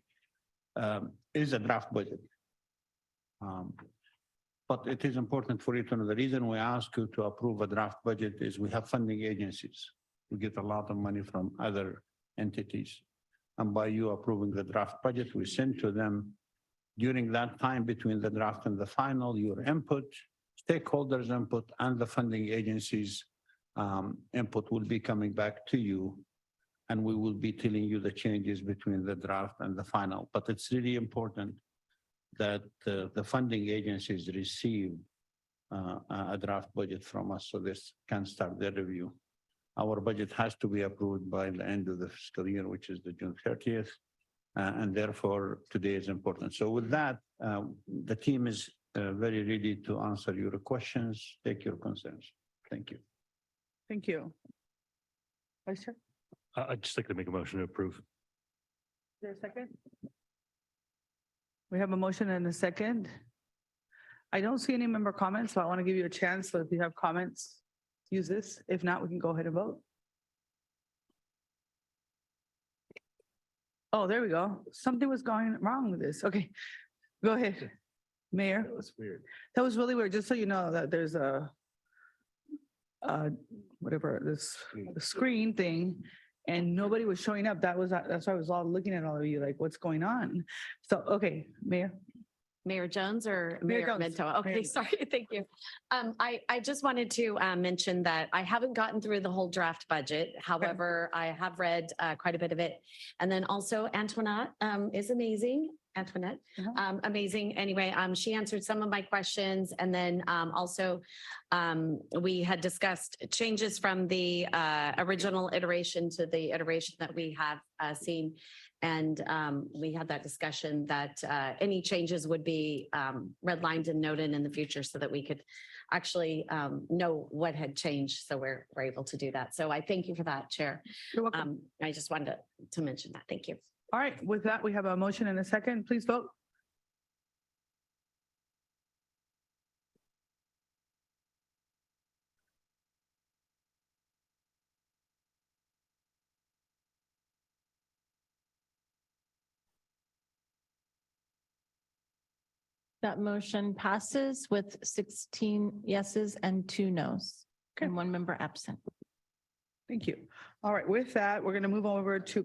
is a draft budget. But it is important for you to know the reason we ask you to approve a draft budget is we have funding agencies. We get a lot of money from other entities. And by you approving the draft budget, we send to them during that time between the draft and the final, your input, stakeholders' input, and the funding agencies' input will be coming back to you. And we will be telling you the changes between the draft and the final. But it's really important that the funding agencies receive a draft budget from us so this can start their review. Our budget has to be approved by the end of the fiscal year, which is the June 30th. And therefore, today is important. So with that, the team is very ready to answer your questions, take your concerns. Thank you. Thank you. Vice Chair, I'd just like to make a motion to approve. is there a second? We have a motion and a second. I don't see any member comments, so I want to give you a chance. So if you have comments, use this. If not, we can go ahead and vote. Oh, there we go. Something was going wrong with this. Okay, go ahead. Mayor, That was weird. that was really weird. Just so you know that there's a whatever, this screen thing, and nobody was showing up. That's why I was all looking at all of you like, what's going on? So, okay, Mayor. Mayor Jones or Mayor Mayor Jones. Minto? Mayor Okay, Jones. sorry, thank you. I just wanted to mention that I haven't gotten through the whole draft budget. However, I have read quite a bit of it. And then also Antoinette is amazing. Antoinette, amazing. Anyway, she answered some of my questions. And then also we had discussed changes from the original iteration to the iteration that we have seen. And we had that discussion that any changes would be redlined and noted in the future so that we could actually know what had changed. So we're able to do that. So I thank you for that, Chair. You're welcome. I just wanted to mention that. Thank you. All right, with that, we have a motion and a second. Please vote. That motion passes with 16 yeses and 2 nos. And 1 member absent. Thank you. All right, with that, we're going to move over to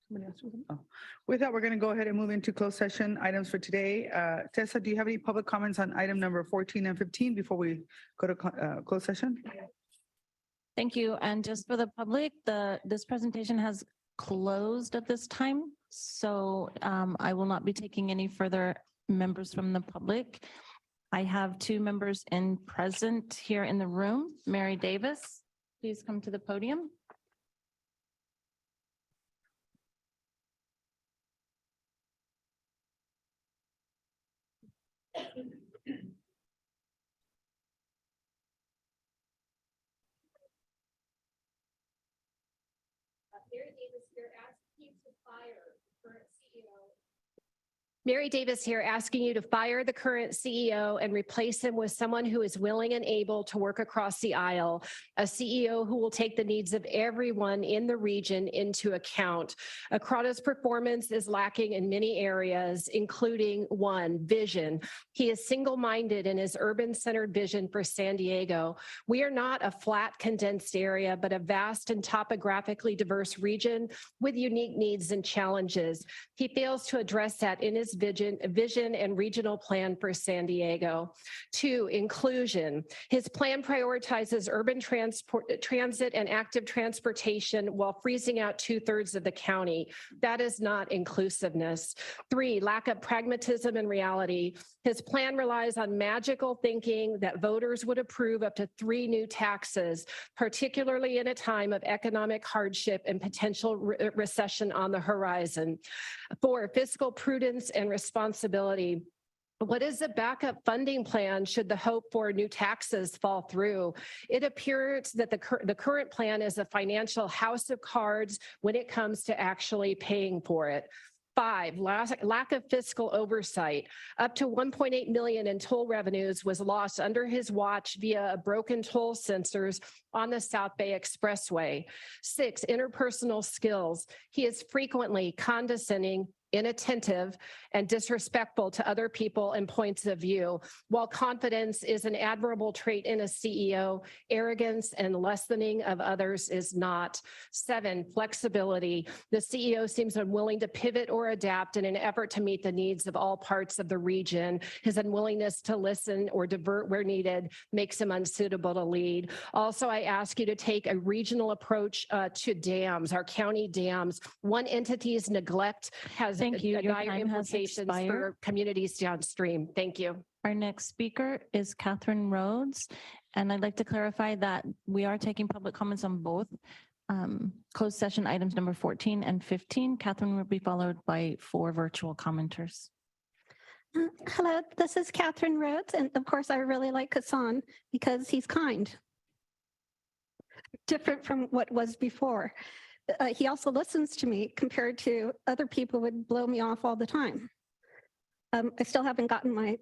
somebody else was- oh. With that, we're going to go ahead and move into closed session items for today. Tessa, do you have any public comments on item number 14 and 15 before we go to closed session? Thank you. And just for the public, this presentation has closed at this time. So I will not be taking any further members from the public. I have 2 members present here in the room. Mary Davis, please come to the podium. Mary Davis here asking you to fire the current CEO and replace him with someone who is willing and able to work across the aisle, a CEO who will take the needs of everyone in the region into account. Acrata's performance is lacking in many areas, including 1, vision. He is single-minded in his urban-centered vision for San Diego. We are not a flat, condensed area, but a vast and topographically diverse region with unique needs and challenges. He fails to address that in his vision and regional plan for San Diego. 2, inclusion. His plan prioritizes urban transit and active transportation while freezing out 2/3 of the county. That is not inclusiveness. 3, lack of pragmatism and reality. His plan relies on magical thinking that voters would approve up to 3 new taxes, particularly in a time of economic hardship and potential recession on the horizon. 4, fiscal prudence and responsibility. What is the backup funding plan should the hope for new taxes fall through? It appears that the current plan is a financial house of cards when it comes to actually paying for it. 5, lack of fiscal oversight. Up to 1.8 million in toll revenues was lost under his watch via broken toll sensors on the South Bay Expressway. 6, interpersonal skills. He is frequently condescending, inattentive, and disrespectful to other people and points of view. While confidence is an admirable trait in a CEO, arrogance and lessening of others is not. 7, flexibility. The CEO seems unwilling to pivot or adapt in an effort to meet the needs of all parts of the region. His unwillingness to listen or divert where needed makes him unsuitable to lead. Also, I ask you to take a regional approach to dams, our county dams. One entity's neglect has Thank you. Your dire time has implications expired. for communities downstream. Thank you. Our next speaker is Catherine Rhodes. And I'd like to clarify that we are taking public comments on both closed session items number 14 and 15. Catherine will be followed by 4 virtual commenters. Hello, this is Catherine Rhodes, and of course, I really like Hassan because he's kind. Different from what was before. He also listens to me compared to other people who would blow me off all the time. I still haven't gotten my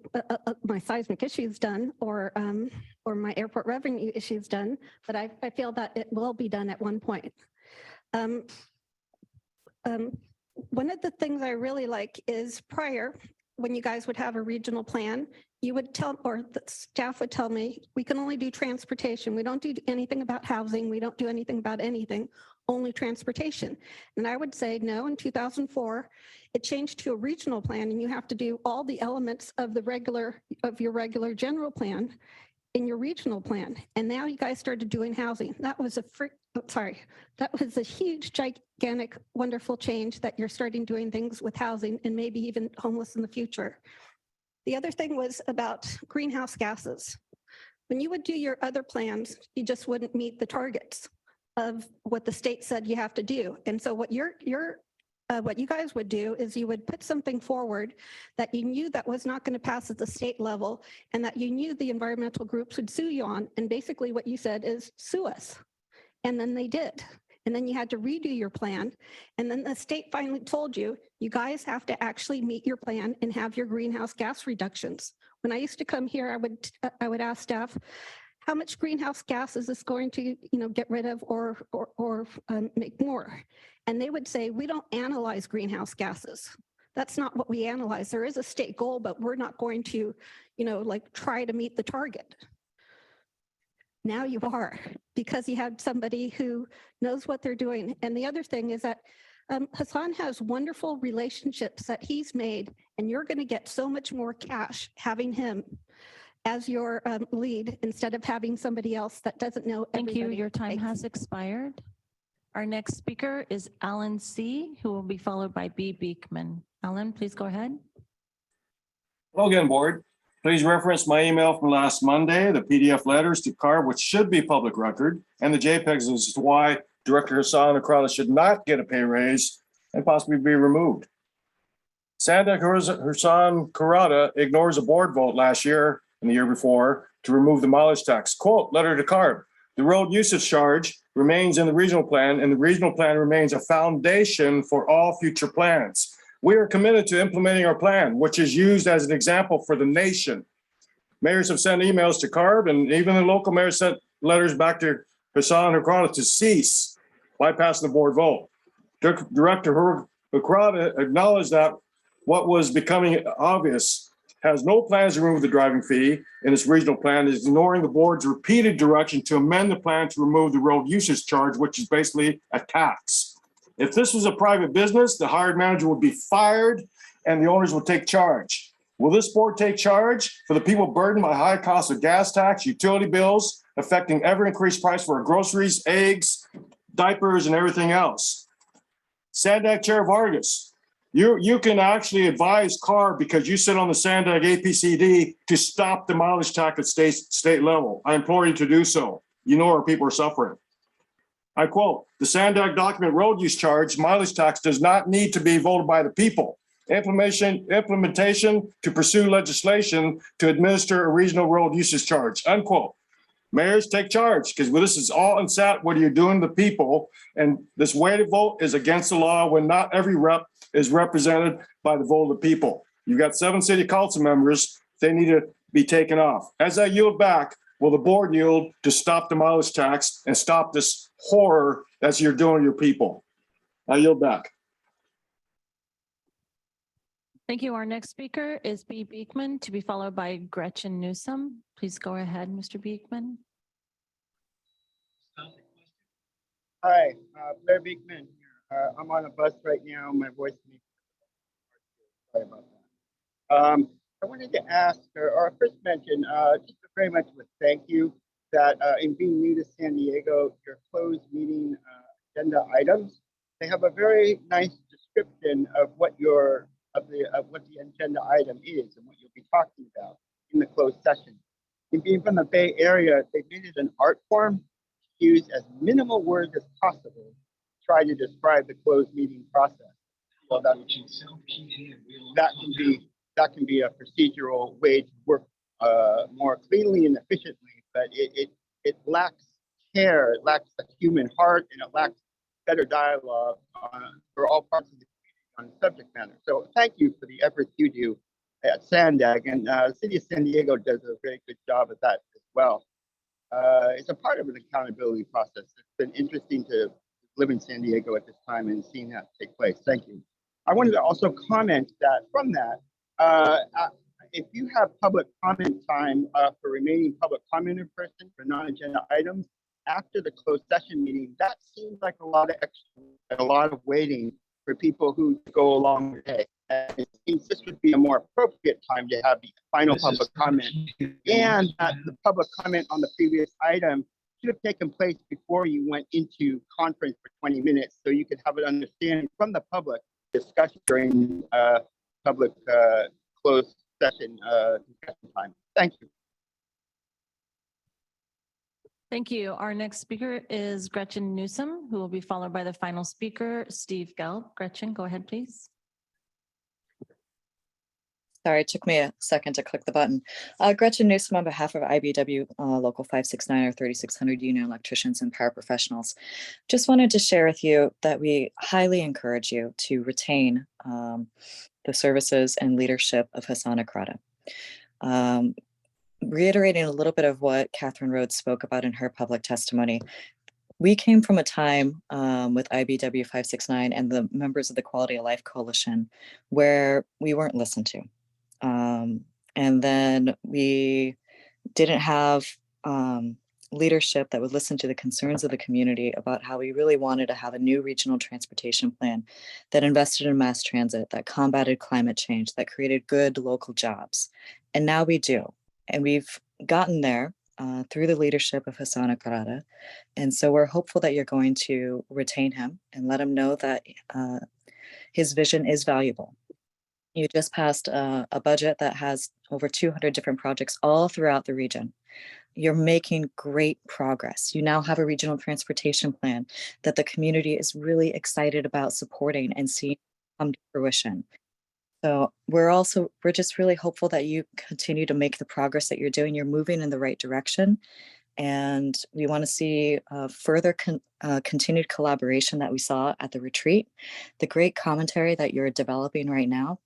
seismic issues done or my airport revenue issues done, but I feel that it will be done at one point. One of the things I really like is prior, when you guys would have a regional plan, you would tell, or the staff would tell me, we can only do transportation. We don't do anything about housing. We don't do anything about anything, only transportation. And I would say, no, in 2004, it changed to a regional plan and you have to do all the elements of your regular general plan in your regional plan. And now you guys started doing housing. That was a huge, gigantic, wonderful change that you're starting doing things with housing and maybe even homeless in the future. The other thing was about greenhouse gases. When you would do your other plans, you just wouldn't meet the targets of what the state said you have to do. And so what what you guys would do is you would put something forward that you knew that was not going to pass at the state level and that you knew the environmental groups would sue you on. And basically what you said is sue us. And then they did. And then you had to redo your plan. And then the state finally told you, you guys have to actually meet your plan and have your greenhouse gas reductions. When I used to come here, I would ask staff, how much greenhouse gas is this going to, get rid of or make more? And they would say, we don't analyze greenhouse gases. That's not what we analyze. There is a state goal, but we're not going to, try to meet the target. Now you are, because you have somebody who knows what they're doing. And the other thing is that Hassan has wonderful relationships that he's made, and you're going to get so much more cash having him as your lead instead of having somebody else that doesn't know everybody. Thank you. Your time has expired. Our next speaker is Alan C., who will be followed by B. Beekman. Alan, please go ahead. Hello again, board. Please reference my email from last Monday, the PDF letters to CARB, which should be public record, and the JPEGs as to why Director Hassan Akrada should not get a pay raise and possibly be removed. Sandak Hassan Akrada ignores a board vote last year and the year before to remove the mileage tax. Quote, letter to CARB, the road usage charge remains in the regional plan, and the regional plan remains a foundation for all future plans. We are committed to implementing our plan, which is used as an example for the nation. Mayors have sent emails to CARB, and even the local mayor sent letters back to Hassan Akrada to cease bypassing the board vote. Director Akrada acknowledged that what was becoming obvious has no plans to remove the driving fee in its regional plan, is ignoring the board's repeated direction to amend the plan to remove the road usage charge, which is basically a tax. If this was a private business, the hired manager would be fired and the owners would take charge. Will this board take charge for the people burdened by high costs of gas tax, utility bills, affecting ever increased price for groceries, eggs, diapers, and everything else? Sandag Chair Vargas, you can actually advise CARB because you sit on the Sandag APCD to stop the mileage tax at state level. I implore you to do so. You know our people are suffering. I quote, the Sandag document road use charge mileage tax does not need to be voted by the people. Implementation to pursue legislation to administer a regional road usage charge, unquote. Mayors take charge because this is all unsat what are you doing to the people, and this way to vote is against the law when not every rep is represented by the vote of the people. You've got 7 city council members. They need to be taken off. As I yield back, will the board yield to stop the mileage tax and stop this horror that you're doing to your people? I yield back. Thank you. Our next speaker is B. Beekman, to be followed by Gretchen Newsom. Please go ahead, Mr. Beekman. Hi, Blair Beekman here. I'm on a bus right now. My voice may be sorry about that. I wanted to ask, or first mention, just very much of a thank you that in being new to San Diego, your closed meeting agenda items, they have a very nice description of what what the agenda item is and what you'll be talking about in the closed session. And being from the Bay Area, they made it an art form to use as minimal words as possible to try to describe the closed meeting process. So that can be a procedural way to work more cleanly and efficiently, but it lacks care, it lacks a human heart, and it lacks better dialogue for all parts of the on subject matter. So thank you for the efforts you do at Sandag, and the city of San Diego does a very good job at that as well. It's a part of an accountability process. It's been interesting to live in San Diego at this time and seeing that take place. Thank you. I wanted to also comment that from that, if you have public comment time for remaining public comment in person for non-agenda items after the closed session meeting, that seems like a lot of extra, a lot of waiting for people who go along with it. And it seems this would be a more appropriate time to have the final public comment, and that the public comment on the previous item should have taken place before you went into conference for 20 minutes, so you could have an understanding from the public discussion during public closed session discussion time. Thank you. Thank you. Our next speaker is Gretchen Newsom, who will be followed by the final speaker, Steve Gelb. Gretchen, go ahead, please. Sorry, it took me a second to click the button. Gretchen Newsom on behalf of IBEW Local 569 or 3600 Union Electricians and Paraprofessionals. Just wanted to share with you that we highly encourage you to retain the services and leadership of Hassan Akrada. Reiterating a little bit of what Catherine Rhodes spoke about in her public testimony, we came from a time with IBEW 569 and the members of the Quality of Life Coalition where we weren't listened to. And then we didn't have leadership that would listen to the concerns of the community about how we really wanted to have a new regional transportation plan that invested in mass transit, that combated climate change, that created good local jobs. And now we do. And we've gotten there through the leadership of Hassan Akrada. And so we're hopeful that you're going to retain him and let him know that his vision is valuable. You just passed a budget that has over 200 different projects all throughout the region. You're making great progress. You now have a regional transportation plan that the community is really excited about supporting and seeing come to fruition. So we're just really hopeful that you continue to make the progress that you're doing. You're moving in the right direction. And we want to see further continued collaboration that we saw at the retreat. The great commentary that you're developing right now,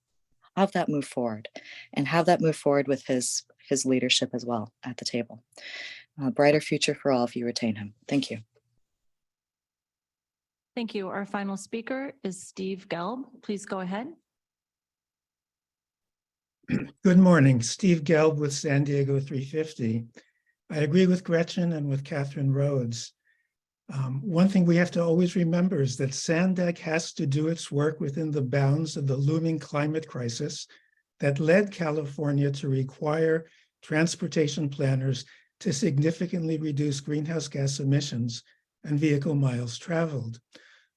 have that move forward and have that move forward with his leadership as well at the table. A brighter future for all if you retain him. Thank you. Thank you. Our final speaker is Steve Gelb. Please go ahead. Good morning, Steve Gelb with San Diego 350. I agree with Gretchen and with Catherine Rhodes. One thing we have to always remember is that Sandag has to do its work within the bounds of the looming climate crisis that led California to require transportation planners to significantly reduce greenhouse gas emissions and vehicle miles traveled.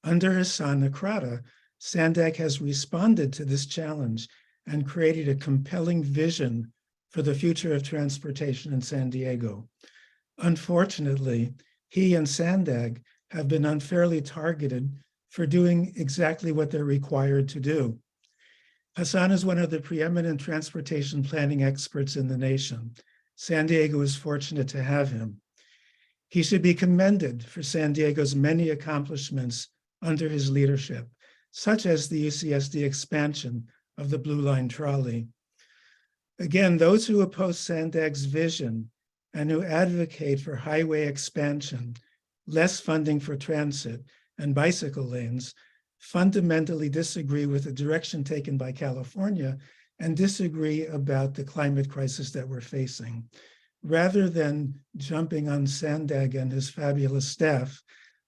Under Hassan Akrada, Sandag has responded to this challenge and created a compelling vision for the future of transportation in San Diego. Unfortunately, he and Sandag have been unfairly targeted for doing exactly what they're required to do. Hassan is one of the preeminent transportation planning experts in the nation. San Diego is fortunate to have him. He should be commended for San Diego's many accomplishments under his leadership. such as the UCSD expansion of the Blue Line trolley. Again, those who oppose Sandag's vision and who advocate for highway expansion, less funding for transit, and bicycle lanes fundamentally disagree with the direction taken by California and disagree about the climate crisis that we're facing. Rather than jumping on Sandag and his fabulous staff,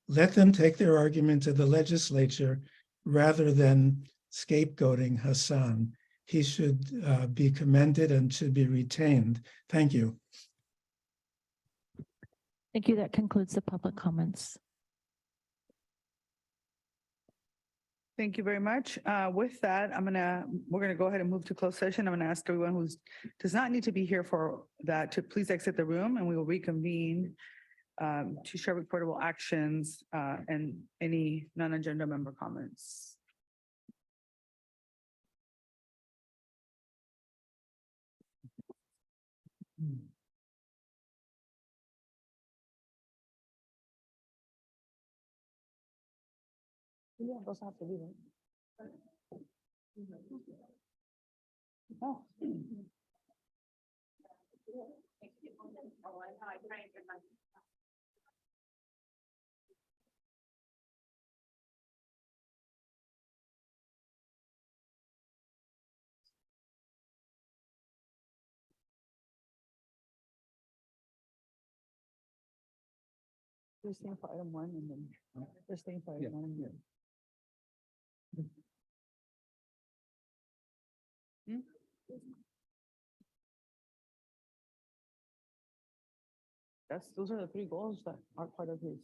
let them take their argument to the legislature rather than scapegoating Hassan. He should be commended and should be retained. Thank you. Thank you. That concludes the public comments. Thank you very much. With that, we're gonna go ahead and move to closed session. I'm gonna ask everyone who does not need to be here for that to please exit the room, and we will reconvene to share reportable actions and any non-agenda member comments. Yeah, those have to be right. Oh. We're staying for item one and then we're staying for item one. Hmm? Those are the three goals that are part of his